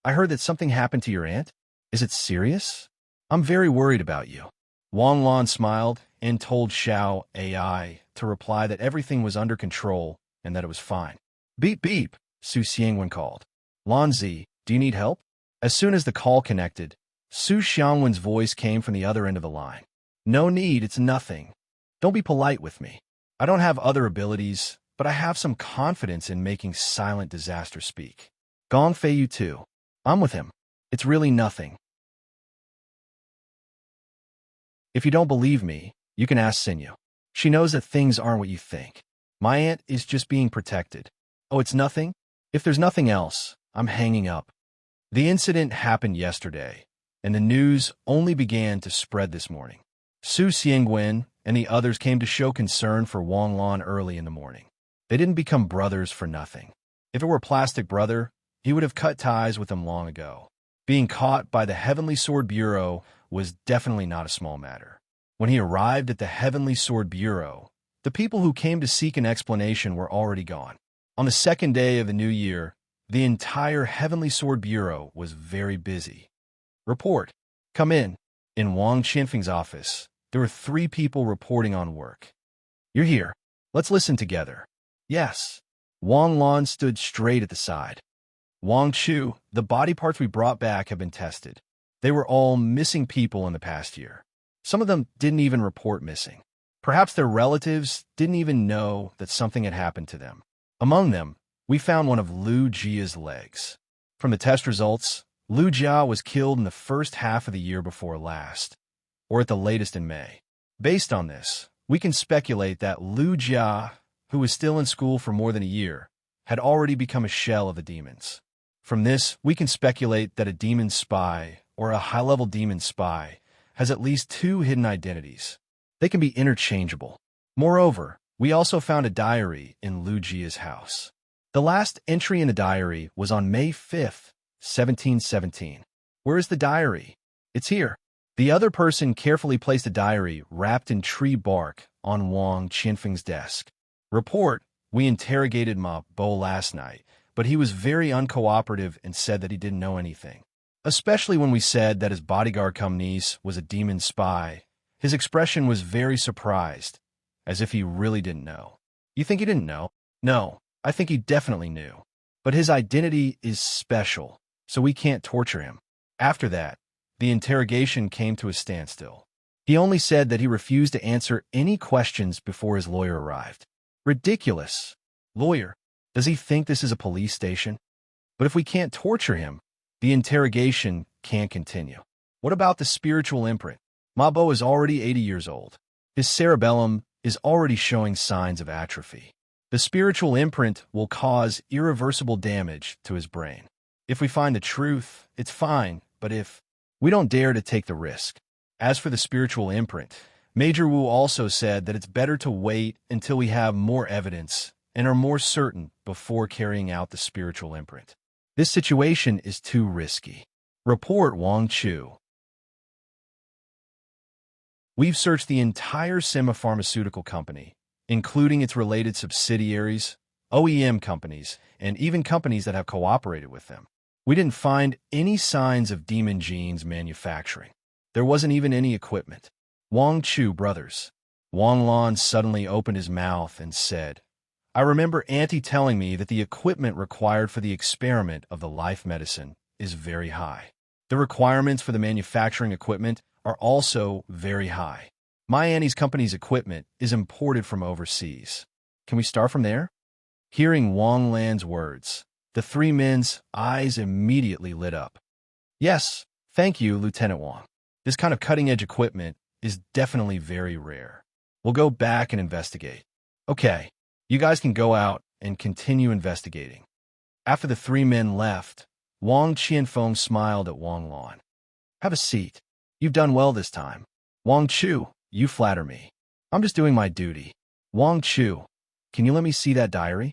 I heard that something happened to your aunt. Is it serious? I'm very worried about you. Wang Lan smiled and told Xiao AI to reply that everything was under control and that it was fine. Beep beep, Su Xiangwen called. Lanzi, do you need help? As soon as the call connected, Su Xiangwen's voice came from the other end of the line. No need, it's nothing. Don't be polite with me. I don't have other abilities, but I have some confidence in making silent disaster speak. Gong Feiyu too. I'm with him. It's really nothing. If you don't believe me, you can ask Sinyu. She knows that things aren't what you think. My aunt is just being protected. Oh, it's nothing? If there's nothing else, I'm hanging up. The incident happened yesterday, and the news only began to spread this morning. Su Xiangwen and the others came to show concern for Wang Lan early in the morning. They didn't become brothers for nothing. If it were Plastic Brother, he would have cut ties with them long ago. Being caught by the Heavenly Sword Bureau was definitely not a small matter. When he arrived at the Heavenly Sword Bureau, the people who came to seek an explanation were already gone. On the second day of the new year, the entire Heavenly Sword Bureau was very busy. Report. Come in. In Wang Qinfeng's office, there were 3 people reporting on work. You're here. Let's listen together. Yes. Wang Lan stood straight at the side. Wang Chu, the body parts we brought back have been tested. They were all missing people in the past year. Some of them didn't even report missing. Perhaps their relatives didn't even know that something had happened to them. Among them, we found one of Lu Jia's legs. From the test results, Lu Jia was killed in the first half of the year before last, or at the latest in May. Based on this, we can speculate that Lu Jia, who was still in school for more than a year, had already become a shell of the demons. From this, we can speculate that a demon spy, or a high-level demon spy, has at least 2 hidden identities. They can be interchangeable. Moreover, we also found a diary in Lu Jia's house. The last entry in the diary was on May 5th, 1717. Where is the diary? It's here. The other person carefully placed a diary wrapped in tree bark on Wang Qinfeng's desk. Report, we interrogated Ma Bo last night, but he was very uncooperative and said that he didn't know anything. Especially when we said that his bodyguard cum niece was a demon spy. His expression was very surprised, as if he really didn't know. You think he didn't know? No, I think he definitely knew. But his identity is special, so we can't torture him. After that, the interrogation came to a standstill. He only said that he refused to answer any questions before his lawyer arrived. Ridiculous. Lawyer, does he think this is a police station? But if we can't torture him, the interrogation can't continue. What about the spiritual imprint? Ma Bo is already 80 years old. His cerebellum is already showing signs of atrophy. The spiritual imprint will cause irreversible damage to his brain. If we find the truth, it's fine, but if we don't dare to take the risk. As for the spiritual imprint, Major Wu also said that it's better to wait until we have more evidence and are more certain before carrying out the spiritual imprint. This situation is too risky. Report Wang Chu. We've searched the entire Sima Pharmaceutical Company, including its related subsidiaries, OEM companies, and even companies that have cooperated with them. We didn't find any signs of demon genes manufacturing. There wasn't even any equipment. Wang Chu brothers. Wang Lan suddenly opened his mouth and said, I remember Auntie telling me that the equipment required for the experiment of the life medicine is very high. The requirements for the manufacturing equipment are also very high. My Auntie's company's equipment is imported from overseas. Can we start from there? Hearing Wang Lan's words, the 3 men's eyes immediately lit up. Yes, thank you, Lieutenant Wang. This kind of cutting-edge equipment is definitely very rare. We'll go back and investigate. Okay, you guys can go out and continue investigating. After the three men left, Wang Qianfeng smiled at Wang Lan. Have a seat. You've done well this time. Wang Chu, you flatter me. I'm just doing my duty. Wang Chu, can you let me see that diary?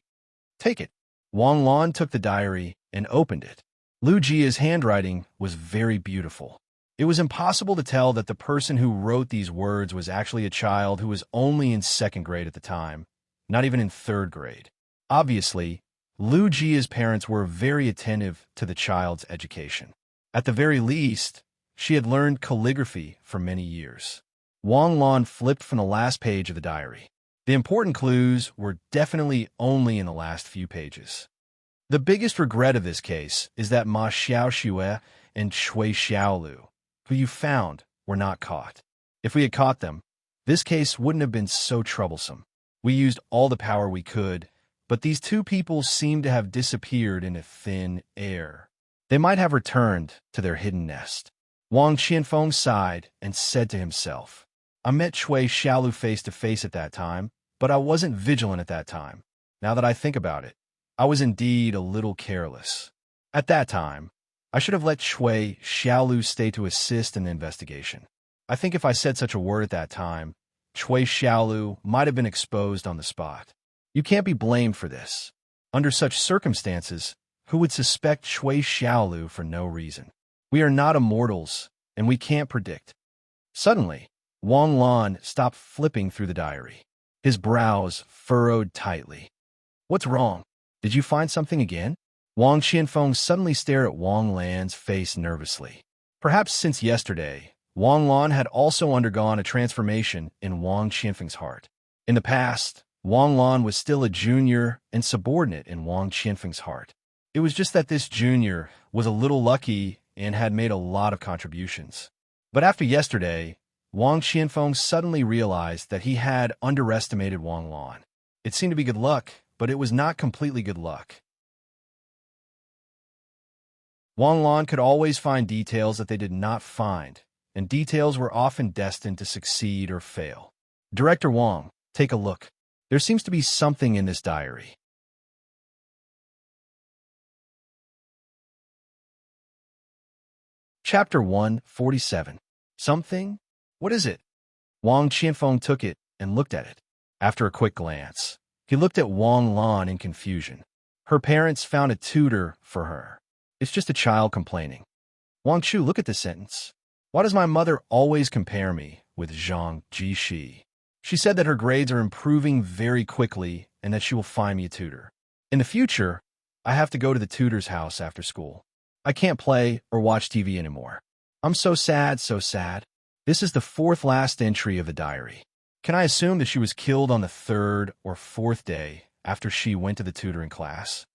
Take it. Wang Lan took the diary and opened it. Lu Jia's handwriting was very beautiful. It was impossible to tell that the person who wrote these words was actually a child who was only in 2nd grade at the time, not even in 3rd grade. Obviously, Lu Jia's parents were very attentive to the child's education. At the very least, she had learned calligraphy for many years. Wang Lan flipped from the last page of the diary. The important clues were definitely only in the last few pages. The biggest regret of this case is that Ma Xiaoxue and Chui Xiaolu, who you found, were not caught. If we had caught them, this case wouldn't have been so troublesome. We used all the power we could, but these two people seemed to have disappeared into thin air. They might have returned to their hidden nest. Wang Qianfeng sighed and said to himself, I met Chui Xiaolu face to face at that time, but I wasn't vigilant at that time. Now that I think about it, I was indeed a little careless. At that time, I should have let Chui Xiaolu stay to assist in the investigation. I think if I said such a word at that time, Chui Xiaolu might have been exposed on the spot. You can't be blamed for this. Under such circumstances, who would suspect Chui Xiaolu for no reason? We are not immortals, and we can't predict. Suddenly, Wang Lan stopped flipping through the diary. His brows furrowed tightly. What's wrong? Did you find something again? Wang Qianfeng suddenly stared at Wang Lan's face nervously. Perhaps since yesterday, Wang Lan had also undergone a transformation in Wang Qianfeng's heart. In the past, Wang Lan was still a junior and subordinate in Wang Qianfeng's heart. It was just that this junior was a little lucky and had made a lot of contributions. But after yesterday, Wang Qianfeng suddenly realized that he had underestimated Wang Lan. It seemed to be good luck, but it was not completely good luck. Wang Lan could always find details that they did not find, and details were often destined to succeed or fail. Director Wang, take a look. There seems to be something in this diary. Chapter 147. Something? What is it? Wang Qianfeng took it and looked at it. After a quick glance, he looked at Wang Lan in confusion. Her parents found a tutor for her. It's just a child complaining. Wang Chu, look at this sentence. Why does my mother always compare me with Zhang Jishi? She said that her grades are improving very quickly and that she will find me a tutor. In the future, I have to go to the tutor's house after school. I can't play or watch TV anymore. I'm so sad, so sad. This is the 4th last entry of the diary. Can I assume that she was killed on the 3rd or 4th day after she went to the tutoring class?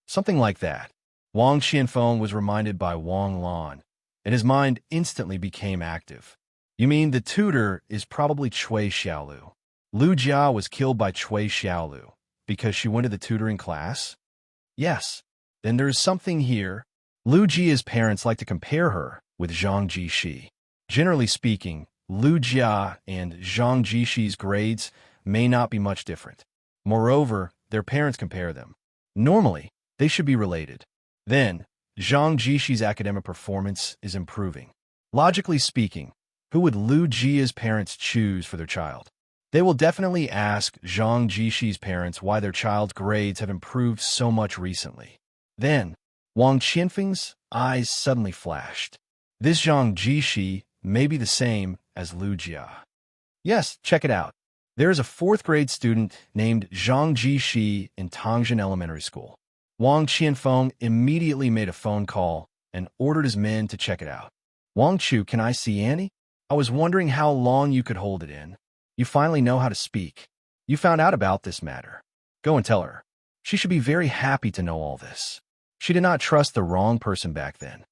Something like that. Wang Qianfeng was reminded by Wang Lan, and his mind instantly became active. You mean the tutor is probably Chui Xiaolu? Lu Jia was killed by Chui Xiaolu because she went to the tutoring class? Yes. Then there's something here. Lu Jia's parents like to compare her with Zhang Jishi. Generally speaking, Lu Jia and Zhang Jishi's grades may not be much different. Moreover, their parents compare them. Normally, they should be related. Then, Zhang Jishi's academic performance is improving. Logically speaking, who would Lu Jia's parents choose for their child? They will definitely ask Zhang Jishi's parents why their child's grades have improved so much recently. Then, Wang Qianfeng's eyes suddenly flashed. This Zhang Jishi may be the same as Lu Jia. Yes, check it out. There is a 4th grade student named Zhang Jishi in Tongzhen Elementary School. Wang Qianfeng immediately made a phone call and ordered his men to check it out. Wang Chu, can I see Annie? I was wondering how long you could hold it in. You finally know how to speak. You found out about this matter. Go and tell her. She should be very happy to know all this. She did not trust the wrong person back then.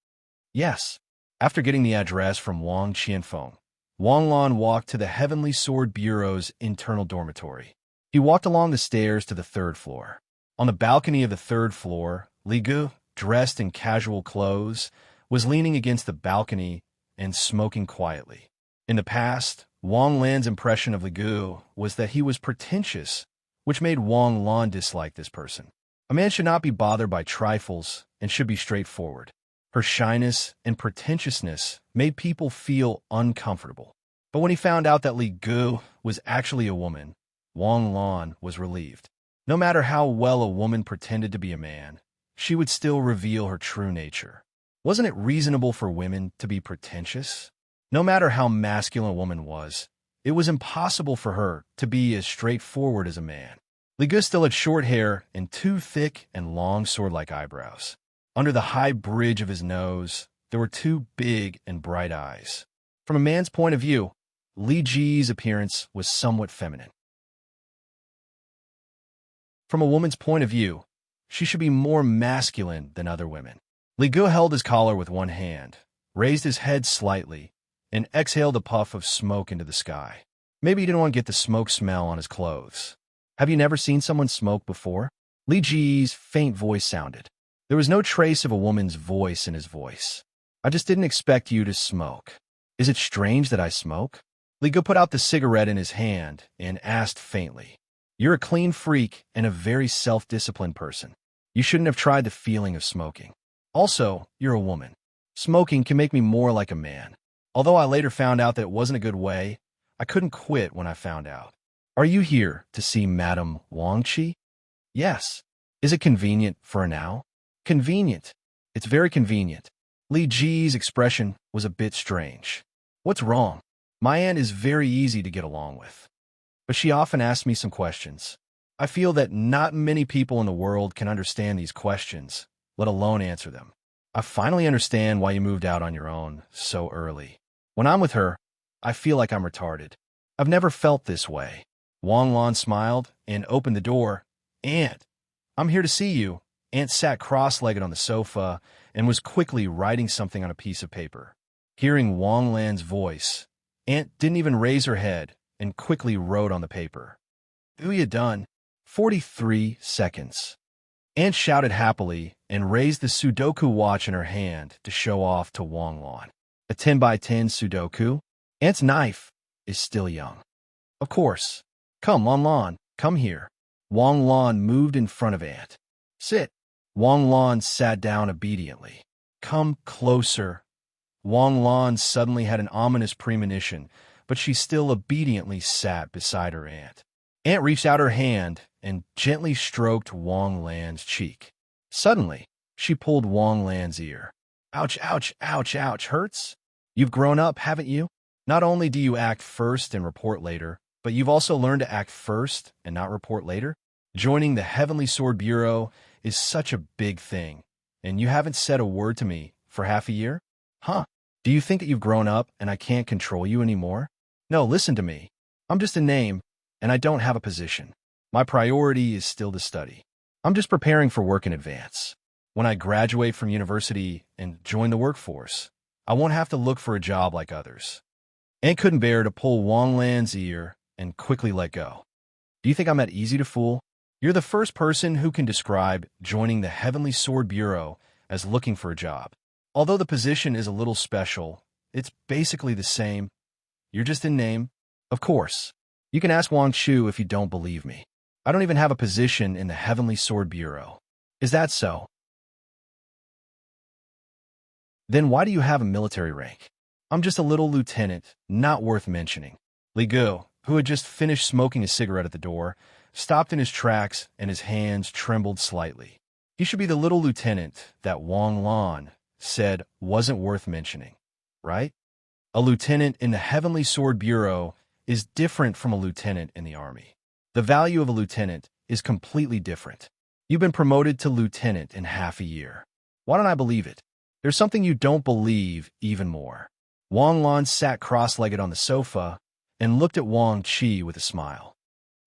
Yes. After getting the address from Wang Qianfeng, Wang Lan walked to the Heavenly Sword Bureau's internal dormitory. He walked along the stairs to the 3rd floor. On the balcony of the 3rd floor, Li Gu, dressed in casual clothes, was leaning against the balcony and smoking quietly. In the past, Wang Lan's impression of Li Gu was that he was pretentious, which made Wang Lan dislike this person. A man should not be bothered by trifles and should be straightforward. Her shyness and pretentiousness made people feel uncomfortable. But when he found out that Li Gu was actually a woman, Wang Lan was relieved. No matter how well a woman pretended to be a man, she would still reveal her true nature. Wasn't it reasonable for women to be pretentious? No matter how masculine a woman was, it was impossible for her to be as straightforward as a man. Li Gu still had short hair and two thick and long sword-like eyebrows. Under the high bridge of his nose, there were two big and bright eyes. From a man's point of view, Li Ji's appearance was somewhat feminine. From a woman's point of view, she should be more masculine than other women. Li Gu held his collar with one hand, raised his head slightly, and exhaled a puff of smoke into the sky. Maybe he didn't want to get the smoke smell on his clothes. Have you never seen someone smoke before? Li Ji's faint voice sounded. There was no trace of a woman's voice in his voice. I just didn't expect you to smoke. Is it strange that I smoke? Li Gu put out the cigarette in his hand and asked faintly. You're a clean freak and a very self-disciplined person. You shouldn't have tried the feeling of smoking. Also, you're a woman. Smoking can make me more like a man. Although I later found out that it wasn't a good way, I couldn't quit when I found out. Are you here to see Madame Wang Qi? Yes. Is it convenient for now? Convenient. It's very convenient. Li Ji's expression was a bit strange. What's wrong? My aunt is very easy to get along with. But she often asks me some questions. I feel that not many people in the world can understand these questions, let alone answer them. I finally understand why you moved out on your own so early. When I'm with her, I feel like I'm retarded. I've never felt this way. Wang Lan smiled and opened the door. Aunt, I'm here to see you. Aunt sat cross-legged on the sofa and was quickly writing something on a piece of paper. Hearing Wang Lan's voice, Aunt didn't even raise her head and quickly wrote on the paper. "Who you done?" 43 seconds. Aunt shouted happily and raised the Sudoku watch in her hand to show off to Wang Lan. A 10 by 10 Sudoku? Aunt's knife is still young. Of course. Come, Lan Lan, come here. Wang Lan moved in front of Aunt. Sit. Wang Lan sat down obediently. Come closer. Wang Lan suddenly had an ominous premonition, but she still obediently sat beside her aunt. Aunt reached out her hand and gently stroked Wang Lan's cheek. Suddenly, she pulled Wang Lan's ear. Ouch, ouch, ouch, ouch, hurts? You've grown up, haven't you? Not only do you act first and report later, but you've also learned to act first and not report later? Joining the Heavenly Sword Bureau is such a big thing, and you haven't said a word to me for half a year? Huh? Do you think that you've grown up and I can't control you anymore? No, listen to me. I'm just a name, and I don't have a position. My priority is still to study. I'm just preparing for work in advance. When I graduate from university and join the workforce, I won't have to look for a job like others. Aunt couldn't bear to pull Wang Lan's ear and quickly let go. Do you think I'm that easy to fool? You're the first person who can describe joining the Heavenly Sword Bureau as looking for a job. Although the position is a little special, it's basically the same. You're just in name. Of course. You can ask Wang Chu if you don't believe me. I don't even have a position in the Heavenly Sword Bureau. Is that so? Then why do you have a military rank? I'm just a little lieutenant, not worth mentioning. Li Gu, who had just finished smoking a cigarette at the door, stopped in his tracks and his hands trembled slightly. He should be the little lieutenant that Wang Lan said wasn't worth mentioning, right? A lieutenant in the Heavenly Sword Bureau is different from a lieutenant in the army. The value of a lieutenant is completely different. You've been promoted to lieutenant in half a year. Why don't I believe it? There's something you don't believe even more. Wang Lan sat cross-legged on the sofa and looked at Wang Qi with a smile.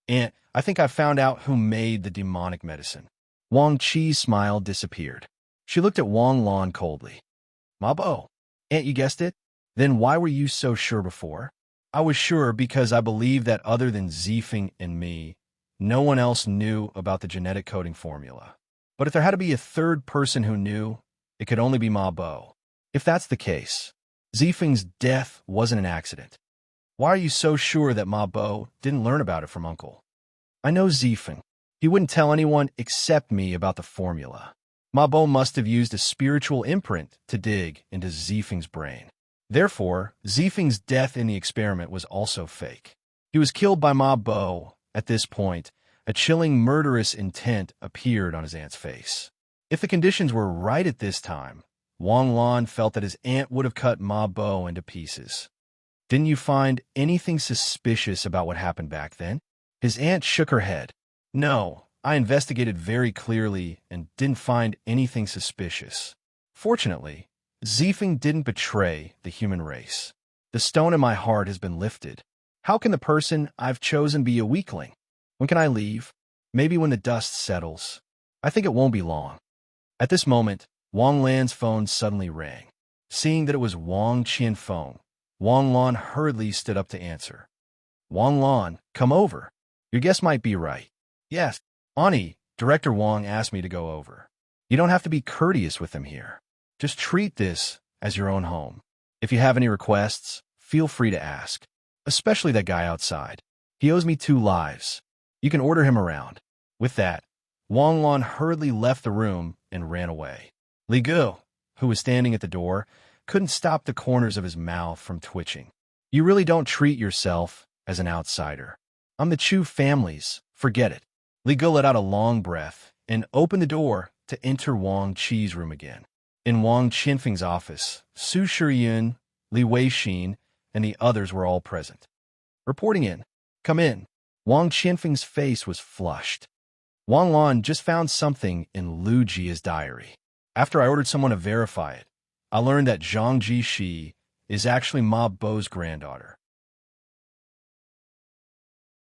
Aunt, I think I've found out who made the demonic medicine. Wang Qi's smile disappeared. She looked at Wang Lan coldly. Ma Bo. Aunt, you guessed it? Then why were you so sure before? I was sure because I believed that other than Zifeng and me, no one else knew about the genetic coding formula. But if there had to be a third person who knew, it could only be Ma Bo. If that's the case, Zifeng's death wasn't an accident. Why are you so sure that Ma Bo didn't learn about it from Uncle? I know Zifeng. He wouldn't tell anyone except me about the formula. Ma Bo must have used a spiritual imprint to dig into Zifeng's brain. Therefore, Zifeng's death in the experiment was also fake. He was killed by Ma Bo. At this point, a chilling murderous intent appeared on his aunt's face. If the conditions were right at this time, Wang Lan felt that his aunt would have cut Ma Bo into pieces. Didn't you find anything suspicious about what happened back then? His aunt shook her head. No, I investigated very clearly and didn't find anything suspicious. Fortunately, Zifeng didn't betray the human race. The stone in my heart has been lifted. How can the person I've chosen be a weakling? When can I leave? Maybe when the dust settles. I think it won't be long. At this moment, Wang Lan's phone suddenly rang. Seeing that it was Wang Qian's phone, Wang Lan hurriedly stood up to answer. Wang Lan, come over. Your guest might be right. Yes, Ani, Director Wang asked me to go over. You don't have to be courteous with him here. Just treat this as your own home. If you have any requests, feel free to ask. Especially that guy outside. He owes me 2 lives. You can order him around. With that, Wang Lan hurriedly left the room and ran away. Li Gu, who was standing at the door, couldn't stop the corners of his mouth from twitching. You really don't treat yourself as an outsider. I'm the Chu family's. Forget it. Li Gu let out a long breath and opened the door to enter Wang Qi's room again. In Wang Qianfeng's office, Su Shiyun, Li Weixin, and the others were all present. Reporting in. Come in. Wang Qianfeng's face was flushed. Wang Lan just found something in Lu Jia's diary. After I ordered someone to verify it, I learned that Zhang Jishi is actually Ma Bo's granddaughter.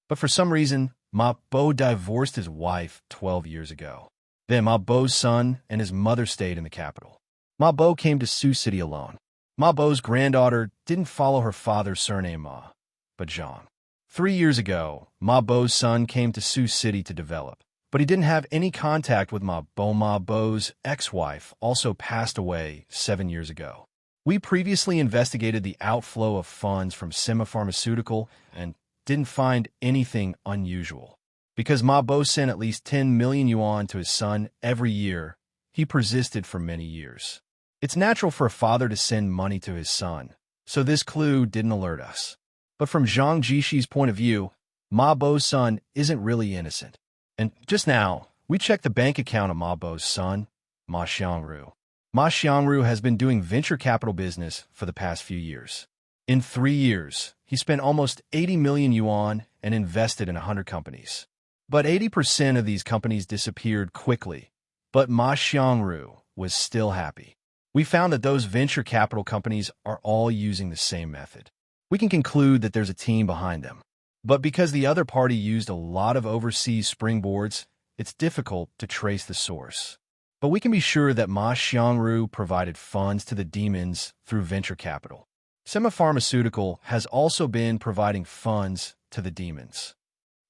But for some reason, Ma Bo divorced his wife 12 years ago. Then Ma Bo's son and his mother stayed in the capital. Ma Bo came to Sioux City alone. Ma Bo's granddaughter didn't follow her father's surname Ma, but Zhang. 3 years ago, Ma Bo's son came to Sioux City to develop, but he didn't have any contact with Ma Bo. Ma Bo's ex-wife also passed away 7 years ago. We previously investigated the outflow of funds from Sima Pharmaceutical and didn't find anything unusual. Because Ma Bo sent at least 10 million yuan to his son every year, he persisted for many years. It's natural for a father to send money to his son, so this clue didn't alert us. But from Zhang Jishi's point of view, Ma Bo's son isn't really innocent. And just now, we checked the bank account of Ma Bo's son, Ma Xiangru. Ma Xiangru has been doing venture capital business for the past few years. In 3 years, he spent almost 80 million yuan and invested in 100 companies. But 80% of these companies disappeared quickly. But Ma Xiangru was still happy. We found that those venture capital companies are all using the same method. We can conclude that there's a team behind them. But because the other party used a lot of overseas springboards, it's difficult to trace the source. But we can be sure that Ma Xiangru provided funds to the demons through venture capital. Sima Pharmaceutical has also been providing funds to the demons.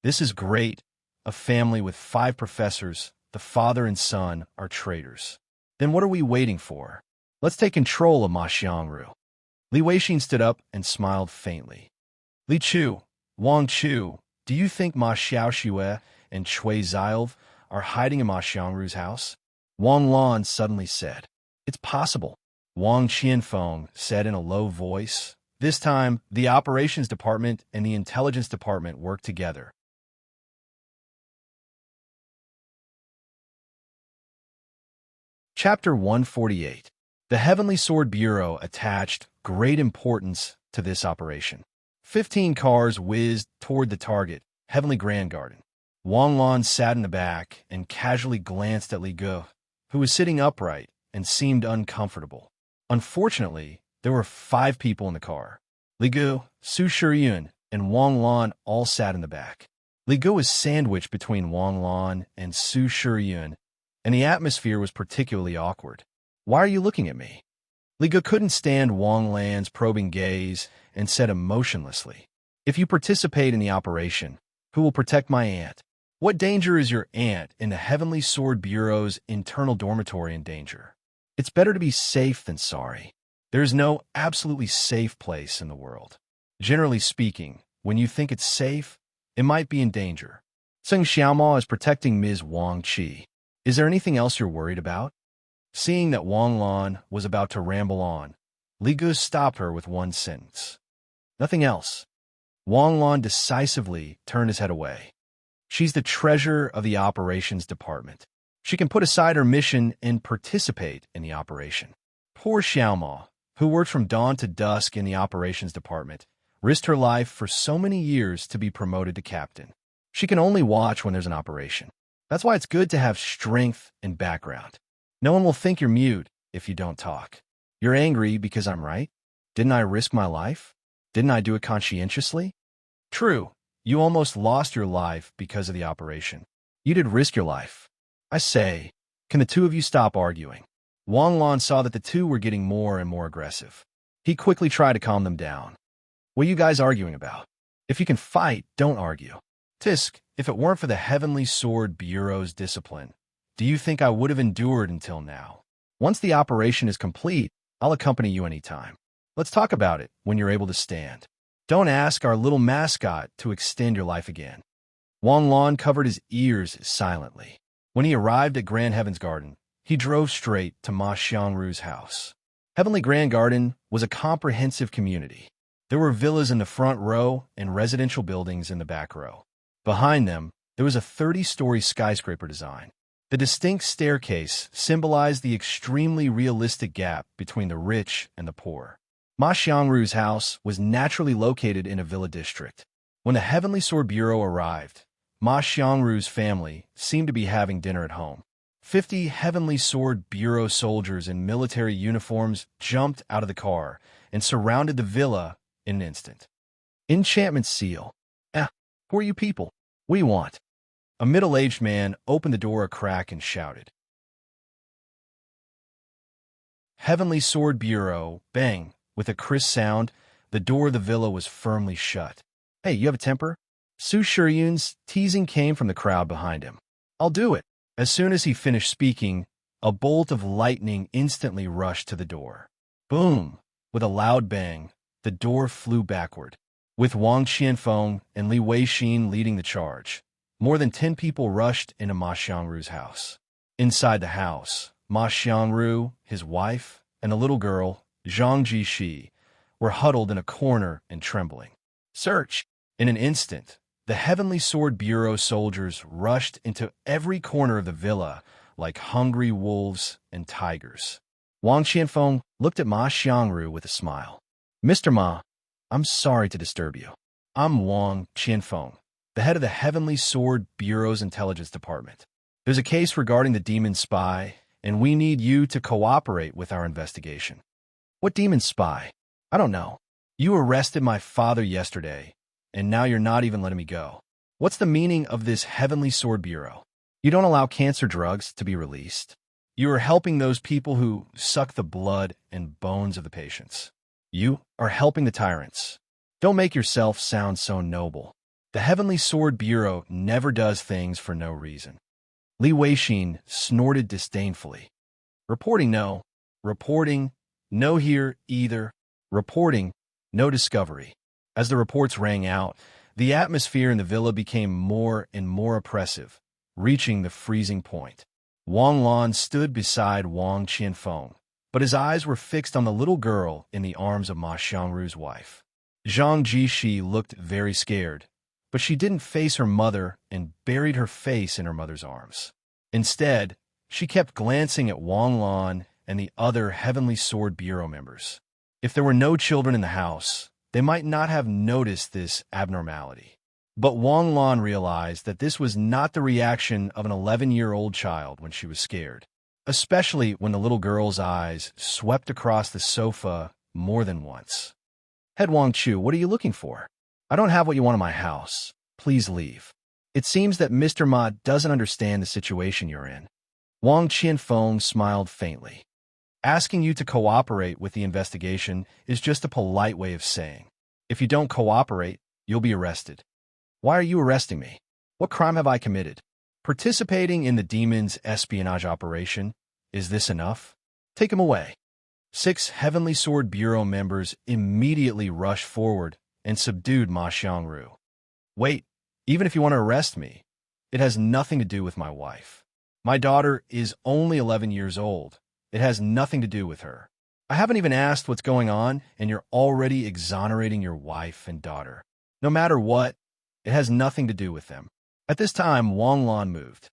This is great. A family with 5 professors, the father and son, are traitors. Then what are we waiting for? Let's take control of Ma Xiangru. Li Weixin stood up and smiled faintly. Li Chu, Wang Chu, do you think Ma Xiaoxue and Cui Zilv are hiding in Ma Xiangru's house? Wang Lan suddenly said. It's possible. Wang Qianfeng said in a low voice. This time, the operations department and the intelligence department worked together. Chapter 148. The Heavenly Sword Bureau attached great importance to this operation. 15 cars whizzed toward the target, Heavenly Grand Garden. Wang Lan sat in the back and casually glanced at Li Gu, who was sitting upright and seemed uncomfortable. Unfortunately, there were 5 people in the car. Li Gu, Su Shiyun, and Wang Lan all sat in the back. Li Gu was sandwiched between Wang Lan and Su Shiyun, and the atmosphere was particularly awkward. Why are you looking at me? Li Gu couldn't stand Wang Lan's probing gaze and said emotionlessly, if you participate in the operation, who will protect my aunt? What danger is your aunt in the Heavenly Sword Bureau's internal dormitory in danger? It's better to be safe than sorry. There's no absolutely safe place in the world. Generally speaking, when you think it's safe, it might be in danger. Seng Xiaomao is protecting Ms. Wang Qi. Is there anything else you're worried about? Seeing that Wang Lan was about to ramble on, Li Gu stopped her with one sentence. Nothing else. Wang Lan decisively turned his head away. She's the treasurer of the operations department. She can put aside her mission and participate in the operation. Poor Xiaomao, who worked from dawn to dusk in the operations department, risked her life for so many years to be promoted to captain. She can only watch when there's an operation. That's why it's good to have strength and background. No one will think you're mute if you don't talk. You're angry because I'm right? Didn't I risk my life? Didn't I do it conscientiously? True, you almost lost your life because of the operation. You did risk your life. I say, can the two of you stop arguing? Wang Lan saw that the two were getting more and more aggressive. He quickly tried to calm them down. What are you guys arguing about? If you can fight, don't argue. Tisk, if it weren't for the Heavenly Sword Bureau's discipline, do you think I would have endured until now? Once the operation is complete, I'll accompany you anytime. Let's talk about it when you're able to stand. Don't ask our little mascot to extend your life again. Wang Lan covered his ears silently. When he arrived at Grand Heaven's Garden, he drove straight to Ma Xiangru's house. Heavenly Grand Garden was a comprehensive community. There were villas in the front row and residential buildings in the back row. Behind them, there was a 30-story skyscraper design. The distinct staircase symbolized the extremely realistic gap between the rich and the poor. Ma Xiangru's house was naturally located in a villa district. When the Heavenly Sword Bureau arrived, Ma Xiangru's family seemed to be having dinner at home. 50 Heavenly Sword Bureau soldiers in military uniforms jumped out of the car and surrounded the villa in an instant. Enchantment seal. Who are you people? What do you want? A middle-aged man opened the door a crack and shouted. Heavenly Sword Bureau, bang. With a crisp sound, the door of the villa was firmly shut. Hey, you have a temper? Su Shiyun's teasing came from the crowd behind him. I'll do it. As soon as he finished speaking, a bolt of lightning instantly rushed to the door. Boom! With a loud bang, the door flew backward. With Wang Qianfeng and Li Weixin leading the charge, more than 10 people rushed into Ma Xiangru's house. Inside the house, Ma Xiangru, his wife, and the little girl, Zhang Jishi, were huddled in a corner and trembling. Search! In an instant, the Heavenly Sword Bureau soldiers rushed into every corner of the villa like hungry wolves and tigers. Wang Qianfeng looked at Ma Xiangru with a smile. Mr. Ma, I'm sorry to disturb you. I'm Wang Qianfeng, the head of the Heavenly Sword Bureau's intelligence department. There's a case regarding the demon spy, and we need you to cooperate with our investigation. What demon spy? I don't know. You arrested my father yesterday, and now you're not even letting me go. What's the meaning of this Heavenly Sword Bureau? You don't allow cancer drugs to be released. You are helping those people who suck the blood and bones of the patients. You are helping the tyrants. Don't make yourself sound so noble. The Heavenly Sword Bureau never does things for no reason. Li Weixin snorted disdainfully. Reporting no. Reporting no here either. Reporting no discovery. As the reports rang out, the atmosphere in the villa became more and more oppressive, reaching the freezing point. Wang Lan stood beside Wang Qianfeng, but his eyes were fixed on the little girl in the arms of Ma Xiangru's wife. Zhang Jishi looked very scared, but she didn't face her mother and buried her face in her mother's arms. Instead, she kept glancing at Wang Lan and the other Heavenly Sword Bureau members. If there were no children in the house, they might not have noticed this abnormality. But Wang Lan realized that this was not the reaction of an 11-year-old child when she was scared, especially when the little girl's eyes swept across the sofa more than once. Head Wang Chu, what are you looking for? I don't have what you want in my house. Please leave. It seems that Mr. Ma doesn't understand the situation you're in. Wang Qianfeng smiled faintly. Asking you to cooperate with the investigation is just a polite way of saying, if you don't cooperate, you'll be arrested. Why are you arresting me? What crime have I committed? Participating in the demon's espionage operation? Is this enough? Take him away. 6 Heavenly Sword Bureau members immediately rushed forward and subdued Ma Xiangru. Wait, even if you want to arrest me, it has nothing to do with my wife. My daughter is only 11 years old. It has nothing to do with her. I haven't even asked what's going on, and you're already exonerating your wife and daughter. No matter what, it has nothing to do with them. At this time, Wang Lan moved.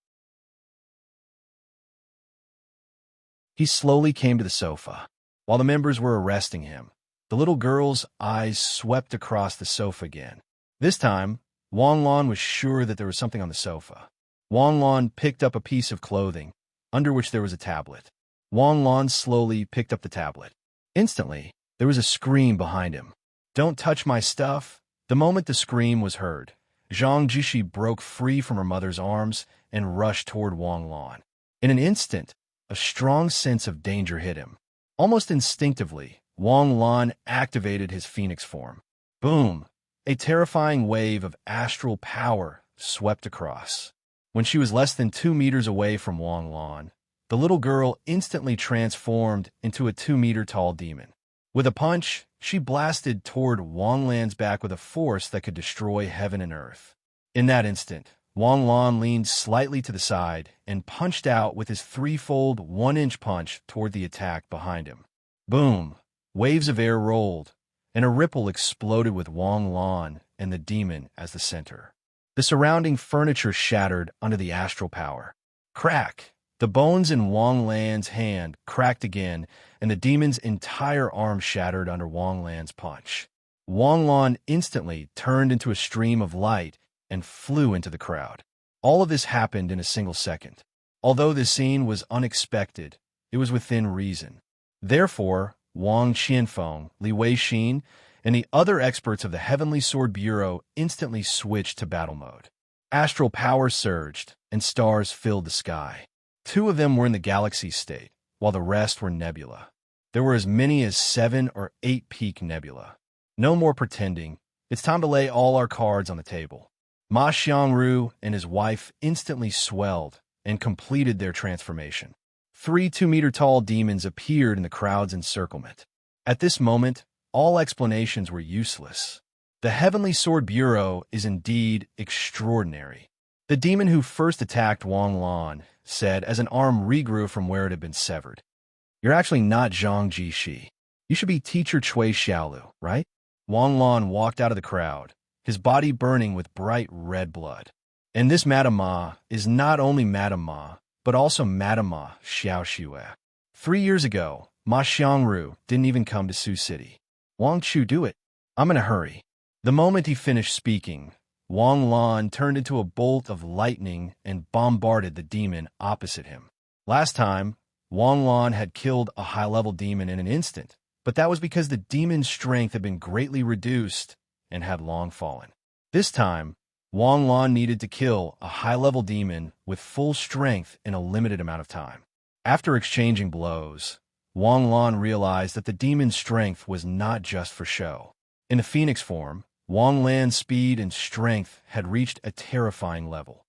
He slowly came to the sofa. While the members were arresting him, the little girl's eyes swept across the sofa again. This time, Wang Lan was sure that there was something on the sofa. Wang Lan picked up a piece of clothing, under which there was a tablet. Wang Lan slowly picked up the tablet. Instantly, there was a scream behind him. "Don't touch my stuff!" The moment the scream was heard, Zhang Jishi broke free from her mother's arms and rushed toward Wang Lan. In an instant, a strong sense of danger hit him. Almost instinctively, Wang Lan activated his phoenix form. Boom! A terrifying wave of astral power swept across. When she was less than 2 meters away from Wang Lan, the little girl instantly transformed into a 2-meter-tall demon. With a punch, she blasted toward Wang Lan's back with a force that could destroy heaven and earth. In that instant, Wang Lan leaned slightly to the side and punched out with his threefold 1-inch punch toward the attack behind him. Boom! Waves of air rolled, and a ripple exploded with Wang Lan and the demon as the center. The surrounding furniture shattered under the astral power. Crack! The bones in Wang Lan's hand cracked again, and the demon's entire arm shattered under Wang Lan's punch. Wang Lan instantly turned into a stream of light and flew into the crowd. All of this happened in a single second. Although this scene was unexpected, it was within reason. Therefore, Wang Qianfeng, Li Weixin, and the other experts of the Heavenly Sword Bureau instantly switched to battle mode. Astral power surged, and stars filled the sky. 2 of them were in the galaxy state, while the rest were nebula. There were as many as 7 or 8 peak nebula. No more pretending. It's time to lay all our cards on the table. Ma Xiangru and his wife instantly swelled and completed their transformation. 3 2-meter-tall demons appeared in the crowd's encirclement. At this moment, all explanations were useless. The Heavenly Sword Bureau is indeed extraordinary. The demon who first attacked Wang Lan said as an arm regrew from where it had been severed, "You're actually not Zhang Jishi. You should be Teacher Cui Xiaolu, right?" Wang Lan walked out of the crowd, his body burning with bright red blood. And this Madame Ma is not only Madame Ma, but also Madame Ma Xiao Xue. 3 years ago, Ma Xiangru didn't even come to Sioux City. "Wang Chu, do it. I'm in a hurry." The moment he finished speaking, Wang Lan turned into a bolt of lightning and bombarded the demon opposite him. Last time, Wang Lan had killed a high-level demon in an instant, but that was because the demon's strength had been greatly reduced and had long fallen. This time, Wang Lan needed to kill a high-level demon with full strength in a limited amount of time. After exchanging blows, Wang Lan realized that the demon's strength was not just for show. In the phoenix form, Wang Lan's speed and strength had reached a terrifying level.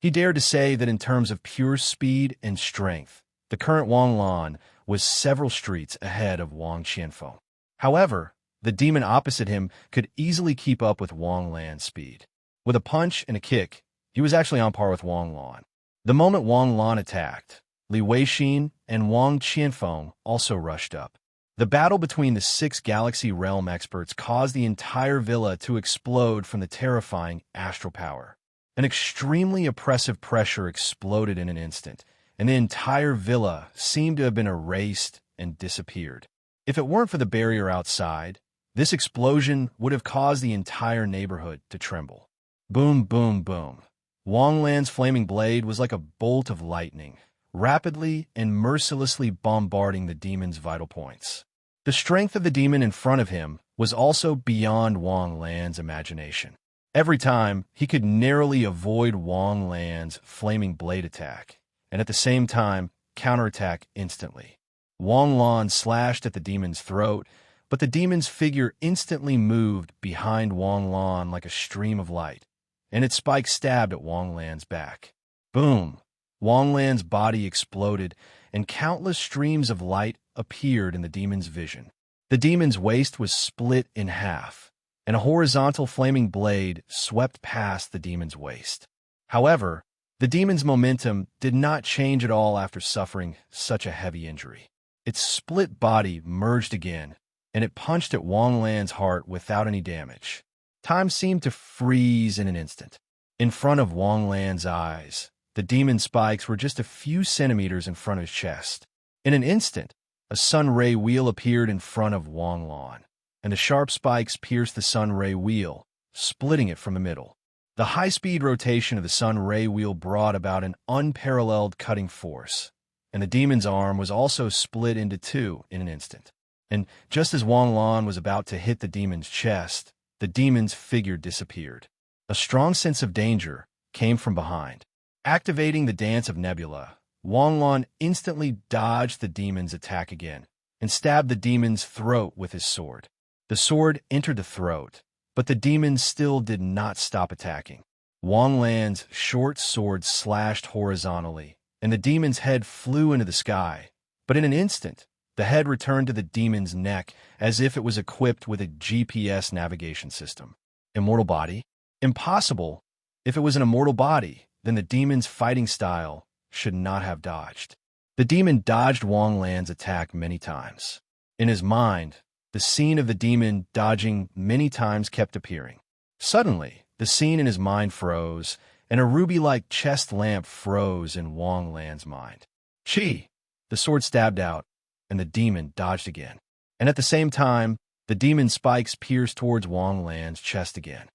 He dared to say that in terms of pure speed and strength, the current Wang Lan was several streets ahead of Wang Qianfeng. However, the demon opposite him could easily keep up with Wang Lan's speed. With a punch and a kick, he was actually on par with Wang Lan. The moment Wang Lan attacked, Li Weixin and Wang Qianfeng also rushed up. The battle between the 6 Galaxy Realm experts caused the entire villa to explode from the terrifying astral power. An extremely oppressive pressure exploded in an instant, and the entire villa seemed to have been erased and disappeared. If it weren't for the barrier outside, this explosion would have caused the entire neighborhood to tremble. Boom, boom, boom. Wang Lan's flaming blade was like a bolt of lightning, rapidly and mercilessly bombarding the demon's vital points. The strength of the demon in front of him was also beyond Wang Lan's imagination. Every time, he could narrowly avoid Wang Lan's flaming blade attack, and at the same time, counterattack instantly. Wang Lan slashed at the demon's throat, but the demon's figure instantly moved behind Wang Lan like a stream of light, and its spike stabbed at Wang Lan's back. Boom! Wang Lan's body exploded, and countless streams of light appeared in the demon's vision. The demon's waist was split in half, and a horizontal flaming blade swept past the demon's waist. However, the demon's momentum did not change at all after suffering such a heavy injury. Its split body merged again, and it punched at Wang Lan's heart without any damage. Time seemed to freeze in an instant. In front of Wang Lan's eyes, the demon spikes were just a few centimeters in front of his chest. In an instant, a sun ray wheel appeared in front of Wang Lan, and the sharp spikes pierced the sun ray wheel, splitting it from the middle. The high-speed rotation of the sun ray wheel brought about an unparalleled cutting force, and the demon's arm was also split into two in an instant. And just as Wang Lan was about to hit the demon's chest, the demon's figure disappeared. A strong sense of danger came from behind. Activating the Dance of Nebula, Wang Lan instantly dodged the demon's attack again and stabbed the demon's throat with his sword. The sword entered the throat, but the demon still did not stop attacking. Wang Lan's short sword slashed horizontally, and the demon's head flew into the sky. But in an instant, the head returned to the demon's neck as if it was equipped with a GPS navigation system. Immortal body? Impossible. If it was an immortal body, then the demon's fighting style should not have dodged. The demon dodged Wang Lan's attack many times. In his mind, the scene of the demon dodging many times kept appearing. Suddenly, the scene in his mind froze, and a ruby-like chest lamp froze in Wang Lan's mind. Chi! The sword stabbed out, and the demon dodged again. And at the same time, the demon's spikes pierced towards Wang Lan's chest again.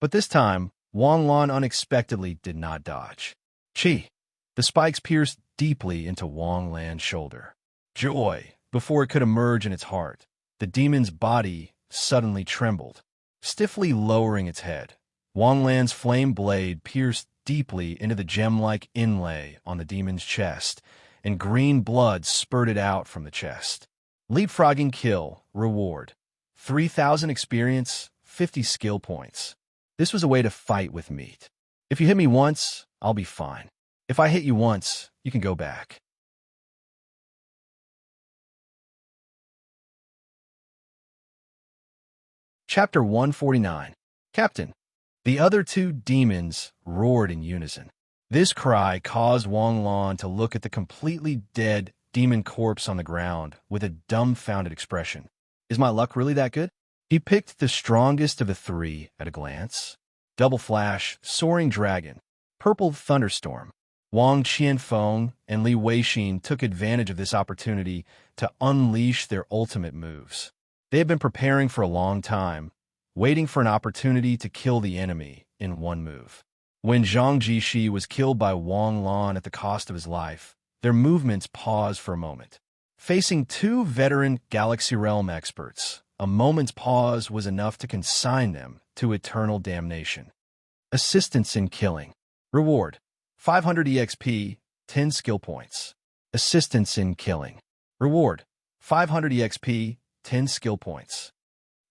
But this time, Wang Lan unexpectedly did not dodge. Chi! The spikes pierced deeply into Wang Lan's shoulder. Joy! Before it could emerge in its heart, the demon's body suddenly trembled, stiffly lowering its head. Wang Lan's flame blade pierced deeply into the gem-like inlay on the demon's chest, and green blood spurted out from the chest. Leapfrogging kill, reward. 3,000 experience, 50 skill points. This was a way to fight with meat. If you hit me once, I'll be fine. If I hit you once, you can go back. Chapter 149. Captain. The other two demons roared in unison. This cry caused Wang Lan to look at the completely dead demon corpse on the ground with a dumbfounded expression. Is my luck really that good? He picked the strongest of the three at a glance. Double Flash, Soaring Dragon, Purple Thunderstorm. Wang Qianfeng and Li Weixin took advantage of this opportunity to unleash their ultimate moves. They had been preparing for a long time, waiting for an opportunity to kill the enemy in one move. When Zhang Jishi was killed by Wang Lan at the cost of his life, their movements paused for a moment. Facing two veteran Galaxy Realm experts, a moment's pause was enough to consign them to eternal damnation. Assistance in killing. Reward: 500 EXP, 10 skill points. Assistance in killing. Reward: 500 EXP, 10 skill points.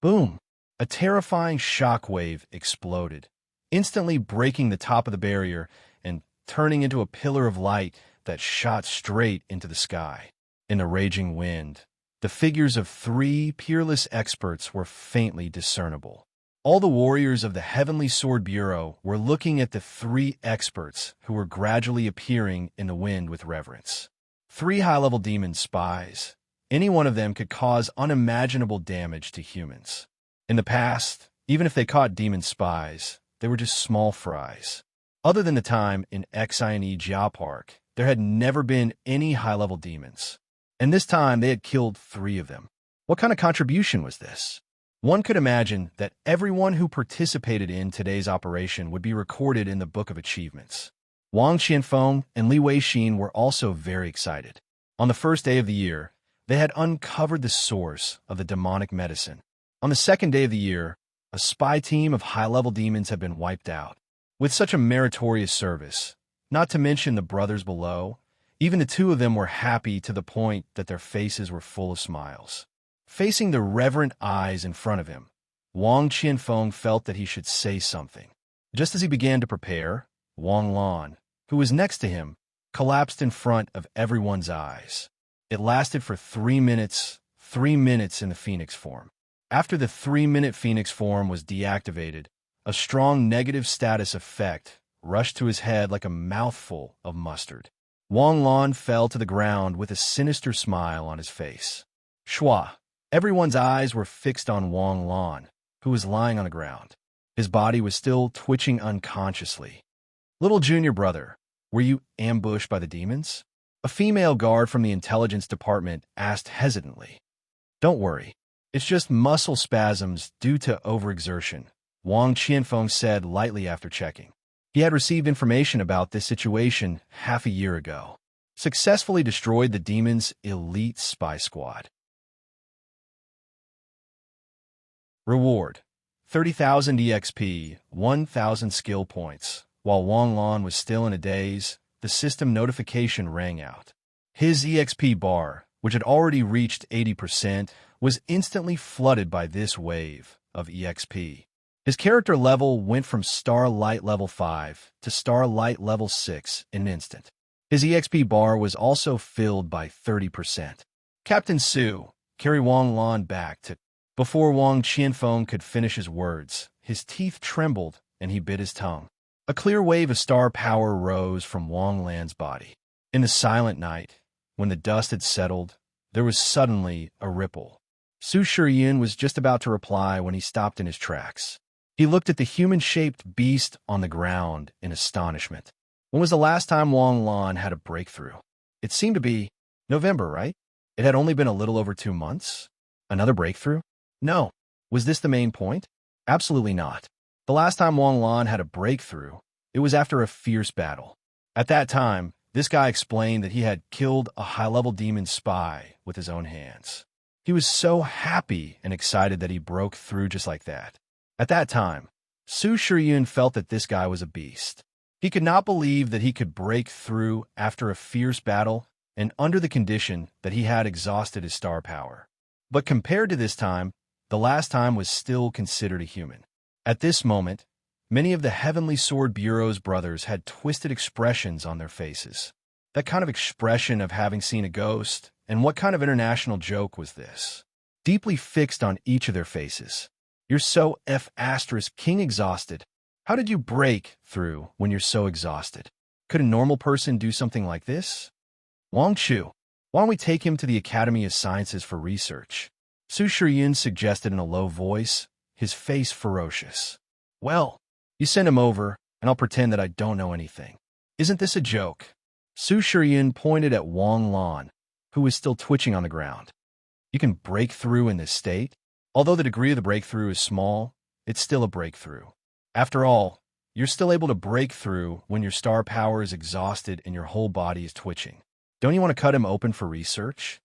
Boom! A terrifying shockwave exploded, instantly breaking the top of the barrier and turning into a pillar of light that shot straight into the sky. In the raging wind, the figures of three peerless experts were faintly discernible. All the warriors of the Heavenly Sword Bureau were looking at the three experts who were gradually appearing in the wind with reverence. Three high-level demon spies. Any one of them could cause unimaginable damage to humans. In the past, even if they caught demon spies, they were just small fries. Other than the time in Xine Jia Park, there had never been any high-level demons. And this time they had killed three of them. What kind of contribution was this? One could imagine that everyone who participated in today's operation would be recorded in the Book of Achievements. Wang Qianfeng and Li Weixin were also very excited. On the first day of the year, they had uncovered the source of the demonic medicine. On the second day of the year, a spy team of high-level demons had been wiped out. With such a meritorious service, not to mention the brothers below, even the two of them were happy to the point that their faces were full of smiles. Facing the reverent eyes in front of him, Wang Qianfeng felt that he should say something. Just as he began to prepare, Wang Lan, who was next to him, collapsed in front of everyone's eyes. It lasted for 3 minutes, 3 minutes in the Phoenix form. After the 3-minute Phoenix form was deactivated, a strong negative status effect rushed to his head like a mouthful of mustard. Wang Lan fell to the ground with a sinister smile on his face. Shua. Everyone's eyes were fixed on Wang Lan, who was lying on the ground. His body was still twitching unconsciously. Little junior brother, were you ambushed by the demons? A female guard from the intelligence department asked hesitantly. Don't worry. It's just muscle spasms due to overexertion, Wang Qianfeng said lightly after checking. He had received information about this situation half a year ago. Successfully destroyed the demon's elite spy squad. Reward: 30,000 EXP, 1,000 skill points. While Wang Lan was still in a daze, the system notification rang out. His EXP bar, which had already reached 80%, was instantly flooded by this wave of EXP. His character level went from Starlight level 5 to Starlight level 6 in an instant. His EXP bar was also filled by 30%. Captain Su, carry Wang Lan back to... Before Wang Qianfeng could finish his words, his teeth trembled and he bit his tongue. A clear wave of star power rose from Wang Lan's body. In the silent night, when the dust had settled, there was suddenly a ripple. Su Shiryun was just about to reply when he stopped in his tracks. He looked at the human-shaped beast on the ground in astonishment. When was the last time Wang Lan had a breakthrough? It seemed to be November, right? It had only been a little over 2 months. Another breakthrough? No. Was this the main point? Absolutely not. The last time Wang Lan had a breakthrough, it was after a fierce battle. At that time, this guy explained that he had killed a high-level demon spy with his own hands. He was so happy and excited that he broke through just like that. At that time, Su Shiryun felt that this guy was a beast. He could not believe that he could break through after a fierce battle and under the condition that he had exhausted his star power. But compared to this time, the last time was still considered a human. At this moment, many of the Heavenly Sword Bureau's brothers had twisted expressions on their faces. That kind of expression of having seen a ghost, and what kind of international joke was this? Deeply fixed on each of their faces. You're so King exhausted. How did you break through when you're so exhausted? Could a normal person do something like this? Wang Chu, why don't we take him to the Academy of Sciences for research? Su Shiryun suggested in a low voice, his face ferocious. Well, you send him over, and I'll pretend that I don't know anything. Isn't this a joke? Su Shiryun pointed at Wang Lan, who was still twitching on the ground. You can break through in this state? Although the degree of the breakthrough is small, it's still a breakthrough. After all, you're still able to break through when your star power is exhausted and your whole body is twitching. Don't you want to cut him open for research?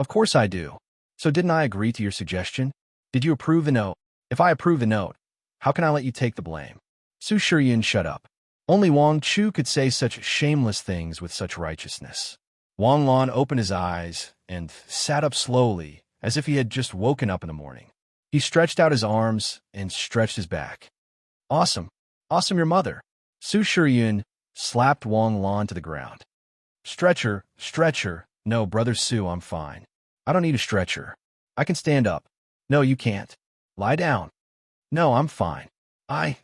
Of course I do. So didn't I agree to your suggestion? Did you approve the note? If I approve the note, how can I let you take the blame? Su Shiryun, shut up. Only Wang Chu could say such shameless things with such righteousness. Wang Lan opened his eyes and sat up slowly, as if he had just woken up in the morning. He stretched out his arms and stretched his back. Awesome. Awesome, your mother. Su Shiryun slapped Wang Lan to the ground. Stretcher, stretcher. No, Brother Su, I'm fine. I don't need a stretcher. I can stand up. No, you can't. Lie down. No, I'm fine.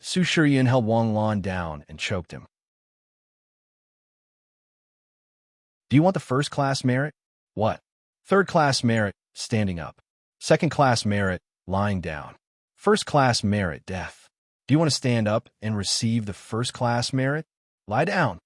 Su Shiryun held Wang Lan down and choked him. Do you want the first-class merit? What? Third-class merit, standing up. Second-class merit, lying down. First-class merit, death. Do you want to stand up and receive the first-class merit? Lie down.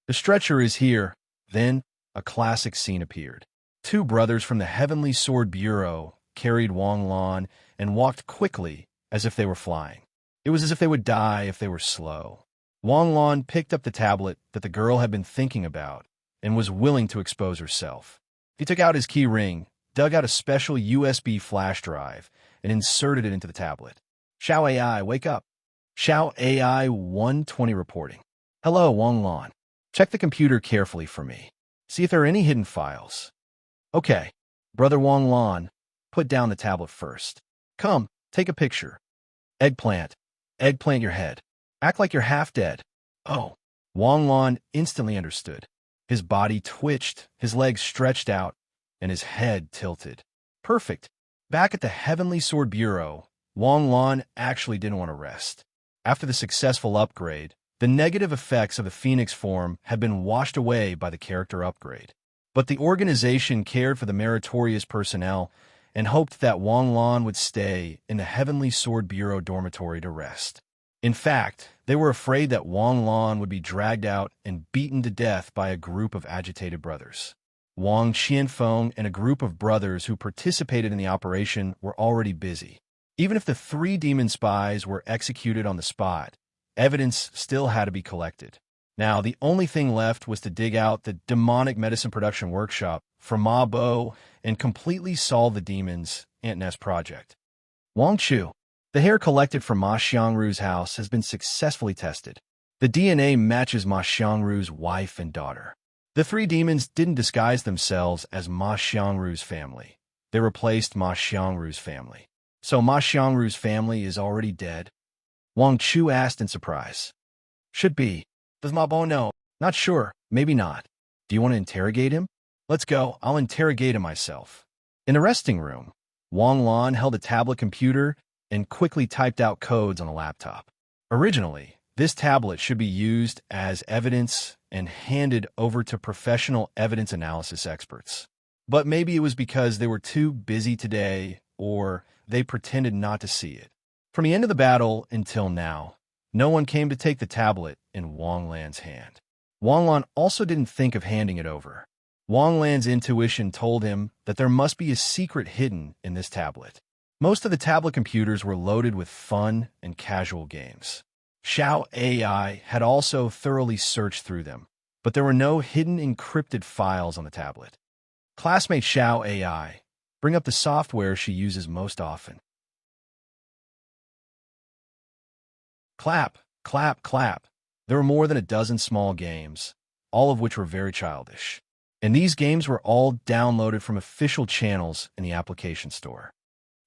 The stretcher is here. Then, a classic scene appeared. 2 brothers from the Heavenly Sword Bureau carried Wang Lan and walked quickly as if they were flying. It was as if they would die if they were slow. Wang Lan picked up the tablet that the girl had been thinking about and was willing to expose herself. He took out his key ring, dug out a special USB flash drive, and inserted it into the tablet. Xiao AI, wake up. Xiao AI 120 reporting. Hello, Wang Lan. Check the computer carefully for me. See if there are any hidden files. Okay. Brother Wang Lan, put down the tablet first. Come, take a picture. Eggplant. Eggplant your head. Act like you're half dead. Oh. Wang Lan instantly understood. His body twitched, his legs stretched out, and his head tilted. Perfect. Back at the Heavenly Sword Bureau, Wang Lan actually didn't want to rest. After the successful upgrade, the negative effects of the Phoenix form had been washed away by the character upgrade. But the organization cared for the meritorious personnel and hoped that Wang Lan would stay in the Heavenly Sword Bureau dormitory to rest. In fact, they were afraid that Wang Lan would be dragged out and beaten to death by a group of agitated brothers. Wang Qianfeng and a group of brothers who participated in the operation were already busy. Even if the 3 demon spies were executed on the spot, evidence still had to be collected. Now, the only thing left was to dig out the demonic medicine production workshop for Ma Bo and completely solve the demons' Ant Nest project. Wang Chu. The hair collected from Ma Xiangru's house has been successfully tested. The DNA matches Ma Xiangru's wife and daughter. The 3 demons didn't disguise themselves as Ma Xiangru's family. They replaced Ma Xiangru's family. So Ma Xiangru's family is already dead? Wang Chu asked in surprise. Should be. Does Ma Bo know? Not sure. Maybe not. Do you want to interrogate him? Let's go. I'll interrogate him myself. In the resting room, Wang Lan held a tablet computer and quickly typed out codes on a laptop. Originally, this tablet should be used as evidence and handed over to professional evidence analysis experts. But maybe it was because they were too busy today, or they pretended not to see it. From the end of the battle until now, no one came to take the tablet in Wang Lan's hand. Wang Lan also didn't think of handing it over. Wang Lan's intuition told him that there must be a secret hidden in this tablet. Most of the tablet computers were loaded with fun and casual games. Xiao AI had also thoroughly searched through them, but there were no hidden encrypted files on the tablet. Classmate Xiao AI, bring up the software she uses most often. Clap, clap, clap. There were more than a dozen small games, all of which were very childish. And these games were all downloaded from official channels in the application store.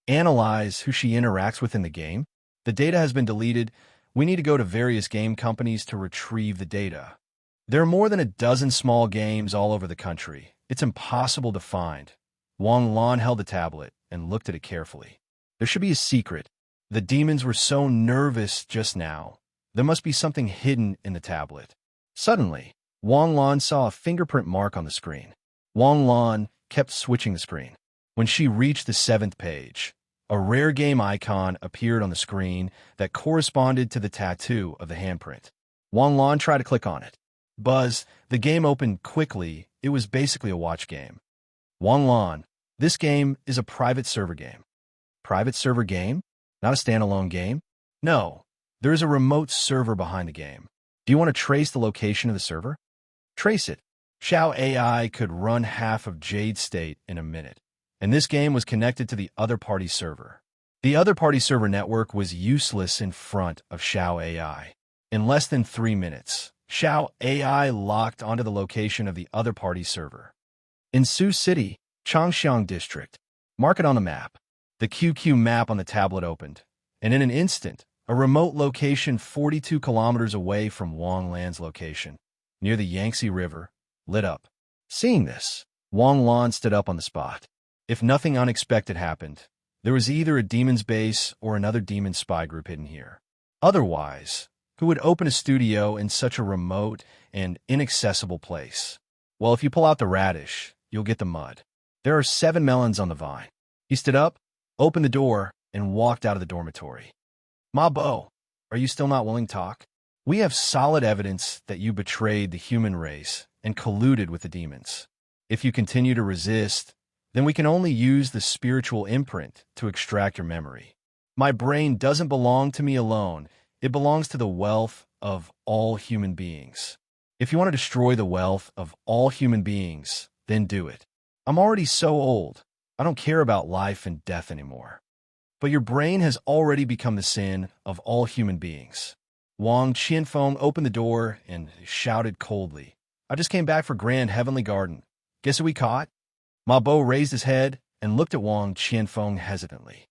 Analyze who she interacts with in the game. The data has been deleted. We need to go to various game companies to retrieve the data. There are more than a dozen small games all over the country. It's impossible to find. Wang Lan held the tablet and looked at it carefully. There should be a secret. The demons were so nervous just now. There must be something hidden in the tablet. Suddenly, Wang Lan saw a fingerprint mark on the screen. Wang Lan kept switching the screen. When she reached the 7th page, a rare game icon appeared on the screen that corresponded to the tattoo of the handprint. Wang Lan tried to click on it. Buzz, the game opened quickly. It was basically a watch game. Wang Lan, this game is a private server game. Private server game? Not a standalone game? No, there is a remote server behind the game. Do you want to trace the location of the server? Trace it. Xiao AI could run half of Jade State in a minute, and this game was connected to the other party server. The other party server network was useless in front of Xiao AI. In less than 3 minutes, Xiao AI locked onto the location of the other party server. In Sioux City, Changxiang District. Mark it on the map. The QQ map on the tablet opened, and in an instant, a remote location 42 kilometers away from Wang Lan's location, near the Yangtze River, lit up. Seeing this, Wang Lan stood up on the spot. If nothing unexpected happened, there was either a demon's base or another demon spy group hidden here. Otherwise, who would open a studio in such a remote and inaccessible place? Well, if you pull out the radish, you'll get the mud. There are 7 melons on the vine. He stood up, opened the door, and walked out of the dormitory. Ma Bo, are you still not willing to talk? We have solid evidence that you betrayed the human race and colluded with the demons. If you continue to resist, then we can only use the spiritual imprint to extract your memory. My brain doesn't belong to me alone. It belongs to the wealth of all human beings. If you want to destroy the wealth of all human beings, then do it. I'm already so old. I don't care about life and death anymore. But your brain has already become the sin of all human beings. Wang Qianfeng opened the door and shouted coldly, I just came back for Grand Heavenly Garden. Guess who we caught? Ma Bo raised his head and looked at Wang Qianfeng hesitantly.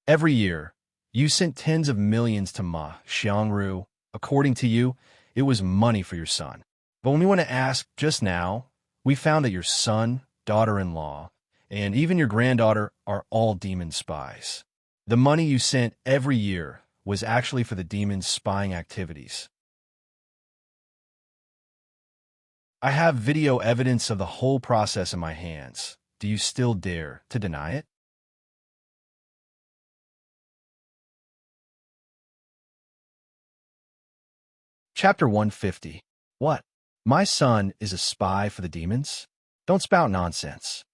Every year, you sent tens of millions to Ma Xiangru. According to you, it was money for your son. But when we went to ask just now, we found that your son, daughter-in-law, and even your granddaughter are all demon spies. The money you sent every year was actually for the demon's spying activities. I have video evidence of the whole process in my hands. Do you still dare to deny it? Chapter 150. What? My son is a spy for the demons? Don't spout nonsense.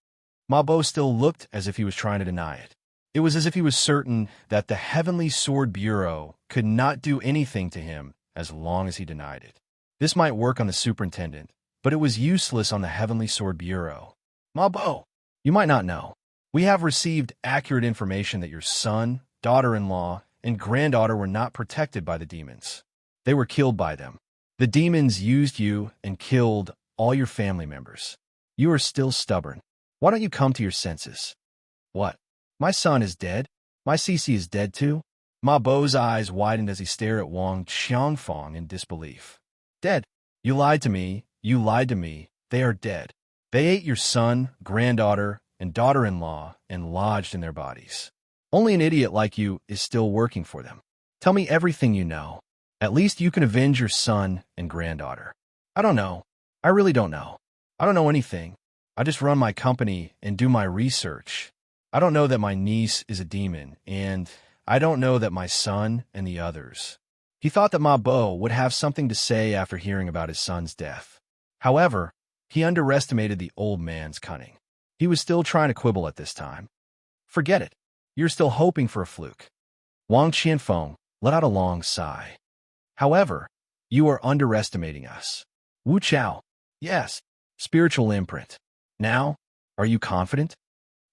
Ma Bo still looked as if he was trying to deny it. It was as if he was certain that the Heavenly Sword Bureau could not do anything to him as long as he denied it. This might work on the superintendent, but it was useless on the Heavenly Sword Bureau. Ma Bo, you might not know. We have received accurate information that your son, daughter-in-law, and granddaughter were not protected by the demons. They were killed by them. The demons used you and killed all your family members. You are still stubborn. Why don't you come to your senses? What? My son is dead? My Cece is dead too? Ma Bo's eyes widened as he stared at Wang Qianfeng in disbelief. Dead? You lied to me. You lied to me. They are dead. They ate your son, granddaughter, and daughter-in-law and lodged in their bodies. Only an idiot like you is still working for them. Tell me everything you know. At least you can avenge your son and granddaughter. I don't know. I really don't know. I don't know anything. I just run my company and do my research. I don't know that my niece is a demon, and I don't know that my son and the others. He thought that Ma Bo would have something to say after hearing about his son's death. However, he underestimated the old man's cunning. He was still trying to quibble at this time. Forget it. You're still hoping for a fluke. Wang Qianfeng let out a long sigh. However, you are underestimating us. Wu Chao. Yes. Spiritual imprint. Now, are you confident?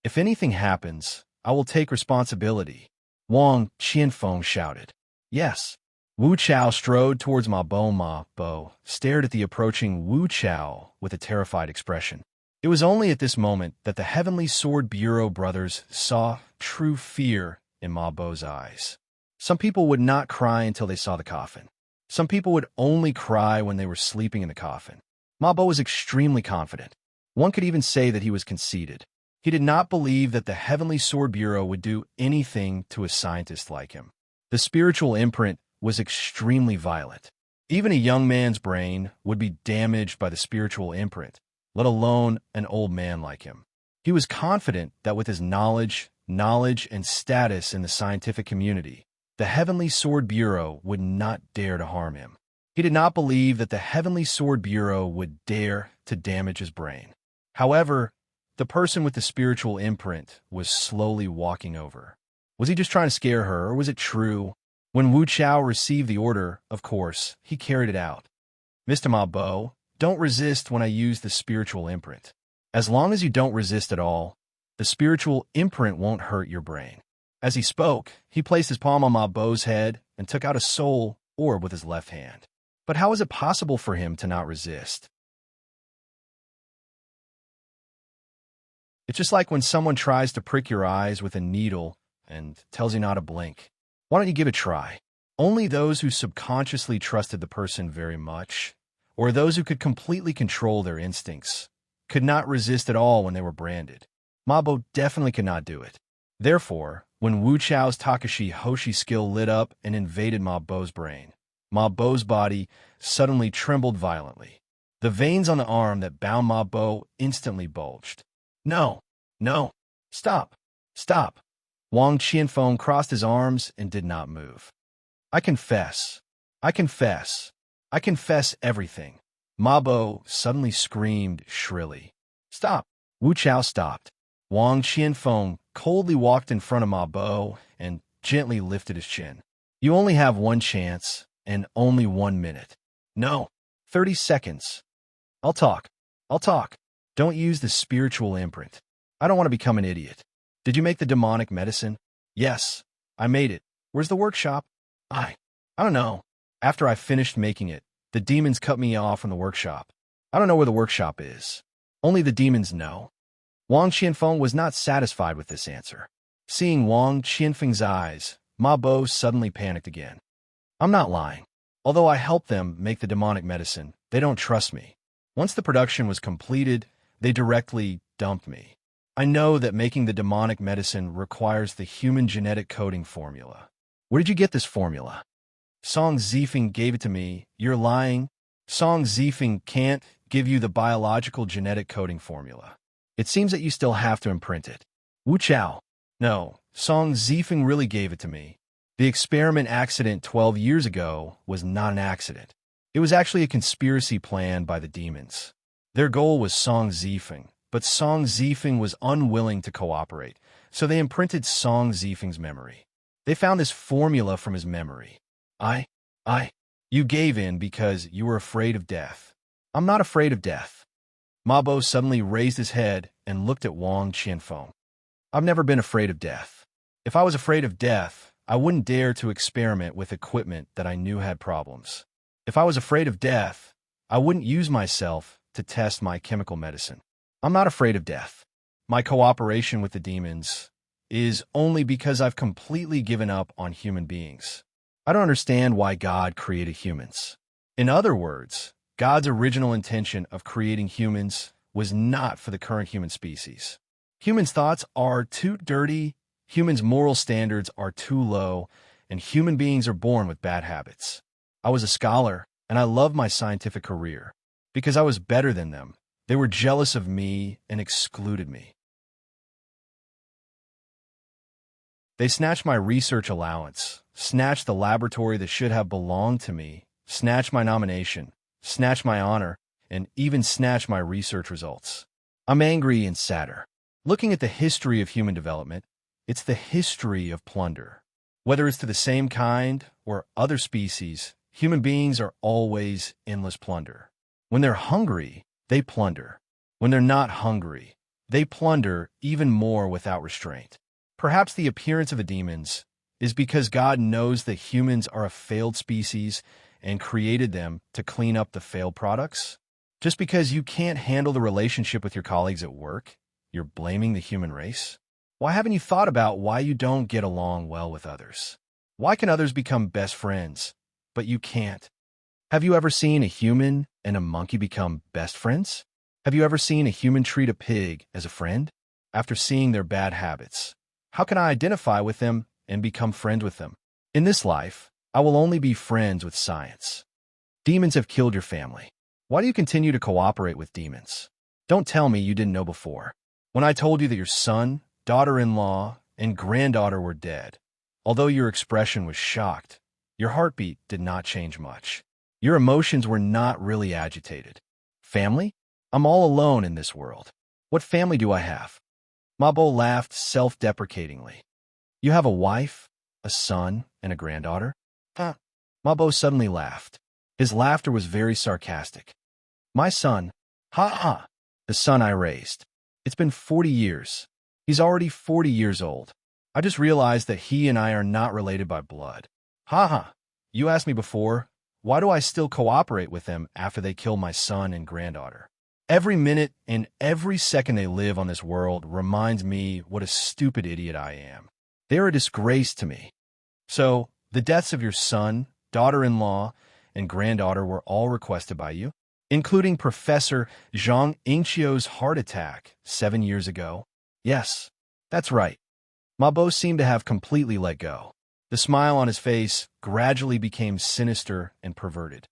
If anything happens, I will take responsibility. Wang Qianfeng shouted. Yes. Wu Chao strode towards Ma Bo. Ma Bo stared at the approaching Wu Chao with a terrified expression. It was only at this moment that the Heavenly Sword Bureau brothers saw true fear in Ma Bo's eyes. Some people would not cry until they saw the coffin. Some people would only cry when they were sleeping in the coffin. Ma Bo was extremely confident. One could even say that he was conceited. He did not believe that the Heavenly Sword Bureau would do anything to a scientist like him. The spiritual imprint was extremely violent. Even a young man's brain would be damaged by the spiritual imprint, let alone an old man like him. He was confident that with his knowledge, and status in the scientific community, the Heavenly Sword Bureau would not dare to harm him. He did not believe that the Heavenly Sword Bureau would dare to damage his brain. However, the person with the spiritual imprint was slowly walking over. Was he just trying to scare her, or was it true? When Wu Chao received the order, of course, he carried it out. Mr. Ma Bo, don't resist when I use the spiritual imprint. As long as you don't resist at all, the spiritual imprint won't hurt your brain. As he spoke, he placed his palm on Ma Bo's head and took out a soul orb with his left hand. But how is it possible for him to not resist? It's just like when someone tries to prick your eyes with a needle and tells you not to blink. Why don't you give it a try? Only those who subconsciously trusted the person very much, or those who could completely control their instincts, could not resist at all when they were branded. Ma Bo definitely could not do it. Therefore, when Wu Chao's Takashi Hoshi skill lit up and invaded Ma Bo's brain, Ma Bo's body suddenly trembled violently. The veins on the arm that bound Ma Bo instantly bulged. No, no, stop, stop. Wang Qianfeng crossed his arms and did not move. I confess, I confess, I confess everything. Ma Bo suddenly screamed shrilly. Stop. Wu Chao stopped. Wang Qianfeng coldly walked in front of Ma Bo and gently lifted his chin. You only have one chance and only 1 minute. No, 30 seconds. I'll talk. I'll talk. Don't use the spiritual imprint. I don't want to become an idiot. Did you make the demonic medicine? Yes, I made it. Where's the workshop? I don't know. After I finished making it, the demons cut me off from the workshop. I don't know where the workshop is. Only the demons know. Wang Qianfeng was not satisfied with this answer. Seeing Wang Qianfeng's eyes, Ma Bo suddenly panicked again. I'm not lying. Although I helped them make the demonic medicine, they don't trust me. Once the production was completed, they directly dumped me. I know that making the demonic medicine requires the human genetic coding formula. Where did you get this formula? Song Zifeng gave it to me. You're lying. Song Zifeng can't give you the biological genetic coding formula. It seems that you still have to imprint it. Wu Chao. No, Song Zifeng really gave it to me. The experiment accident 12 years ago was not an accident. It was actually a conspiracy planned by the demons. Their goal was Song Zifeng, but Song Zifeng was unwilling to cooperate, so they imprinted Song Zifeng's memory. They found this formula from his memory. You gave in because you were afraid of death. I'm not afraid of death. Ma Bo suddenly raised his head and looked at Wang Qianfeng. I've never been afraid of death. If I was afraid of death, I wouldn't dare to experiment with equipment that I knew had problems. If I was afraid of death, I wouldn't use myself to test my chemical medicine. I'm not afraid of death. My cooperation with the demons is only because I've completely given up on human beings. I don't understand why God created humans. In other words, God's original intention of creating humans was not for the current human species. Humans' thoughts are too dirty, humans' moral standards are too low, and human beings are born with bad habits. I was a scholar, and I loved my scientific career. Because I was better than them, they were jealous of me and excluded me. They snatched my research allowance, snatched the laboratory that should have belonged to me, snatched my nomination, snatched my honor, and even snatched my research results. I'm angry and sadder. Looking at the history of human development, it's the history of plunder. Whether it's to the same kind or other species, human beings are always endless plunder. When they're hungry, they plunder. When they're not hungry, they plunder even more without restraint. Perhaps the appearance of the demons is because God knows that humans are a failed species and created them to clean up the failed products. Just because you can't handle the relationship with your colleagues at work, you're blaming the human race? Why haven't you thought about why you don't get along well with others? Why can others become best friends, but you can't? Have you ever seen a human and a monkey become best friends? Have you ever seen a human treat a pig as a friend? After seeing their bad habits, how can I identify with them and become friends with them? In this life, I will only be friends with science. Demons have killed your family. Why do you continue to cooperate with demons? Don't tell me you didn't know before. When I told you that your son, daughter-in-law, and granddaughter were dead, although your expression was shocked, your heartbeat did not change much. Your emotions were not really agitated. Family? I'm all alone in this world. What family do I have? Ma Bo laughed self-deprecatingly. You have a wife, a son, and a granddaughter? Ma Bo suddenly laughed. His laughter was very sarcastic. My son, ha, the son I raised. It's been 40 years. He's already 40 years old. I just realized that he and I are not related by blood. You asked me before, why do I still cooperate with them after they kill my son and granddaughter? Every minute and every second they live on this world reminds me what a stupid idiot I am. They are a disgrace to me. So, the deaths of your son, daughter-in-law, and granddaughter were all requested by you, including Professor Zhang Yingqiu's heart attack 7 years ago? Yes, that's right. Ma Bo seemed to have completely let go. The smile on his face gradually became sinister and perverted.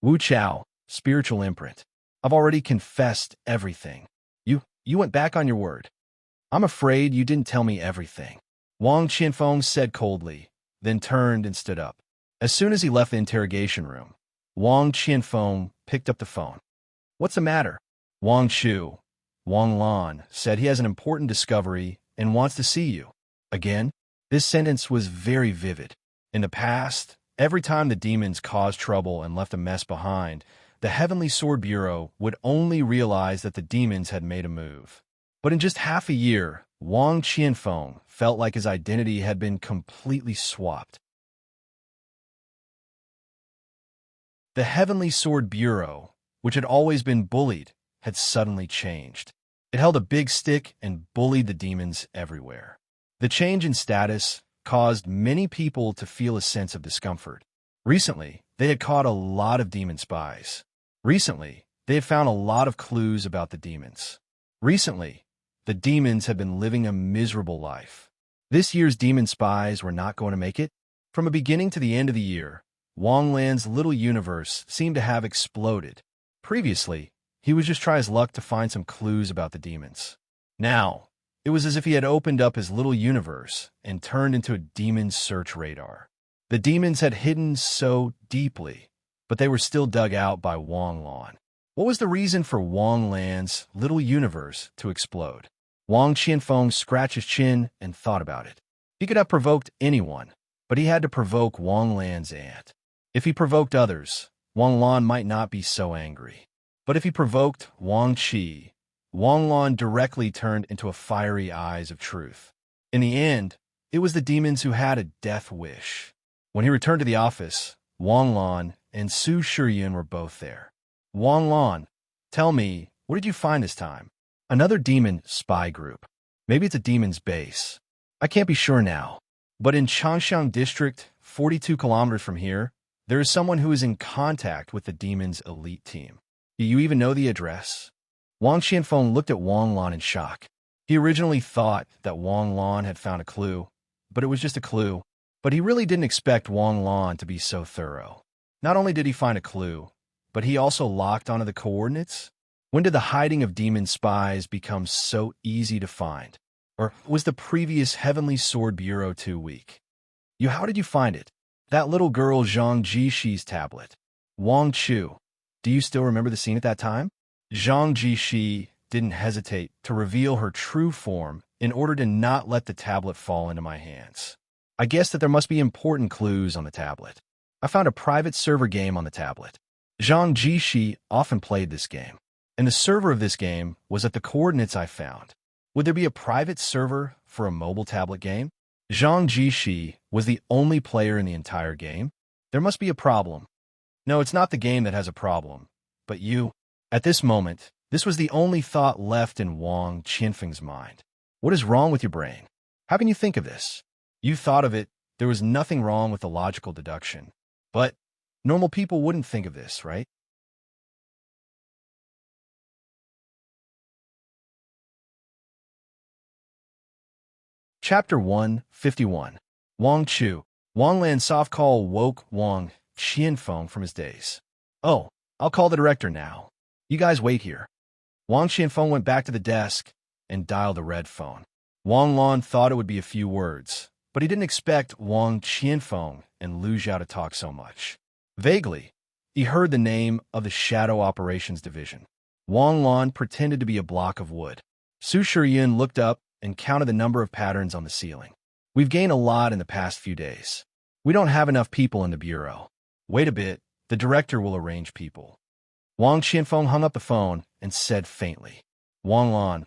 Wu Chao, spiritual imprint. I've already confessed everything. You went back on your word. I'm afraid you didn't tell me everything. Wang Qianfeng said coldly, then turned and stood up. As soon as he left the interrogation room, Wang Qianfeng picked up the phone. What's the matter? Wang Lan said he has an important discovery and wants to see you. Again? This sentence was very vivid. In the past, every time the demons caused trouble and left a mess behind, the Heavenly Sword Bureau would only realize that the demons had made a move. But in just half a year, Wang Qianfeng felt like his identity had been completely swapped. The Heavenly Sword Bureau, which had always been bullied, had suddenly changed. It held a big stick and bullied the demons everywhere. The change in status caused many people to feel a sense of discomfort. Recently, They had caught a lot of demon spies. Recently, they had found a lot of clues about the demons. Recently, the demons had been living a miserable life. This year's demon spies were not going to make it. From the beginning to the end of the year, Wanglan's little universe seemed to have exploded. Previously, he was just trying his luck to find some clues about the demons. Now, it was as if he had opened up his little universe and turned into a demon search radar. The demons had hidden so deeply, but they were still dug out by Wanglan. What was the reason for Wanglan's little universe to explode? Wang Qianfeng scratched his chin and thought about it. He could have provoked anyone, but he had to provoke Wanglan's aunt. If he provoked others, Wanglan might not be so angry. But if he provoked Wang Qi, Wanglan directly turned into a fiery eyes of truth. In the end, it was the demons who had a death wish. When he returned to the office, Wanglan and Su Shiyun were both there. Wanglan, tell me, what did you find this time? Another demon spy group. Maybe it's a demon's base. I can't be sure now. But in Changshan District, 42 kilometers from here, there is someone who is in contact with the demon's elite team. Do you even know the address? Wang Qianfeng looked at Wanglan in shock. He originally thought that Wanglan had found a clue, but it was just a clue. But he really didn't expect Wanglan to be so thorough. Not only did he find a clue, but he also locked onto the coordinates. When did the hiding of demon spies become so easy to find? Or was the previous Heavenly Sword Bureau too weak? How did you find it? That little girl Zhang Jishi's tablet. Wang Chu, do you still remember the scene at that time? Zhang Jishi didn't hesitate to reveal her true form in order to not let the tablet fall into my hands. I guess that there must be important clues on the tablet. I found a private server game on the tablet. Zhang Jishi often played this game, and the server of this game was at the coordinates I found. Would there be a private server for a mobile tablet game? Zhang Jishi was the only player in the entire game. There must be a problem. No, it's not the game that has a problem, but you. At this moment, this was the only thought left in Wang Qianfeng's mind. What is wrong with your brain? How can you think of this? You thought of it. There was nothing wrong with the logical deduction. But normal people wouldn't think of this, right? Chapter 151. Wang Chu. Wanglan's soft call woke Wang Qianfeng from his daze. Oh, I'll call the director now. You guys wait here. Wang Qianfeng went back to the desk and dialed the red phone. Wanglan thought it would be a few words, but he didn't expect Wang Qianfeng and Lu Xiao to talk so much. Vaguely, he heard the name of the Shadow Operations Division. Wanglan pretended to be a block of wood. Su Shiyun looked up and counted the number of patterns on the ceiling. We've gained a lot in the past few days. We don't have enough people in the bureau. Wait a bit, the director will arrange people. Wang Qianfeng hung up the phone and said faintly, Wanglan,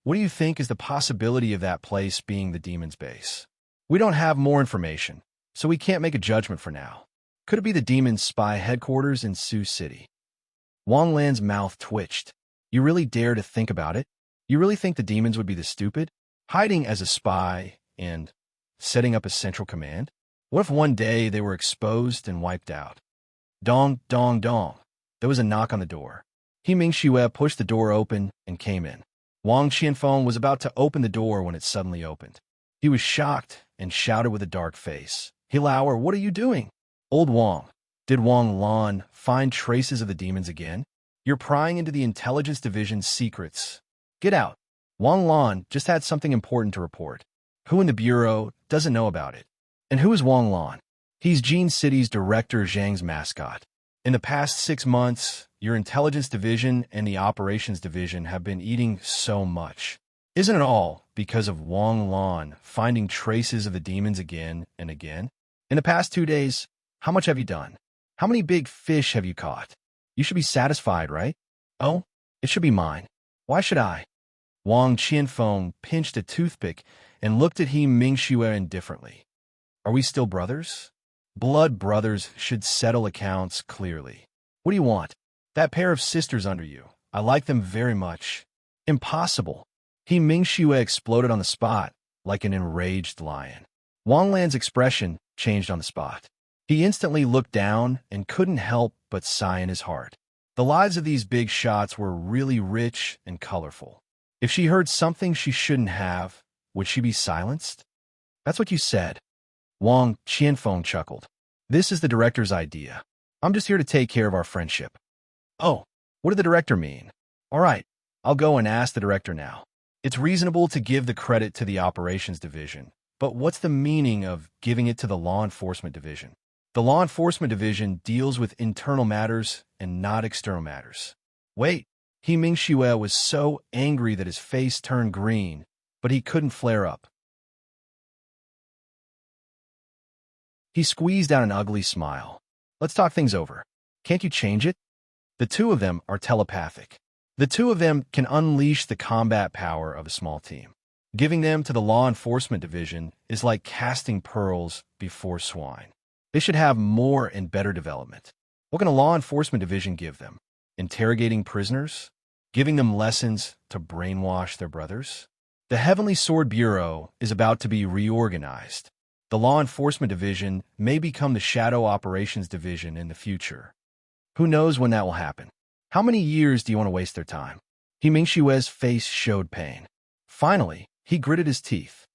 what do you think is the possibility of that place being the demon's base? We don't have more information, so we can't make a judgment for now. Could it be the demon's spy headquarters in Sioux City? Wanglan's mouth twitched. You really dare to think about it? You really think the demons would be this stupid? Hiding as a spy and setting up a central command? What if one day they were exposed and wiped out? Dong, dong, dong. There was a knock on the door. He Mingxue pushed the door open and came in. Wang Qianfeng was about to open the door when it suddenly opened. He was shocked and shouted with a dark face, Hilauer, what are you doing? Old Wang, did Wang Lan find traces of the demons again? You're prying into the intelligence division's secrets. Get out. Wang Lan just had something important to report. Who in the bureau doesn't know about it? And who is Wang Lan? He's Jin City's director Zhang's mascot. In the past 6 months, your intelligence division and the operations division have been eating so much. Isn't it all because of Wang Lan finding traces of the demons again and again? In the past 2 days, how much have you done? How many big fish have you caught? You should be satisfied, right? Oh, it should be mine. Why should I? Wang Qianfeng pinched a toothpick and looked at He Mingxue indifferently. Are we still brothers? Blood brothers should settle accounts clearly. What do you want? That pair of sisters under you. I like them very much. Impossible. He Mingxue exploded on the spot like an enraged lion. Wang Lan's expression changed on the spot. He instantly looked down and couldn't help but sigh in his heart. The lives of these big shots were really rich and colorful. If she heard something she shouldn't have, would she be silenced? That's what you said. Wang Qianfeng chuckled. This is the director's idea. I'm just here to take care of our friendship. Oh, what did the director mean? All right, I'll go and ask the director now. It's reasonable to give the credit to the operations division, but what's the meaning of giving it to the law enforcement division? The law enforcement division deals with internal matters and not external matters. Wait, He Mingxue was so angry that his face turned green, but he couldn't flare up. He squeezed out an ugly smile. Let's talk things over. Can't you change it? The two of them are telepathic. The two of them can unleash the combat power of a small team. Giving them to the law enforcement division is like casting pearls before swine. They should have more and better development. What can a law enforcement division give them? Interrogating prisoners? Giving them lessons to brainwash their brothers? The Heavenly Sword Bureau is about to be reorganized. The law enforcement division may become the Shadow Operations Division in the future. Who knows when that will happen? How many years do you want to waste their time? He Mingxue's face showed pain. Finally, he gritted his teeth.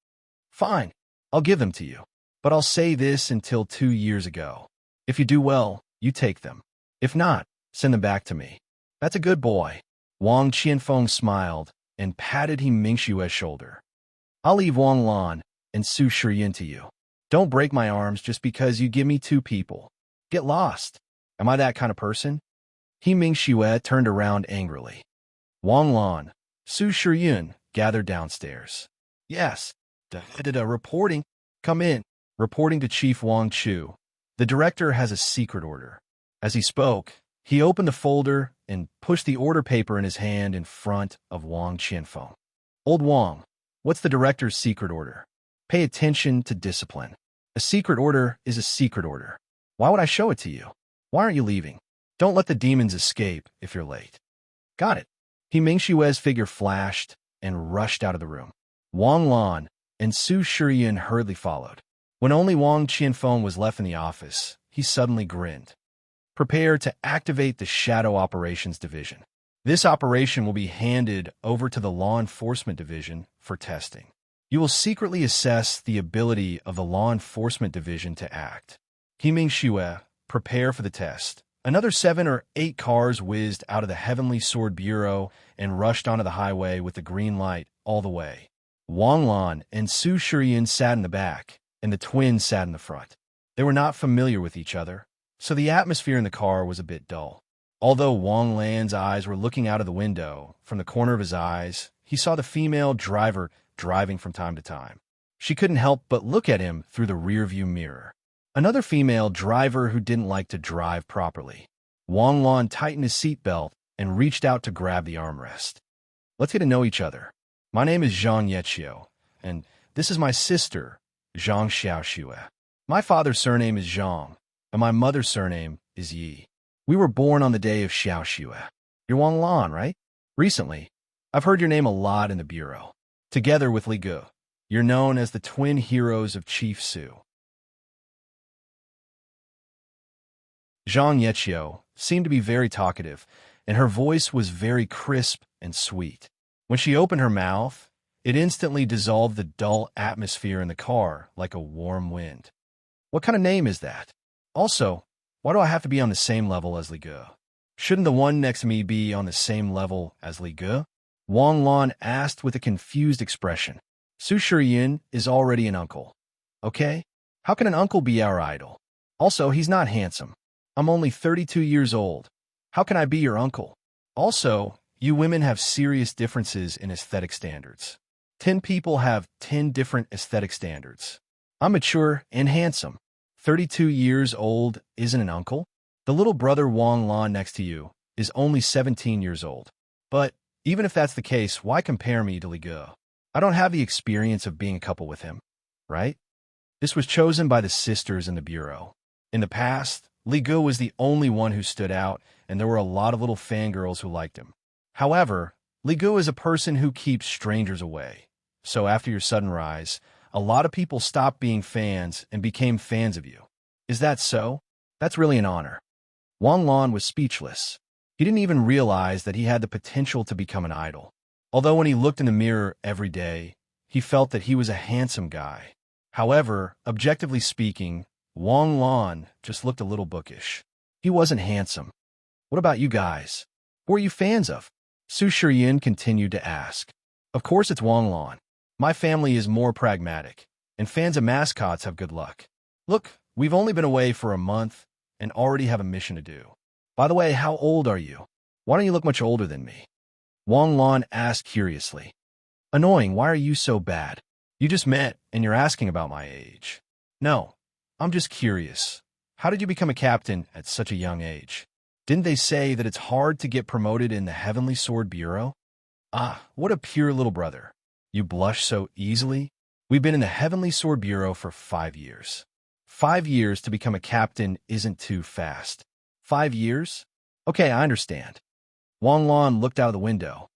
Fine, I'll give them to you. But I'll say this until 2 years ago. If you do well, you take them. If not, send them back to me. That's a good boy. Wang Qianfeng smiled and patted He Mingxue's shoulder. I'll leave Wang Lan and Su Shiyin to you. Don't break my arms just because you give me 2 people. Get lost. Am I that kind of person? He Mingxue turned around angrily. Wang Lan, Su Shiyin gathered downstairs. Yes. Reporting. Come in. Reporting to Chief Wang Chu. The director has a secret order. As he spoke, he opened the folder and pushed the order paper in his hand in front of Wang Qianfeng. Old Wang, what's the director's secret order? Pay attention to discipline. A secret order is a secret order. Why would I show it to you? Why aren't you leaving? Don't let the demons escape if you're late. Got it. He Mingxue's figure flashed and rushed out of the room. Wang Lan and Su Shiyin hurriedly followed. When only Wang Qianfeng was left in the office, he suddenly grinned. Prepare to activate the Shadow Operations Division. This operation will be handed over to the Law Enforcement Division for testing. You will secretly assess the ability of the Law Enforcement Division to act. He Mingxue, prepare for the test. Another 7 or 8 cars whizzed out of the Heavenly Sword Bureau and rushed onto the highway with the green light all the way. Wang Lan and Su Shiyin sat in the back, and the twins sat in the front. They were not familiar with each other, so the atmosphere in the car was a bit dull. Although Wang Lan's eyes were looking out of the window, from the corner of his eyes, he saw the female driver driving from time to time. She couldn't help but look at him through the rearview mirror. Another female driver who didn't like to drive properly. Wang Lan tightened his seatbelt and reached out to grab the armrest. Let's get to know each other. My name is Zhang Yeqiu, and this is my sister, Zhang Xiaoxue. My father's surname is Zhang, and my mother's surname is Yi. We were born on the day of Xiaoxue. You're Wang Lan, right? Recently, I've heard your name a lot in the Bureau. Together with Li Ge, you're known as the twin heroes of Chief Su. Zhang Yeqiu seemed to be very talkative, and her voice was very crisp and sweet. When she opened her mouth, it instantly dissolved the dull atmosphere in the car like a warm wind. What kind of name is that? Also, why do I have to be on the same level as Li Ge? Shouldn't the one next to me be on the same level as Li Ge? Wang Lan asked with a confused expression. Su Shiyin is already an uncle. Okay? How can an uncle be our idol? Also, he's not handsome. I'm only 32 years old. How can I be your uncle? Also, you women have serious differences in aesthetic standards. 10 people have 10 different aesthetic standards. I'm mature and handsome. 32 years old isn't an uncle? The little brother Wang Lan next to you is only 17 years old. But even if that's the case, why compare me to Li Ge? I don't have the experience of being a couple with him, right? This was chosen by the sisters in the Bureau. In the past, Li Ge was the only one who stood out, and there were a lot of little fangirls who liked him. However, Li Ge is a person who keeps strangers away. So after your sudden rise, a lot of people stopped being fans and became fans of you. Is that so? That's really an honor. Wang Lan was speechless. He didn't even realize that he had the potential to become an idol. Although when he looked in the mirror every day, he felt that he was a handsome guy. However, objectively speaking, Wang Lan just looked a little bookish. He wasn't handsome. What about you guys? Who are you fans of? Su Shiyin continued to ask. Of course it's Wang Lan. My family is more pragmatic, and fans of mascots have good luck. Look, we've only been away for a month and already have a mission to do. By the way, how old are you? Why don't you look much older than me? Wang Lan asked curiously. Annoying, why are you so bad? You just met, and you're asking about my age. No, I'm just curious. How did you become a captain at such a young age? Didn't they say that it's hard to get promoted in the Heavenly Sword Bureau? Ah, what a pure little brother. You blush so easily? We've been in the Heavenly Sword Bureau for 5 years. 5 years to become a captain isn't too fast. 5 years? Okay, I understand. Wang Lan looked out of the window.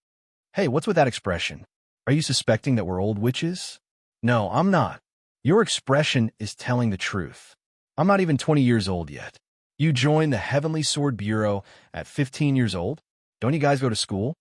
Hey, what's with that expression? Are you suspecting that we're old witches? No, I'm not. Your expression is telling the truth. I'm not even 20 years old yet. You joined the Heavenly Sword Bureau at 15 years old? Don't you guys go to school?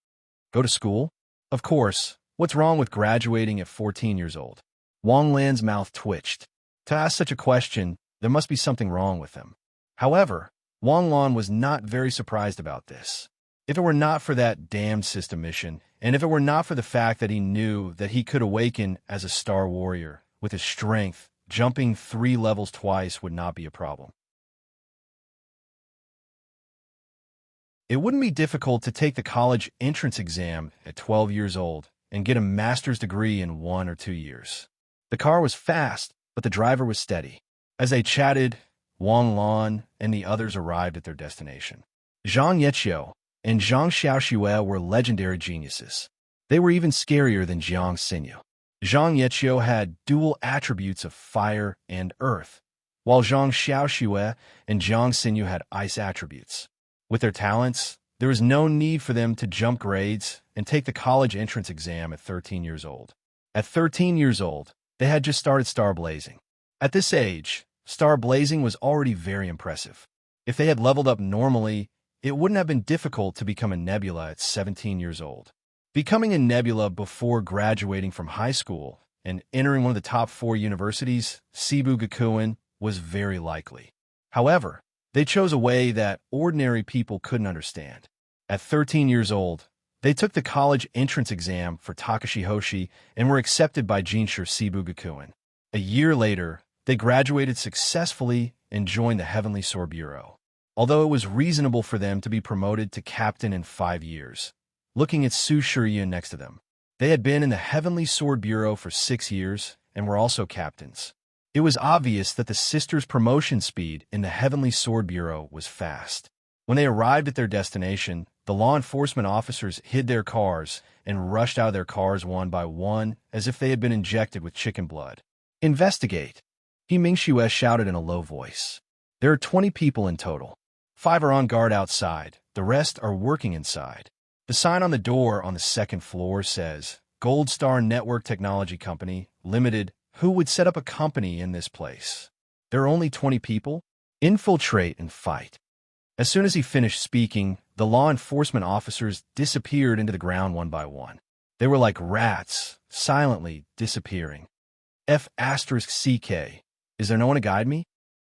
Go to school? Of course. What's wrong with graduating at 14 years old? Wang Lan's mouth twitched. To ask such a question, there must be something wrong with him. However, Wang Lan was not very surprised about this. If it were not for that damned system mission, and if it were not for the fact that he knew that he could awaken as a Star Warrior, with his strength, jumping 3 levels twice would not be a problem. It wouldn't be difficult to take the college entrance exam at 12 years old and get a master's degree in 1 or 2 years. The car was fast, but the driver was steady. As they chatted, Wang Lan and the others arrived at their destination. Zhang Yeqiu and Zhang Xiaoxue were legendary geniuses. They were even scarier than Jiang Xinyu. Zhang Yeqiu had dual attributes of fire and earth, while Zhang Xiaoxue and Jiang Xinyu had ice attributes. With their talents, there was no need for them to jump grades and take the college entrance exam at 13 years old. At 13 years old, they had just started star blazing. At this age, star blazing was already very impressive. If they had leveled up normally, it wouldn't have been difficult to become a Nebula at 17 years old. Becoming a Nebula before graduating from high school and entering one of the top 4 universities, Sibu Gakuen, was very likely. However, they chose a way that ordinary people couldn't understand. At 13 years old, they took the college entrance exam for Takashi Hoshi and were accepted by Jinshi Sibu Gakuen. A year later, they graduated successfully and joined the Heavenly Sword Bureau. Although it was reasonable for them to be promoted to captain in 5 years, looking at Su Shiyin next to them, they had been in the Heavenly Sword Bureau for 6 years and were also captains. It was obvious that the sisters' promotion speed in the Heavenly Sword Bureau was fast. When they arrived at their destination, the law enforcement officers hid their cars and rushed out of their cars one by one as if they had been injected with chicken blood. Investigate, He Mingxue shouted in a low voice. There are 20 people in total. 5 are on guard outside, the rest are working inside. The sign on the door on the 2nd floor says, Gold Star Network Technology Company, Limited. Who would set up a company in this place? There are only 20 people? Infiltrate and fight. As soon as he finished speaking, the law enforcement officers disappeared into the ground one by one. They were like rats, silently disappearing. F*CK. Is there no one to guide me?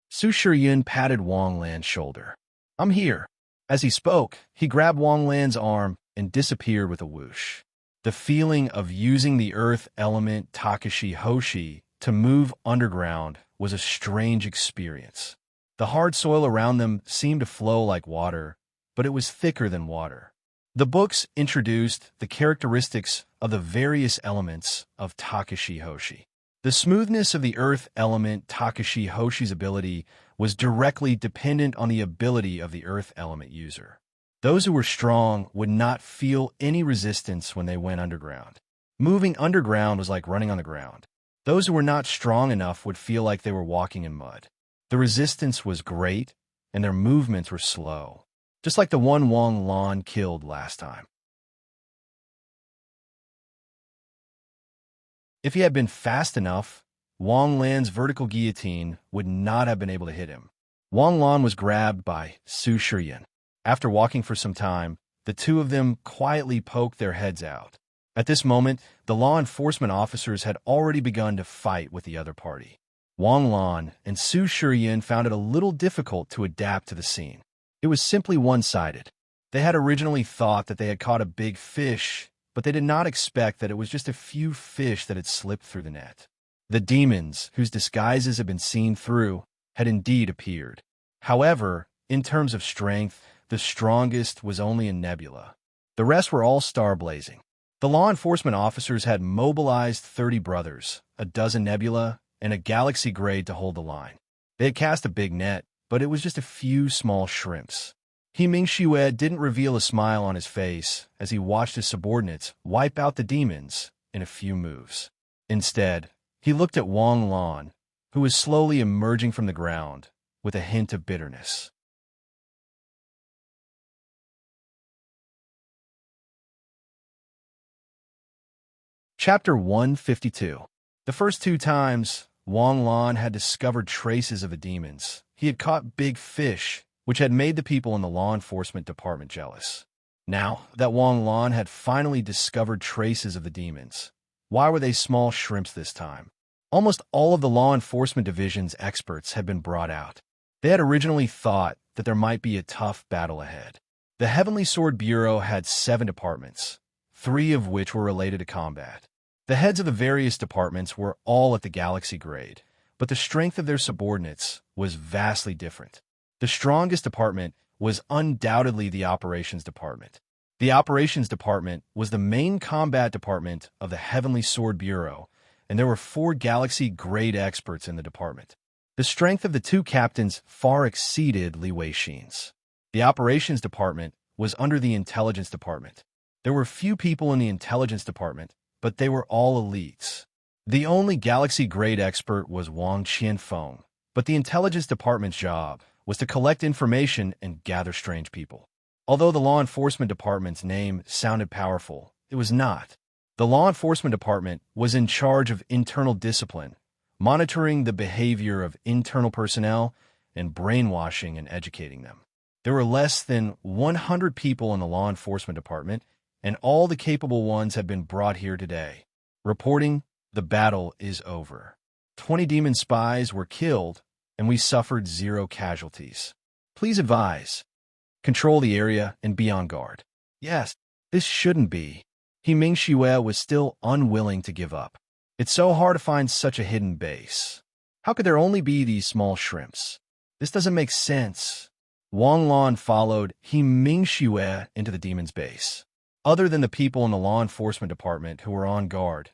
Su Shiyin patted Wang Lan's shoulder. I'm here. As he spoke, he grabbed Wang Lan's arm and disappeared with a whoosh. The feeling of using the earth element Takashi Hoshi to move underground was a strange experience. The hard soil around them seemed to flow like water, but it was thicker than water. The books introduced the characteristics of the various elements of Takashi Hoshi. The smoothness of the earth element Takashi Hoshi's ability was directly dependent on the ability of the earth element user. Those who were strong would not feel any resistance when they went underground. Moving underground was like running on the ground. Those who were not strong enough would feel like they were walking in mud. The resistance was great, and their movements were slow, just like the one Wang Lan killed last time. If he had been fast enough, Wang Lan's vertical guillotine would not have been able to hit him. Wang Lan was grabbed by Su Shiyin. After walking for some time, the two of them quietly poked their heads out. At this moment, the law enforcement officers had already begun to fight with the other party. Wang Lan and Su Shiyin found it a little difficult to adapt to the scene. It was simply one-sided. They had originally thought that they had caught a big fish, but they did not expect that it was just a few fish that had slipped through the net. The demons, whose disguises had been seen through, had indeed appeared. However, in terms of strength, the strongest was only a nebula. The rest were all star-blazing. The law enforcement officers had mobilized 30 brothers, a dozen nebula, and a galaxy grade to hold the line. They had cast a big net, but it was just a few small shrimps. He Mingxue didn't reveal a smile on his face as he watched his subordinates wipe out the demons in a few moves. Instead, he looked at Wang Lan, who was slowly emerging from the ground with a hint of bitterness. Chapter 152. The first two times Wang Lan had discovered traces of the demons, he had caught big fish, which had made the people in the law enforcement department jealous. Now that Wang Lan had finally discovered traces of the demons, why were they small shrimps this time? Almost all of the law enforcement division's experts had been brought out. They had originally thought that there might be a tough battle ahead. The Heavenly Sword Bureau had 7 departments, 3 of which were related to combat. The heads of the various departments were all at the galaxy grade, but the strength of their subordinates was vastly different. The strongest department was undoubtedly the operations department. The operations department was the main combat department of the Heavenly Sword Bureau, and there were 4 galaxy-grade experts in the department. The strength of the 2 captains far exceeded Li Weixin's. The operations department was under the intelligence department. There were few people in the intelligence department, but they were all elites. The only galaxy-grade expert was Wang Qianfeng, but the intelligence department's job was to collect information and gather strange people. Although the law enforcement department's name sounded powerful, it was not. The law enforcement department was in charge of internal discipline, monitoring the behavior of internal personnel, and brainwashing and educating them. There were less than 100 people in the law enforcement department, and all the capable ones had been brought here today. Reporting, the battle is over. 20 demon spies were killed, and we suffered 0 casualties. Please advise. Control the area and be on guard. Yes, this shouldn't be. He Mingxue was still unwilling to give up. It's so hard to find such a hidden base. How could there only be these small shrimps? This doesn't make sense. Wang Lan followed He Mingxue into the demon's base. Other than the people in the law enforcement department who were on guard,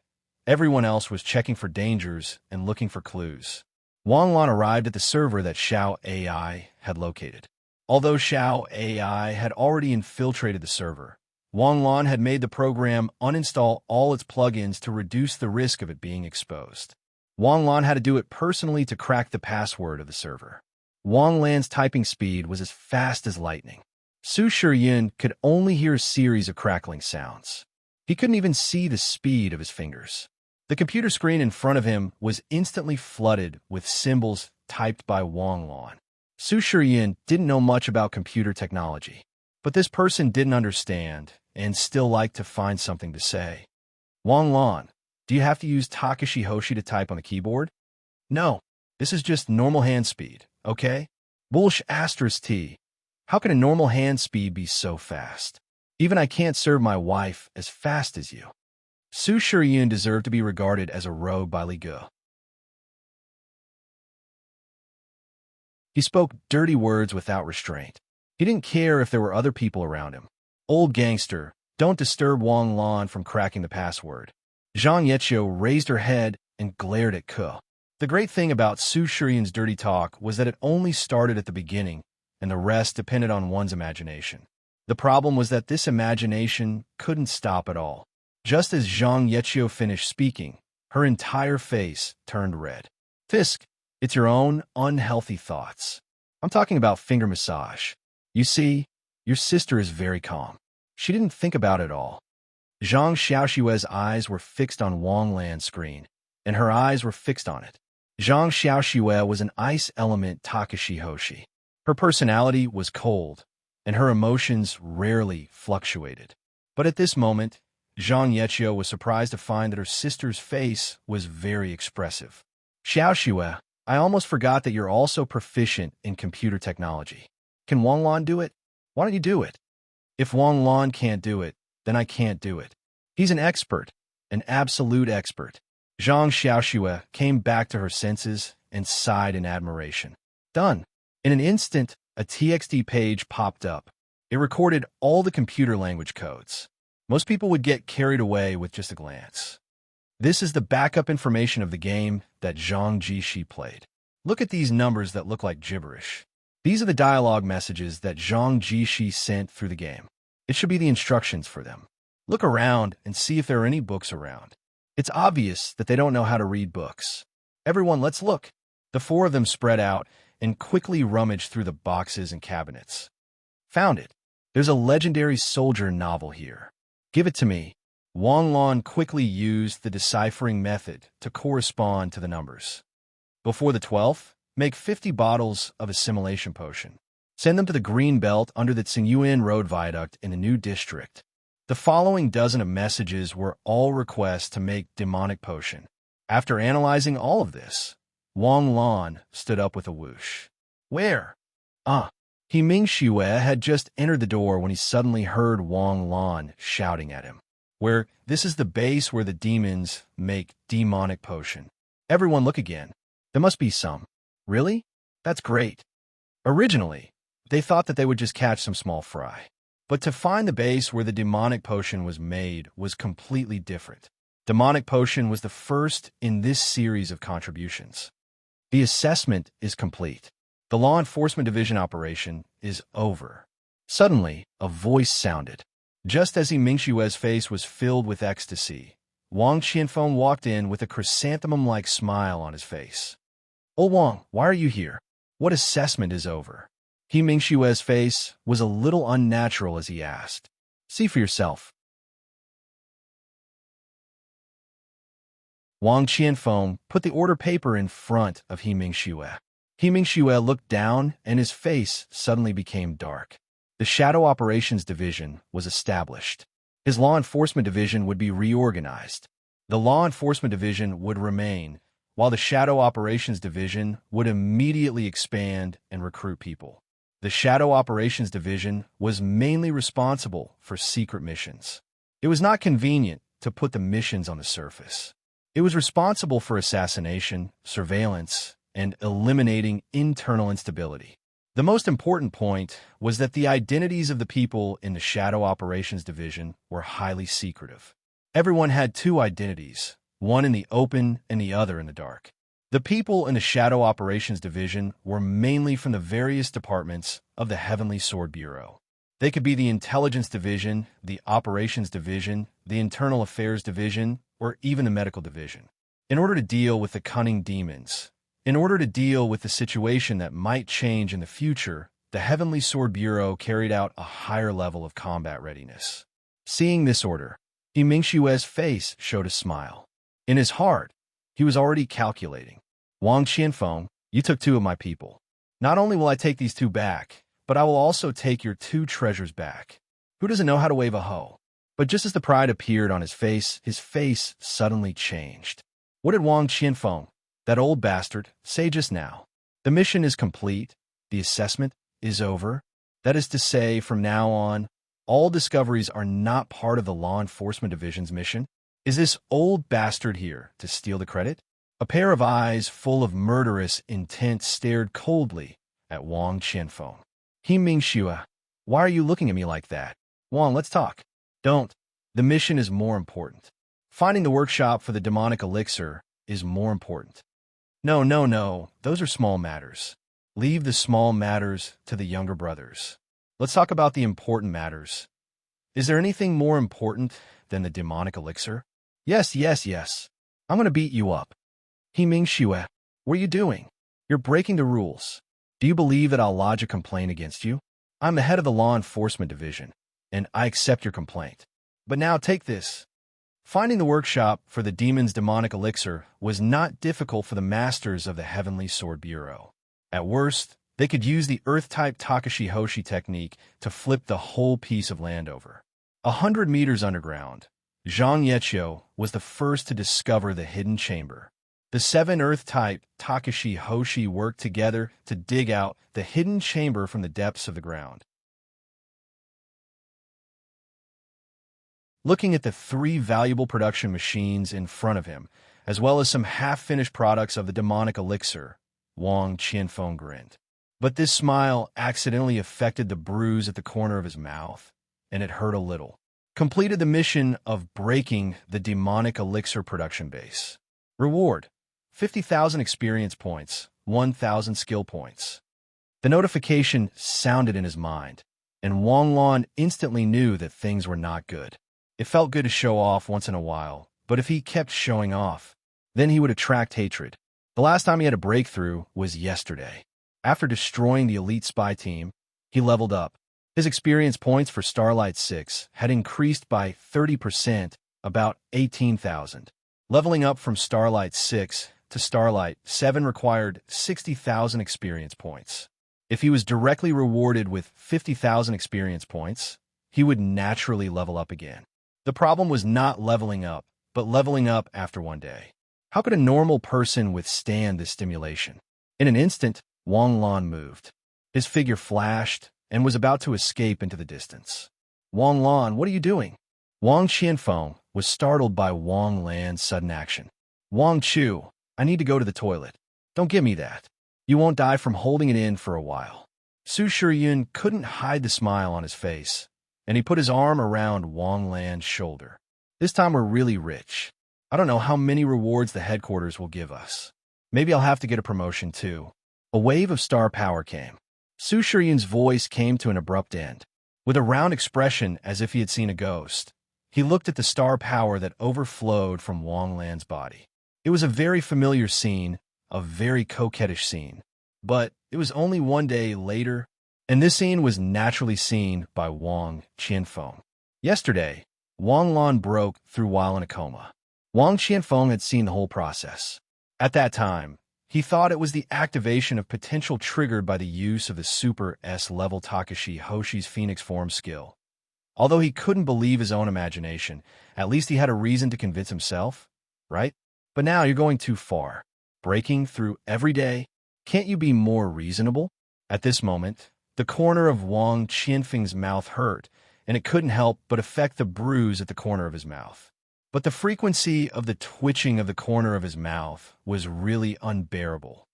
everyone else was checking for dangers and looking for clues. Wang Lan arrived at the server that Xiao AI had located. Although Xiao AI had already infiltrated the server, Wang Lan had made the program uninstall all its plugins to reduce the risk of it being exposed. Wang Lan had to do it personally to crack the password of the server. Wang Lan's typing speed was as fast as lightning. Su Shiyin could only hear a series of crackling sounds. He couldn't even see the speed of his fingers. The computer screen in front of him was instantly flooded with symbols typed by Wang Lan. Su Shiyin didn't know much about computer technology, but this person didn't understand and still liked to find something to say. Wang Lan, do you have to use Takashi Hoshi to type on the keyboard? No, this is just normal hand speed, okay? Bullsh asterisk T. How can a normal hand speed be so fast? Even I can't serve my wife as fast as you. Su Shiyin deserved to be regarded as a rogue by Li Ge. He spoke dirty words without restraint. He didn't care if there were other people around him. Old gangster, don't disturb Wang Lan from cracking the password. Zhang Yeqiu raised her head and glared at Ke. The great thing about Su Shiyin's dirty talk was that it only started at the beginning, and the rest depended on one's imagination. The problem was that this imagination couldn't stop at all. Just as Zhang Yeqiu finished speaking, her entire face turned red. Fisk, it's your own unhealthy thoughts. I'm talking about finger massage. You see, your sister is very calm. She didn't think about it all. Zhang Xiaoxue's eyes were fixed on Wang Lan's screen, and her eyes were fixed on it. Zhang Xiaoxue was an ice element Takashi Hoshi. Her personality was cold, and her emotions rarely fluctuated. But at this moment, Zhang Yeqiu was surprised to find that her sister's face was very expressive. Xiaoxue, I almost forgot that you're also proficient in computer technology. Can Wang Lan do it? Why don't you do it? If Wang Lan can't do it, then I can't do it. He's an expert, an absolute expert. Zhang Xiaoxue came back to her senses and sighed in admiration. Done. In an instant, a TXT page popped up. It recorded all the computer language codes. Most people would get carried away with just a glance. This is the backup information of the game that Zhang Jishi played. Look at these numbers that look like gibberish. These are the dialogue messages that Zhang Jishi sent through the game. It should be the instructions for them. Look around and see if there are any books around. It's obvious that they don't know how to read books. Everyone, let's look. The four of them spread out and quickly rummaged through the boxes and cabinets. Found it. There's a legendary soldier novel here. Give it to me. Wang Lan quickly used the deciphering method to correspond to the numbers. Before the 12th, make 50 bottles of assimilation potion. Send them to the green belt under the Tsingyuan Road Viaduct in a new district. The following dozen of messages were all requests to make demonic potion. After analyzing all of this, Wang Lan stood up with a whoosh. Where? He Mingxue had just entered the door when he suddenly heard Wang Lan shouting at him. Where? This is the base where the demons make demonic potion. Everyone look again. There must be some. Really? That's great. Originally, they thought that they would just catch some small fry. But to find the base where the demonic potion was made was completely different. Demonic potion was the first in this series of contributions. The assessment is complete. The law enforcement division operation is over. Suddenly, a voice sounded. Just as Mingxue's face was filled with ecstasy, Wang Qianfeng walked in with a chrysanthemum-like smile on his face. Oh Wang, why are you here? What assessment is over? Mingxue's face was a little unnatural as he asked. See for yourself. Wang Qianfeng put the order paper in front of Mingxue. Mingxue looked down and his face suddenly became dark. The Shadow Operations Division was established. His Law Enforcement Division would be reorganized. The Law Enforcement Division would remain, while the Shadow Operations Division would immediately expand and recruit people. The Shadow Operations Division was mainly responsible for secret missions. It was not convenient to put the missions on the surface. It was responsible for assassination, surveillance, and eliminating internal instability. The most important point was that the identities of the people in the Shadow Operations Division were highly secretive. Everyone had two identities, one in the open and the other in the dark. The people in the Shadow Operations Division were mainly from the various departments of the Heavenly Sword Bureau. They could be the Intelligence Division, the Operations Division, the Internal Affairs Division, or even the Medical Division. In order to deal with the cunning demons, in order to deal with the situation that might change in the future, the Heavenly Sword Bureau carried out a higher level of combat readiness. Seeing this order, Mingxue's face showed a smile. In his heart, he was already calculating. Wang Qianfeng, you took two of my people. Not only will I take these two back, but I will also take your two treasures back. Who doesn't know how to wave a hoe? But just as the pride appeared on his face suddenly changed. What did Wang Qianfeng, that old bastard, say just now? The mission is complete. The assessment is over. That is to say, from now on, all discoveries are not part of the Law Enforcement Division's mission. Is this old bastard here to steal the credit? A pair of eyes full of murderous intent stared coldly at Wang Qianfeng. Mingxue, why are you looking at me like that? Wang, let's talk. Don't. The mission is more important. Finding the workshop for the demonic elixir is more important. No, those are small matters. Leave the small matters to the younger brothers. Let's talk about the important matters. Is there anything more important than the demonic elixir? Yes. I'm going to beat you up. Mingxue, what are you doing? You're breaking the rules. Do you believe that I'll lodge a complaint against you? I'm the head of the Law Enforcement Division, and I accept your complaint. But now take this. Finding the workshop for the demon's demonic elixir was not difficult for the masters of the Heavenly Sword Bureau. At worst, they could use the Earth-type Takashi Hoshi technique to flip the whole piece of land over. 100 meters underground, Zhang Yeqiu was the first to discover the hidden chamber. The 7 Earth-type Takashi Hoshi worked together to dig out the hidden chamber from the depths of the ground. Looking at the 3 valuable production machines in front of him, as well as some half-finished products of the demonic elixir, Wang Qianfeng grinned. But this smile accidentally affected the bruise at the corner of his mouth, and it hurt a little. Completed the mission of breaking the demonic elixir production base. Reward: 50,000 experience points, 1,000 skill points. The notification sounded in his mind, and Wang Lan instantly knew that things were not good. It felt good to show off once in a while, but if he kept showing off, then he would attract hatred. The last time he had a breakthrough was yesterday. After destroying the elite spy team, he leveled up. His experience points for Starlight 6 had increased by 30%, about 18,000. Leveling up from Starlight 6 to Starlight 7 required 60,000 experience points. If he was directly rewarded with 50,000 experience points, he would naturally level up again. The problem was not leveling up, but leveling up after one day. How could a normal person withstand this stimulation? In an instant, Wang Lan moved. His figure flashed and was about to escape into the distance. Wang Lan, what are you doing? Wang Qianfeng was startled by Wang Lan's sudden action. Wang Chu, I need to go to the toilet. Don't give me that. You won't die from holding it in for a while. Su Shiryun couldn't hide the smile on his face, and he put his arm around Wang Lan's shoulder. This time we're really rich. I don't know how many rewards the headquarters will give us. Maybe I'll have to get a promotion too. A wave of star power came. Su Shiryun's voice came to an abrupt end. With a round expression as if he had seen a ghost, he looked at the star power that overflowed from Wang Lan's body. It was a very familiar scene, a very coquettish scene. But it was only one day later, and this scene was naturally seen by Wang Qianfeng. Yesterday, Wang Lan broke through while in a coma. Wang Qianfeng had seen the whole process. At that time, he thought it was the activation of potential triggered by the use of the Super S-level Takashi Hoshi's Phoenix form skill. Although he couldn't believe his own imagination, at least he had a reason to convince himself, right? But now you're going too far. Breaking through every day. Can't you be more reasonable? At this moment, the corner of Wang Qianfeng's mouth hurt, and it couldn't help but affect the bruise at the corner of his mouth. But the frequency of the twitching of the corner of his mouth was really unbearable.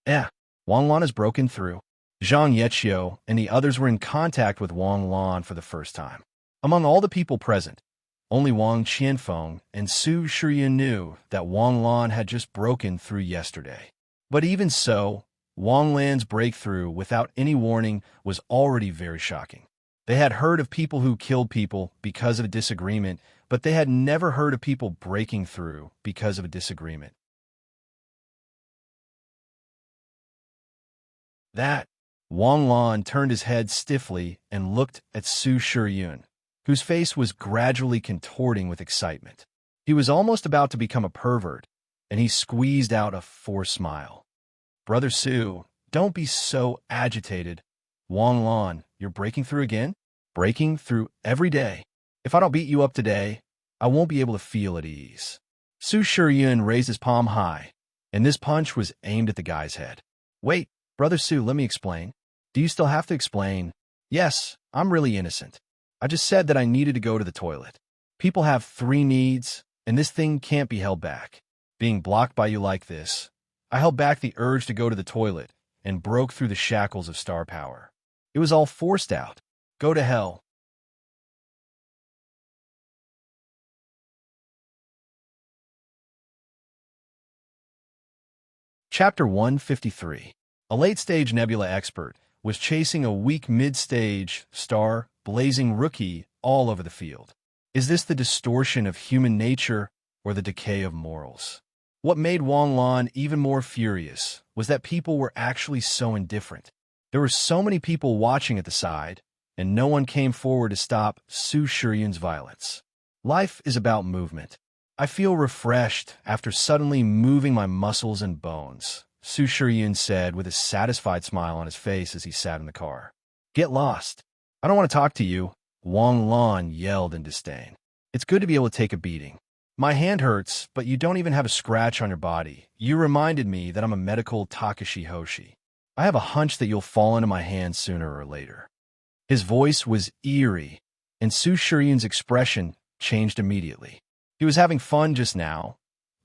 Wang Lan has broken through. Zhang Yeqiu and the others were in contact with Wang Lan for the first time. Among all the people present, only Wang Qianfeng and Su Shiryun knew that Wang Lan had just broken through yesterday. But even so, Wang Lan's breakthrough without any warning was already very shocking. They had heard of people who killed people because of a disagreement, but they had never heard of people breaking through because of a disagreement. Wang Lan turned his head stiffly and looked at Su Shiryun, whose face was gradually contorting with excitement. He was almost about to become a pervert, and he squeezed out a forced smile. Brother Su, don't be so agitated. Wang Lan, you're breaking through again? Breaking through every day. If I don't beat you up today, I won't be able to feel at ease. Su Shiryun raised his palm high, and this punch was aimed at the guy's head. Wait, Brother Su, let me explain. Do you still have to explain? Yes, I'm really innocent. I just said that I needed to go to the toilet. People have 3 needs, and this thing can't be held back. Being blocked by you like this, I held back the urge to go to the toilet and broke through the shackles of star power. It was all forced out. Go to hell. Chapter 153. A late-stage Nebula expert was chasing a weak mid-stage star blazing rookie all over the field. Is this the distortion of human nature or the decay of morals? What made Wang Lan even more furious was that people were actually so indifferent. There were so many people watching at the side, and no one came forward to stop Su Shiryun's violence. Life is about movement. I feel refreshed after suddenly moving my muscles and bones, Su Shiryun said with a satisfied smile on his face as he sat in the car. Get lost. I don't want to talk to you, Wang Lan yelled in disdain. It's good to be able to take a beating. My hand hurts, but you don't even have a scratch on your body. You reminded me that I'm a medical Takashi Hoshi. I have a hunch that you'll fall into my hands sooner or later. His voice was eerie, and Su Shiryun's expression changed immediately. He was having fun just now,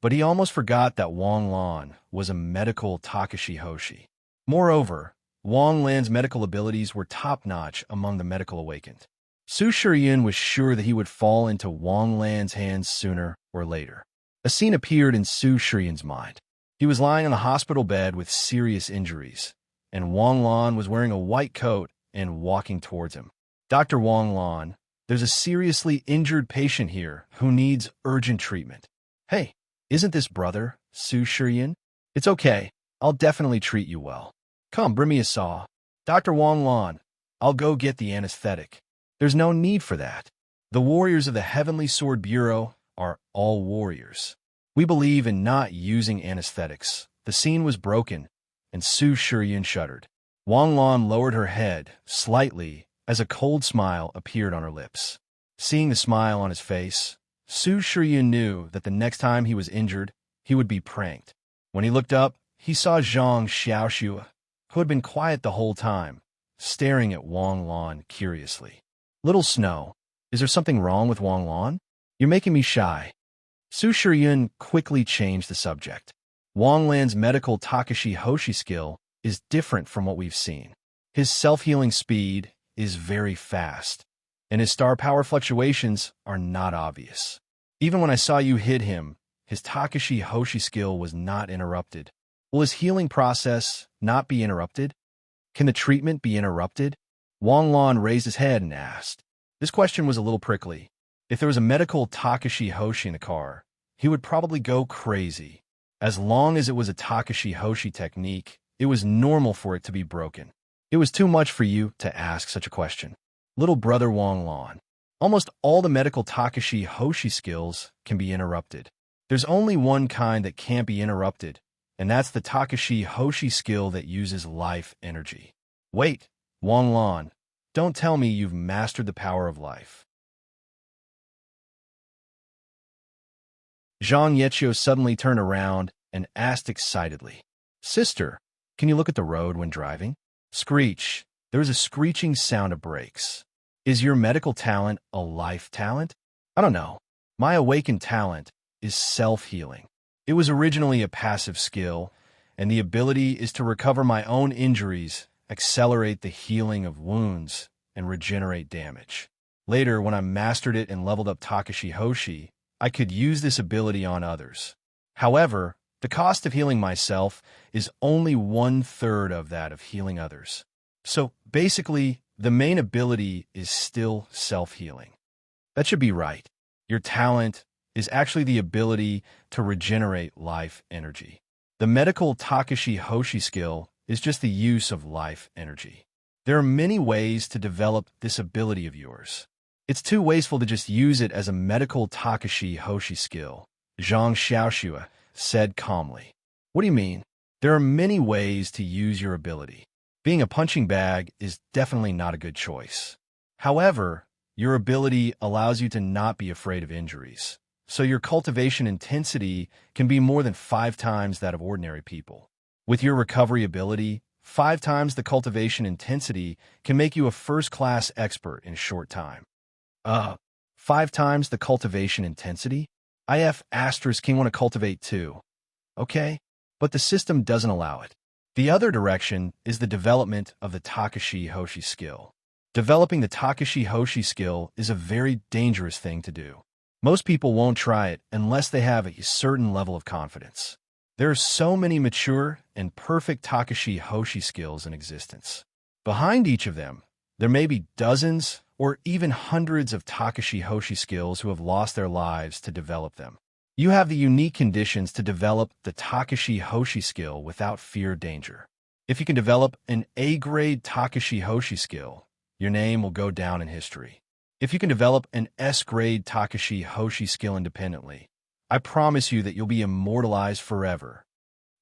but he almost forgot that Wang Lan was a medical Takashi Hoshi. Moreover, Wang Lan's medical abilities were top-notch among the medical awakened. Su Shiryun was sure that he would fall into Wang Lan's hands sooner or later. A scene appeared in Su Shiryun's mind. He was lying on a hospital bed with serious injuries, and Wang Lan was wearing a white coat and walking towards him. Dr. Wang Lan, there's a seriously injured patient here who needs urgent treatment. Hey, isn't this brother, Su Shiryun? It's okay. I'll definitely treat you well. Come, bring me a saw. Dr. Wang Lan, I'll go get the anesthetic. There's no need for that. The warriors of the Heavenly Sword Bureau are all warriors. We believe in not using anesthetics. The scene was broken, and Su Shiryun shuddered. Wang Lan lowered her head slightly as a cold smile appeared on her lips. Seeing the smile on his face, Su Shiryun knew that the next time he was injured, he would be pranked. When he looked up, he saw Zhang Xiaoxue, who had been quiet the whole time, staring at Wang Lan curiously. Little Snow, is there something wrong with Wang Lan? You're making me shy. Su Shiryun quickly changed the subject. Wang Lan's medical Takashi Hoshi skill is different from what we've seen. His self-healing speed is very fast, and his star power fluctuations are not obvious. Even when I saw you hit him, his Takashi Hoshi skill was not interrupted. Will his healing process not be interrupted? Can the treatment be interrupted? Wang Lan raised his head and asked. This question was a little prickly. If there was a medical Takashi Hoshi in the car, he would probably go crazy. As long as it was a Takashi Hoshi technique, it was normal for it to be broken. It was too much for you to ask such a question. Little brother Wang Lan, almost all the medical Takashi Hoshi skills can be interrupted. There's only one kind that can't be interrupted, and that's the Takashi Hoshi skill that uses life energy. Wait, Wang Lan, don't tell me you've mastered the power of life. Zhang Yechio suddenly turned around and asked excitedly, Sister, can you look at the road when driving? Screech. There was a screeching sound of brakes. Is your medical talent a life talent? I don't know. My awakened talent is self-healing. It was originally a passive skill, and the ability is to recover my own injuries, accelerate the healing of wounds, and regenerate damage. Later, when I mastered it and leveled up Takashi Hoshi, I could use this ability on others. However, the cost of healing myself is only 1/3 of that of healing others. So, basically, the main ability is still self-healing. That should be right. Your talent is actually the ability to regenerate life energy. The medical Takashi Hoshi skill is just the use of life energy. There are many ways to develop this ability of yours. It's too wasteful to just use it as a medical Takashi Hoshi skill, Zhang Xiaoxue said calmly. What do you mean? There are many ways to use your ability. Being a punching bag is definitely not a good choice. However, your ability allows you to not be afraid of injuries, so your cultivation intensity can be more than 5 times that of ordinary people. With your recovery ability, 5 times the cultivation intensity can make you a first-class expert in a short time. 5 times the cultivation intensity? IF * King want to cultivate too. Okay, but the system doesn't allow it. The other direction is the development of the Takashi Hoshi skill. Developing the Takashi Hoshi skill is a very dangerous thing to do. Most people won't try it unless they have a certain level of confidence. There are so many mature and perfect Takashi Hoshi skills in existence. Behind each of them, there may be dozens or even hundreds of Takashi Hoshi skills who have lost their lives to develop them. You have the unique conditions to develop the Takashi Hoshi skill without fear of danger. If you can develop an A-grade Takashi Hoshi skill, your name will go down in history. If you can develop an S-grade Takashi Hoshi skill independently, I promise you that you'll be immortalized forever.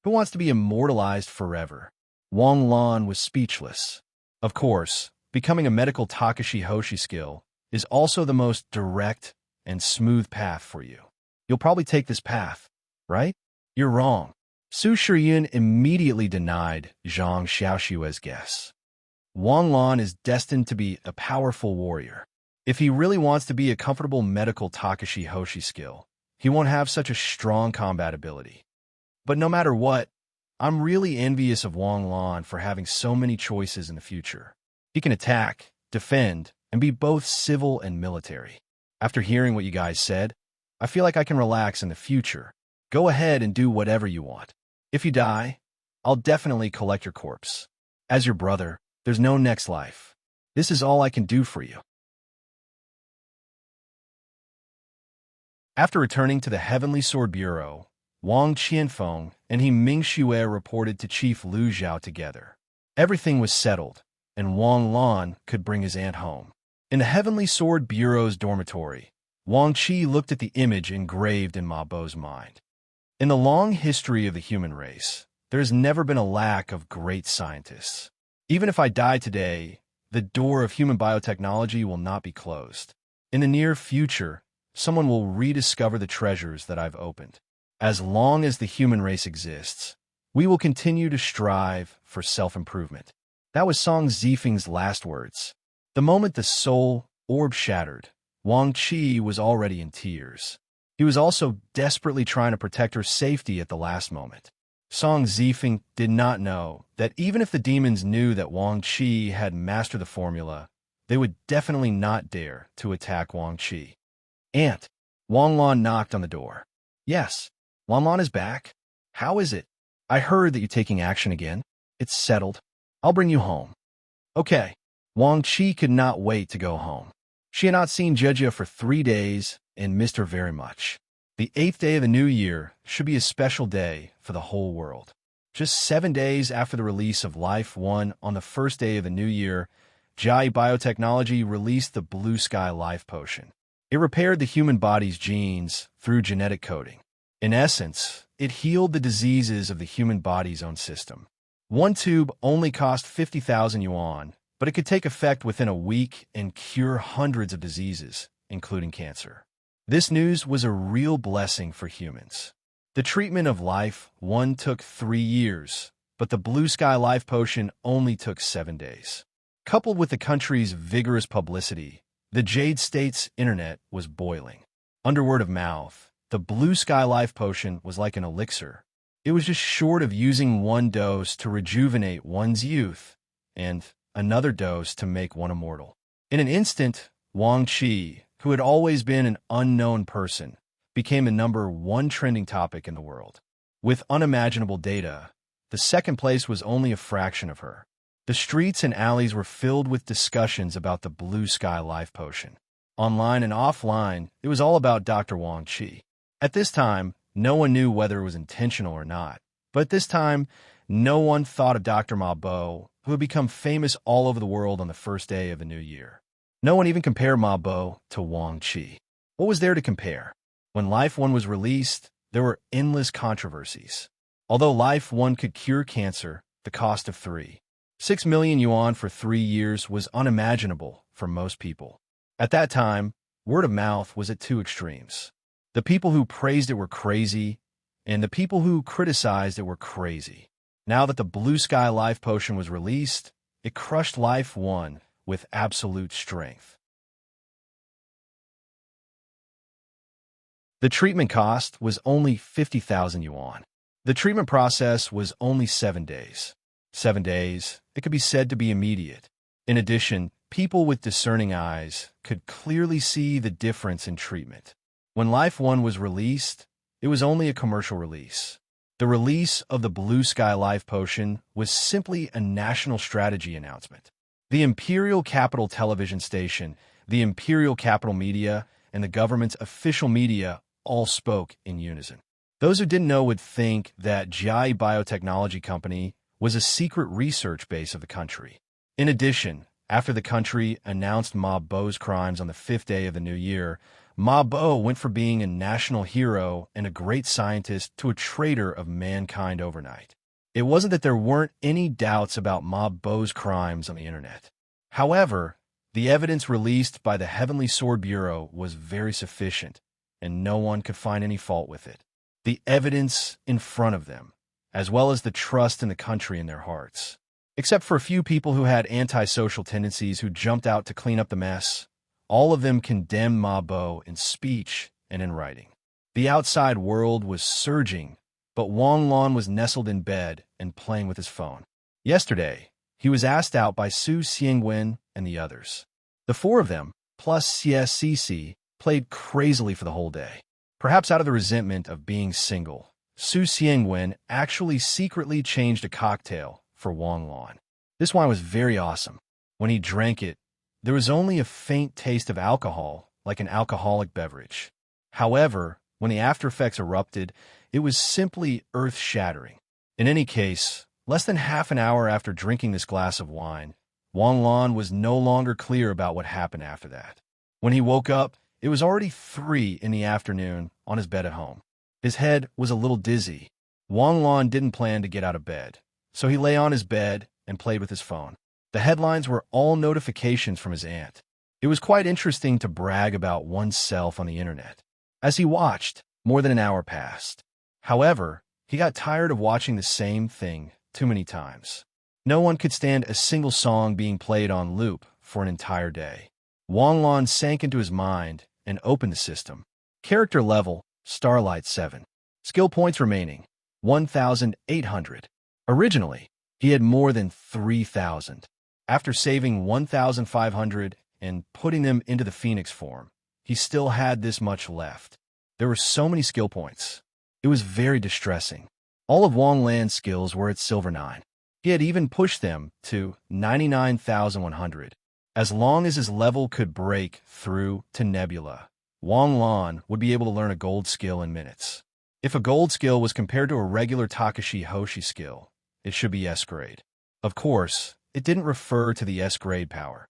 Who wants to be immortalized forever? Wang Lan was speechless. Of course, becoming a medical Takashi Hoshi skill is also the most direct and smooth path for you. You'll probably take this path, right? You're wrong. Su Shiyun immediately denied Zhang Xiaoshui's guess. Wang Lan is destined to be a powerful warrior. If he really wants to be a comfortable medical Takashi Hoshi skill, he won't have such a strong combat ability. But no matter what, I'm really envious of Wang Lan for having so many choices in the future. He can attack, defend, and be both civil and military. After hearing what you guys said, I feel like I can relax in the future. Go ahead and do whatever you want. If you die, I'll definitely collect your corpse. As your brother, there's no next life. This is all I can do for you. After returning to the Heavenly Sword Bureau, Wang Qianfeng and he Ming Xue reported to Chief Lu Zhao together. Everything was settled, and Wang Lan could bring his aunt home. In the Heavenly Sword Bureau's dormitory, Wang Qi looked at the image engraved in Ma Bao's mind. In the long history of the human race, there has never been a lack of great scientists. Even if I die today, the door of human biotechnology will not be closed. In the near future, someone will rediscover the treasures that I've opened. As long as the human race exists, we will continue to strive for self-improvement. That was Song Zifeng's last words. The moment the soul orb shattered, Wang Qi was already in tears. He was also desperately trying to protect her safety at the last moment. Song Zifeng did not know that even if the demons knew that Wang Qi had mastered the formula, they would definitely not dare to attack Wang Qi. Aunt, Wang Lan knocked on the door. Yes, Wang Lan is back. How is it? I heard that you're taking action again. It's settled. I'll bring you home. Okay. Wang Qi could not wait to go home. She had not seen Jejia for 3 days and missed her very much. The 8th day of the new year should be a special day for the whole world. Just 7 days after the release of Life 1 on the first day of the new year, Jai Biotechnology released the Blue Sky Life Potion. It repaired the human body's genes through genetic coding. In essence, it healed the diseases of the human body's own system. One tube only cost 50,000 yuan, but it could take effect within a week and cure hundreds of diseases, including cancer. This news was a real blessing for humans. The treatment of Life 1 took 3 years, but the Blue Sky Life Potion only took 7 days. Coupled with the country's vigorous publicity, the Jade State's internet was boiling. Under word of mouth, the Blue Sky Life Potion was like an elixir. It was just short of using 1 dose to rejuvenate one's youth, and another dose to make one immortal. In an instant, Wang Qi, who had always been an unknown person, became the #1 trending topic in the world. With unimaginable data, the second place was only a fraction of her. The streets and alleys were filled with discussions about the Blue Sky Life Potion. Online and offline, it was all about Dr. Wang Qi. At this time, no one knew whether it was intentional or not. But at this time, no one thought of Dr. Ma Bao, who had become famous all over the world on the first day of the new year. No one even compared Ma Bao to Wang Qi. What was there to compare? When Life 1 was released, there were endless controversies. Although Life 1 could cure cancer, the cost of 6 million yuan for 3 years was unimaginable for most people. At that time, word of mouth was at 2 extremes. The people who praised it were crazy, and the people who criticized it were crazy. Now that the Blue Sky Life Potion was released, it crushed Life 1 with absolute strength. The treatment cost was only 50,000 yuan. The treatment process was only 7 days. 7 days, it could be said to be immediate. In addition, people with discerning eyes could clearly see the difference in treatment. When Life 1 was released, it was only a commercial release. The release of the Blue Sky Life Potion was simply a national strategy announcement. The Imperial Capital television station, the Imperial Capital Media, and the government's official media all spoke in unison. Those who didn't know would think that Jai Biotechnology Company was a secret research base of the country. In addition, After the country announced Ma Bo's crimes on the 5th day of the new year, Ma Bo went from being a national hero and a great scientist to a traitor of mankind overnight. It wasn't that there weren't any doubts about Ma Bo's crimes on the internet. However, the evidence released by the Heavenly Sword Bureau was very sufficient, and no one could find any fault with it. The evidence in front of them, as well as the trust in the country in their hearts. Except for a few people who had antisocial tendencies who jumped out to clean up the mess, all of them condemned Ma Bo in speech and in writing. The outside world was surging, but Wang Lan was nestled in bed and playing with his phone. Yesterday, he was asked out by Su Xiangwen and the others. The four of them, plus CSCC, played crazily for the whole day. Perhaps out of the resentment of being single, Su Xiangwen actually secretly changed a cocktail for Wang Lan. This wine was very awesome. When he drank it, there was only a faint taste of alcohol, like an alcoholic beverage. However, when the after effects erupted, it was simply earth-shattering. In any case, less than half an hour after drinking this glass of wine, Wang Lan was no longer clear about what happened after that. When he woke up, it was already 3 in the afternoon on his bed at home. His head was a little dizzy. Wang Lan didn't plan to get out of bed, so he lay on his bed and played with his phone. The headlines were all notifications from his aunt. It was quite interesting to brag about oneself on the internet. As he watched, more than an hour passed. However, he got tired of watching the same thing too many times. No one could stand a single song being played on loop for an entire day. Wang Lan sank into his mind and opened the system. Character level, Starlight 7. Skill points remaining, 1,800. Originally, he had more than 3,000. After saving 1,500 and putting them into the Phoenix form, he still had this much left. There were so many skill points. It was very distressing. All of Wang Lan's skills were at Silver 9. He had even pushed them to 99,100. As long as his level could break through to Nebula, Wang Lan would be able to learn a gold skill in minutes. If a gold skill was compared to a regular Takashi Hoshi skill, it should be S grade. Of course, it didn't refer to the S grade power.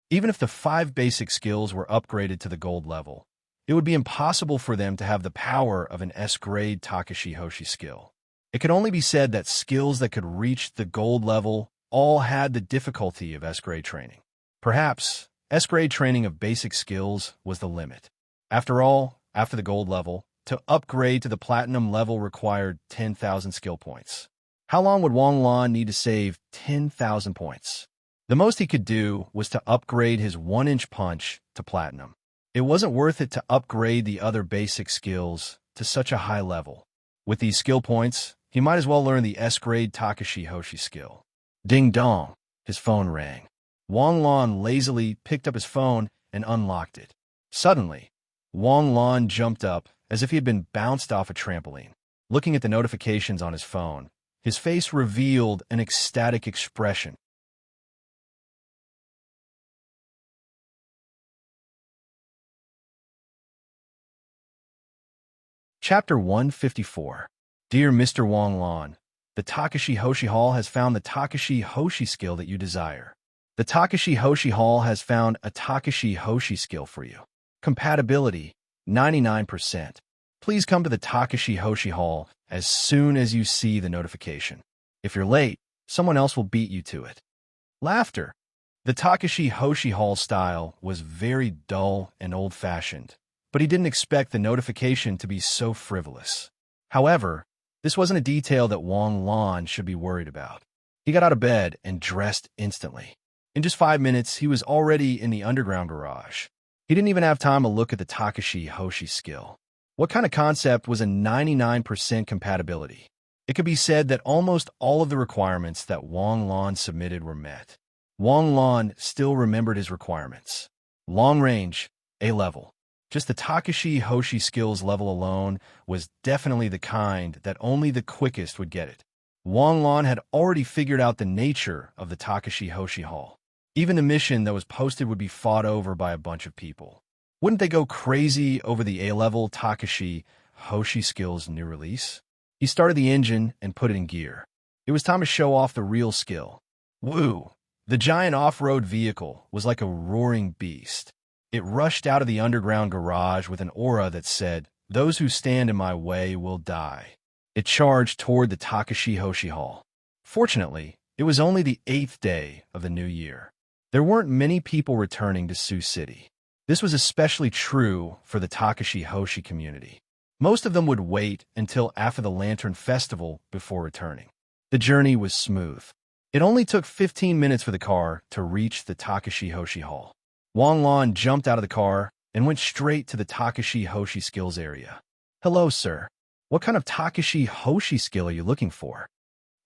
Even if the 5 basic skills were upgraded to the gold level, it would be impossible for them to have the power of an S-grade Takashi Hoshi skill. It could only be said that skills that could reach the gold level all had the difficulty of S-grade training. Perhaps S-grade training of basic skills was the limit. After all, after the gold level, to upgrade to the platinum level required 10,000 skill points. How long would Wang Lan need to save 10,000 points? The most he could do was to upgrade his 1-inch punch to platinum. It wasn't worth it to upgrade the other basic skills to such a high level. With these skill points, he might as well learn the S-grade Takashi Hoshi skill. Ding dong, his phone rang. Wang Lan lazily picked up his phone and unlocked it. Suddenly, Wang Lan jumped up as if he had been bounced off a trampoline. Looking at the notifications on his phone, his face revealed an ecstatic expression. Chapter 154. Dear Mr. Wang Lan, the Takashi Hoshi Hall has found the Takashi Hoshi skill that you desire. The Takashi Hoshi Hall has found a Takashi Hoshi skill for you. Compatibility, 99%. Please come to the Takashi Hoshi Hall as soon as you see the notification. If you're late, someone else will beat you to it. Laughter. The Takashi Hoshi Hall style was very dull and old-fashioned, but he didn't expect the notification to be so frivolous. However, this wasn't a detail that Wang Lan should be worried about. He got out of bed and dressed instantly. In just 5 minutes, he was already in the underground garage. He didn't even have time to look at the Takashi Hoshi skill. What kind of concept was a 99% compatibility? It could be said that almost all of the requirements that Wang Lan submitted were met. Wang Lan still remembered his requirements. Long range, A level. Just the Takashi Hoshi skills level alone was definitely the kind that only the quickest would get it. Wang Lan had already figured out the nature of the Takashi Hoshi Hall. Even the mission that was posted would be fought over by a bunch of people. Wouldn't they go crazy over the A-level Takashi Hoshi skills new release? He started the engine and put it in gear. It was time to show off the real skill. Woo! The giant off-road vehicle was like a roaring beast. It rushed out of the underground garage with an aura that said, "Those who stand in my way will die." It charged toward the Takashi Hoshi Hall. Fortunately, it was only the 8th day of the new year. There weren't many people returning to Sioux City. This was especially true for the Takashi Hoshi community. Most of them would wait until after the Lantern Festival before returning. The journey was smooth. It only took 15 minutes for the car to reach the Takashi Hoshi Hall. Wang Lan jumped out of the car and went straight to the Takashi Hoshi skills area. "Hello, sir. What kind of Takashi Hoshi skill are you looking for?"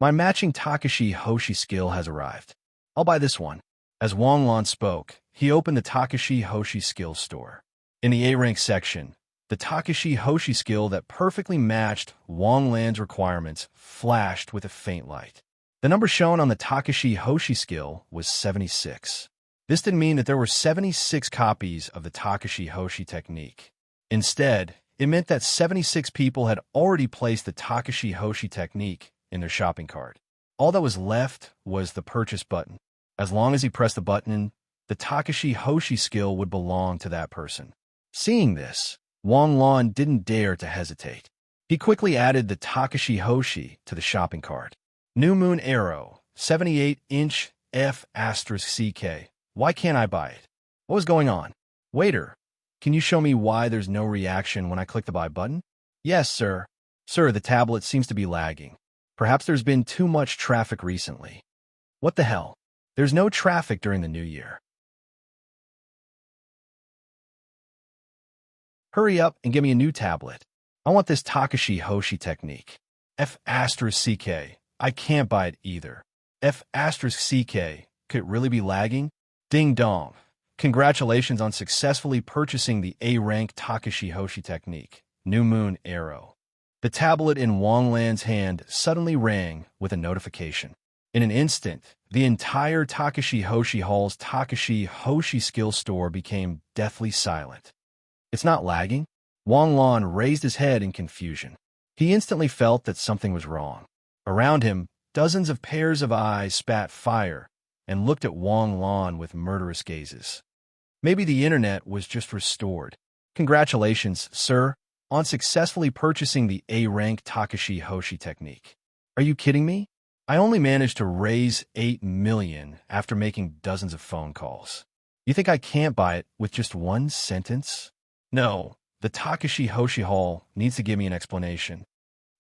"My matching Takashi Hoshi skill has arrived. I'll buy this one." As Wang Lan spoke, he opened the Takashi Hoshi skills store. In the A-rank section, the Takashi Hoshi skill that perfectly matched Wang Lan's requirements flashed with a faint light. The number shown on the Takashi Hoshi skill was 76. This didn't mean that there were 76 copies of the Takashi Hoshi technique. Instead, it meant that 76 people had already placed the Takashi Hoshi technique in their shopping cart. All that was left was the purchase button. As long as he pressed the button, the Takashi Hoshi skill would belong to that person. Seeing this, Wang Lan didn't dare to hesitate. He quickly added the Takashi Hoshi to the shopping cart. New Moon Arrow, 78-inch F*CK. Why can't I buy it? What was going on? Waiter, can you show me why there's no reaction when I click the buy button? Yes, sir. Sir, the tablet seems to be lagging. Perhaps there's been too much traffic recently. What the hell? There's no traffic during the new year. Hurry up and give me a new tablet. I want this Takashi Hoshi technique. F*CK. I can't buy it either. F*CK. Could it really be lagging? Ding dong. Congratulations on successfully purchasing the A-rank Takashi Hoshi technique, New Moon Arrow. The tablet in Wang Lan's hand suddenly rang with a notification. In an instant, the entire Takashi Hoshi Hall's Takashi Hoshi skill store became deathly silent. It's not lagging? Wang Lan raised his head in confusion. He instantly felt that something was wrong. Around him, dozens of pairs of eyes spat fire and looked at Wang Lan with murderous gazes. Maybe the internet was just restored. Congratulations, sir, on successfully purchasing the A-rank Takashi Hoshi technique. Are you kidding me? I only managed to raise 8 million after making dozens of phone calls. You think I can't buy it with just one sentence? No, the Takashi Hoshi Hall needs to give me an explanation.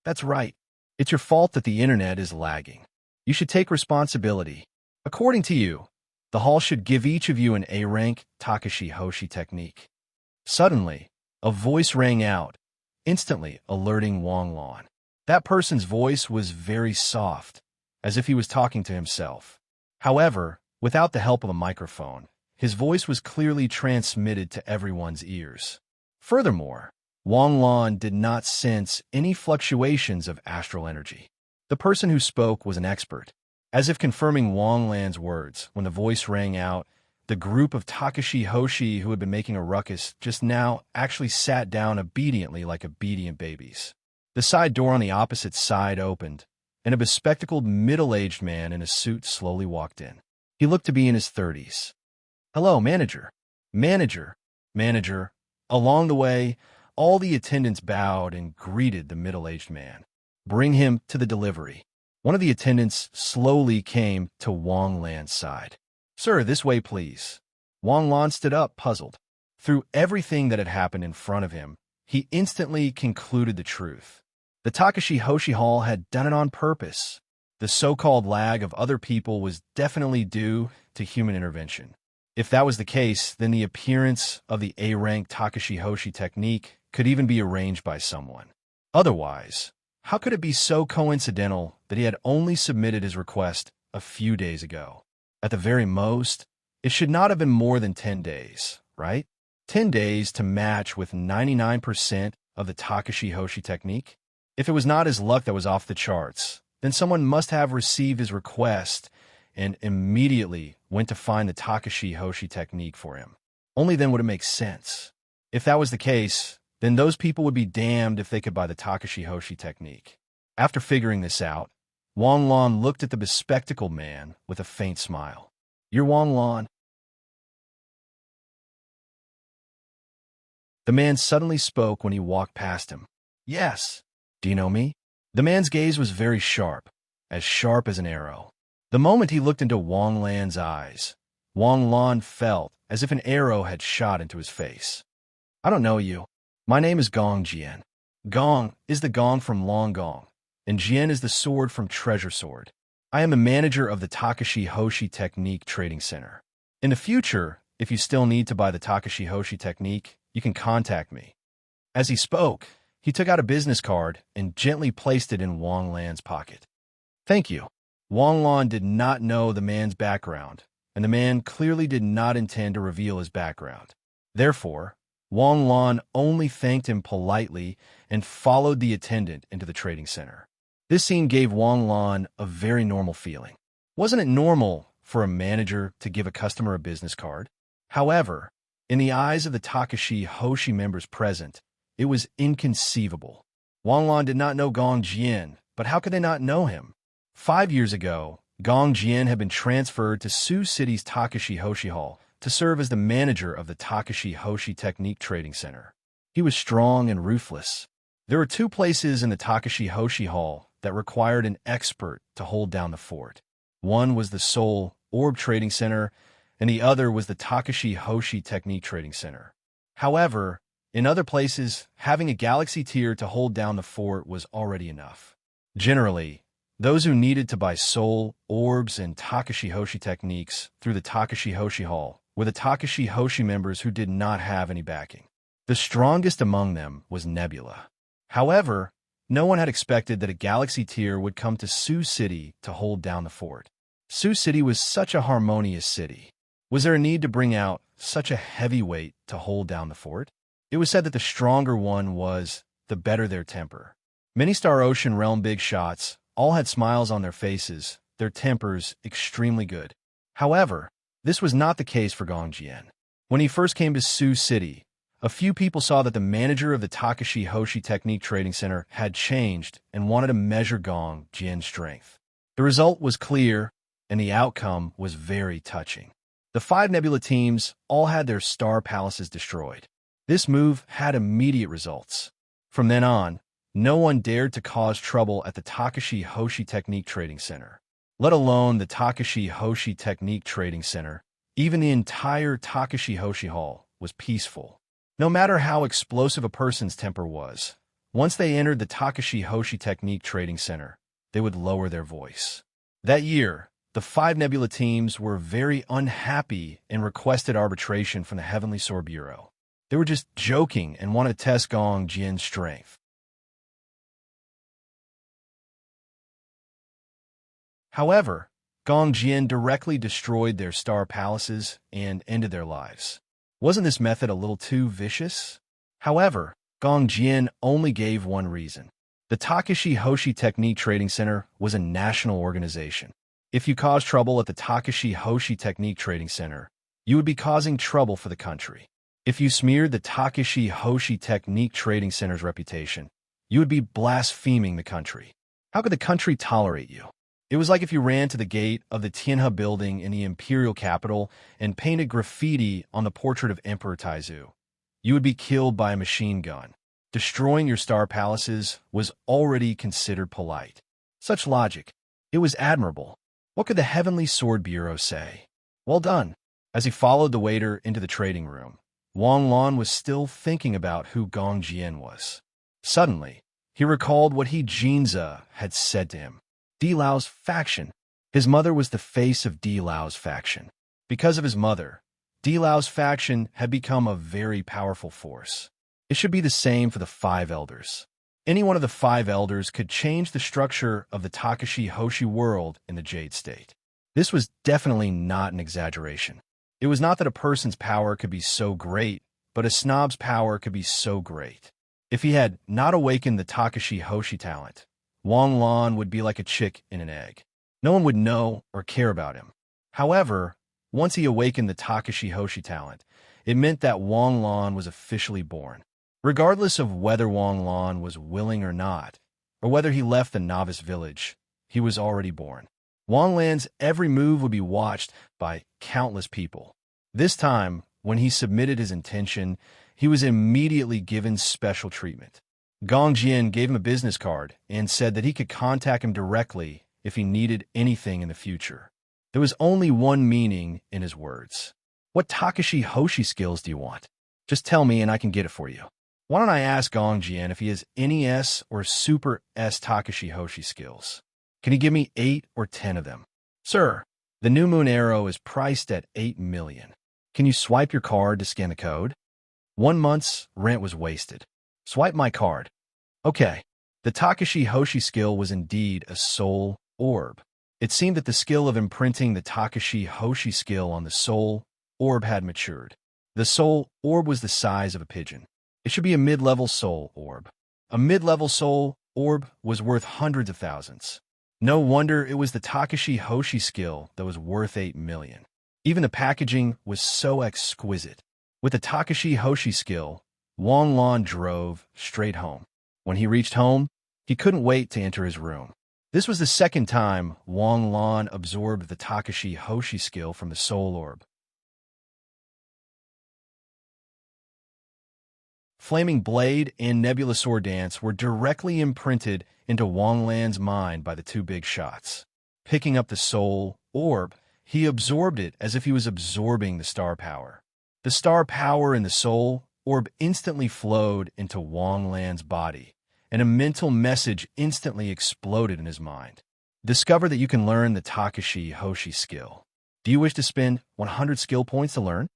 That's right. It's your fault that the internet is lagging. You should take responsibility. According to you, the hall should give each of you an A-rank Takashi Hoshi technique. Suddenly, a voice rang out, instantly alerting Wang Lan. That person's voice was very soft, as if he was talking to himself. However, without the help of a microphone, his voice was clearly transmitted to everyone's ears. Furthermore, Wang Lan did not sense any fluctuations of astral energy. The person who spoke was an expert. As if confirming Wang Lan's words, when the voice rang out, the group of Takashi Hoshi who had been making a ruckus just now actually sat down obediently like obedient babies. The side door on the opposite side opened, and a bespectacled middle-aged man in a suit slowly walked in. He looked to be in his 30s. "Hello, manager. Manager. Manager." Along the way, all the attendants bowed and greeted the middle-aged man. "Bring him to the delivery." One of the attendants slowly came to Wang Lan's side. "Sir, this way, please." Wang Lan stood up, puzzled. Through everything that had happened in front of him, he instantly concluded the truth. The Takashi Hoshi Hall had done it on purpose. The so-called lag of other people was definitely due to human intervention. If that was the case, then the appearance of the A-rank Takashi Hoshi technique could even be arranged by someone. Otherwise, how could it be so coincidental that he had only submitted his request a few days ago? At the very most, it should not have been more than 10 days, right? 10 days to match with 99% of the Takashi Hoshi technique? If it was not his luck that was off the charts, then someone must have received his request and immediately went to find the Takashi Hoshi technique for him. Only then would it make sense. If that was the case, then those people would be damned if they could buy the Takashi Hoshi technique. After figuring this out, Wang Lan looked at the bespectacled man with a faint smile. You're Wang Lan? The man suddenly spoke when he walked past him. Yes. Do you know me? The man's gaze was very sharp as an arrow. The moment he looked into Wang Lan's eyes, Wang Lan felt as if an arrow had shot into his face. I don't know you. My name is Gong Jian. Gong is the gong from Long Gong, and Jian is the sword from Treasure Sword. I am a manager of the Takashi Hoshi Technique Trading Center. In the future, if you still need to buy the Takashi Hoshi Technique, you can contact me. As he spoke, he took out a business card and gently placed it in Wang Lan's pocket. Thank you. Wang Lan did not know the man's background, and the man clearly did not intend to reveal his background. Therefore, Wang Lan only thanked him politely and followed the attendant into the trading center. This scene gave Wang Lan a very normal feeling. Wasn't it normal for a manager to give a customer a business card? However, in the eyes of the Takashi Hoshi members present, it was inconceivable. Wang Lan did not know Gong Jian, but how could they not know him? 5 years ago, Gong Jian had been transferred to Sioux City's Takashi Hoshi Hall to serve as the manager of the Takashi Hoshi Technique Trading Center. He was strong and ruthless. There were 2 places in the Takashi Hoshi Hall that required an expert to hold down the fort. One was the Seoul Orb Trading Center, and the other was the Takashi Hoshi Technique Trading Center. However, in other places, having a Galaxy tier to hold down the fort was already enough. Generally, those who needed to buy Seoul, Orbs, and Takashi Hoshi techniques through the Takashi Hoshi Hall were the Takashi Hoshi members who did not have any backing. The strongest among them was Nebula. However, no one had expected that a Galaxy tier would come to Sioux City to hold down the fort. Sioux City was such a harmonious city. Was there a need to bring out such a heavyweight to hold down the fort? It was said that the stronger one was, the better their temper. Many Star Ocean Realm big shots all had smiles on their faces, their tempers extremely good. However, this was not the case for Gong Jian. When he first came to Sioux City, a few people saw that the manager of the Takashi Hoshi Technique Trading Center had changed and wanted to measure Gong Jian's strength. The result was clear, and the outcome was very touching. The 5 Nebula teams all had their star palaces destroyed. This move had immediate results. From then on, no one dared to cause trouble at the Takashi Hoshi Technique Trading Center, let alone the Takashi Hoshi Technique Trading Center. Even the entire Takashi Hoshi Hall was peaceful. No matter how explosive a person's temper was, once they entered the Takashi Hoshi Technique Trading Center, they would lower their voice. That year, the 5 Nebula teams were very unhappy and requested arbitration from the Heavenly Sword Bureau. They were just joking and wanted to test Gong Jian's strength. However, Gong Jian directly destroyed their star palaces and ended their lives. Wasn't this method a little too vicious? However, Gong Jian only gave one reason. The Takashi Hoshi Technique Trading Center was a national organization. If you caused trouble at the Takashi Hoshi Technique Trading Center, you would be causing trouble for the country. If you smeared the Takashi Hoshi Technique Trading Center's reputation, you would be blaspheming the country. How could the country tolerate you? It was like if you ran to the gate of the Tianhe building in the imperial capital and painted graffiti on the portrait of Emperor Taizu. You would be killed by a machine gun. Destroying your star palaces was already considered polite. Such logic. It was admirable. What could the Heavenly Sword Bureau say? Well done. As he followed the waiter into the trading room, Wang Lan was still thinking about who Gong Jian was. Suddenly, he recalled what Jinza had said to him. Di Lao's faction. His mother was the face of Di Lao's faction. Because of his mother, Di Lao's faction had become a very powerful force. It should be the same for the 5 elders. Any one of the 5 elders could change the structure of the Takashi Hoshi world in the Jade State. This was definitely not an exaggeration. It was not that a person's power could be so great, but a snob's power could be so great. If he had not awakened the Takashi Hoshi talent, Wang Lan would be like a chick in an egg. No one would know or care about him. However, once he awakened the Takashi Hoshi talent, it meant that Wang Lan was officially born. Regardless of whether Wang Lan was willing or not, or whether he left the novice village, he was already born. Wang Lan's every move would be watched by countless people. This time, when he submitted his intention, he was immediately given special treatment. Gong Jian gave him a business card and said that he could contact him directly if he needed anything in the future. There was only one meaning in his words. What Takashi Hoshi skills do you want? Just tell me and I can get it for you. Why don't I ask Gong Jian if he has NES or Super S Takashi Hoshi skills? Can he give me 8 or 10 of them? Sir, the New Moon Arrow is priced at 8 million. Can you swipe your card to scan the code? 1 month's rent was wasted. Swipe my card. Okay. The Takashi Hoshi skill was indeed a soul orb. It seemed that the skill of imprinting the Takashi Hoshi skill on the soul orb had matured. The soul orb was the size of a pigeon. It should be a mid-level soul orb. A mid-level soul orb was worth hundreds of thousands. No wonder it was the Takashi Hoshi skill that was worth 8 million. Even the packaging was so exquisite. With the Takashi Hoshi skill, Wang Lan drove straight home. When he reached home, he couldn't wait to enter his room. This was the second time Wang Lan absorbed the Takashi Hoshi skill from the soul orb. Flaming Blade and Nebula Sword Dance were directly imprinted into Wang Lan's mind by the two big shots. Picking up the soul orb, he absorbed it as if he was absorbing the star power. The star power in the soul orb instantly flowed into Wang Lan's body, and a mental message instantly exploded in his mind. Discover that you can learn the Takashi Hoshi skill. Do you wish to spend 100 skill points to learn?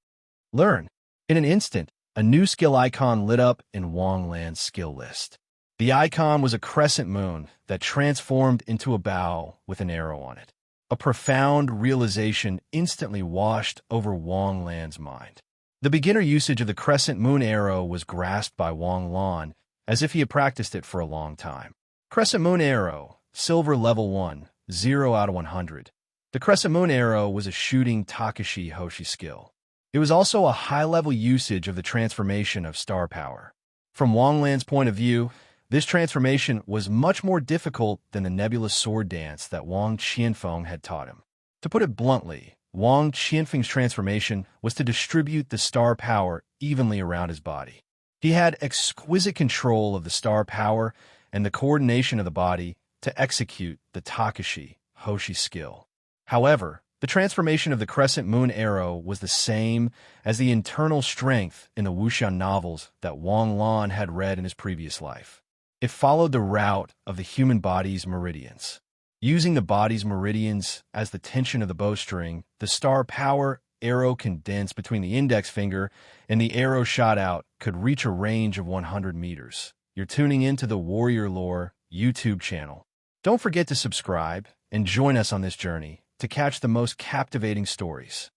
Learn. In an instant, a new skill icon lit up in Wang Lan's skill list. The icon was a crescent moon that transformed into a bow with an arrow on it. A profound realization instantly washed over Wang Lan's mind. The beginner usage of the crescent moon arrow was grasped by Wang Lan as if he had practiced it for a long time. Crescent moon arrow, silver level 1, 0 out of 100. The crescent moon arrow was a shooting Takashi Hoshi skill. It was also a high-level usage of the transformation of star power. From Wang Lan's point of view, this transformation was much more difficult than the Nebula Sword Dance that Wang Qianfeng had taught him. To put it bluntly, Wang Qianfeng's transformation was to distribute the star power evenly around his body. He had exquisite control of the star power and the coordination of the body to execute the Takashi Hoshi skill. However, the transformation of the crescent moon arrow was the same as the internal strength in the Wuxian novels that Wang Lan had read in his previous life. It followed the route of the human body's meridians. Using the body's meridians as the tension of the bowstring, the star power arrow condensed between the index finger and the arrow shot out could reach a range of 100 meters. You're tuning into the Warrior Lore YouTube channel. Don't forget to subscribe and join us on this journey to catch the most captivating stories.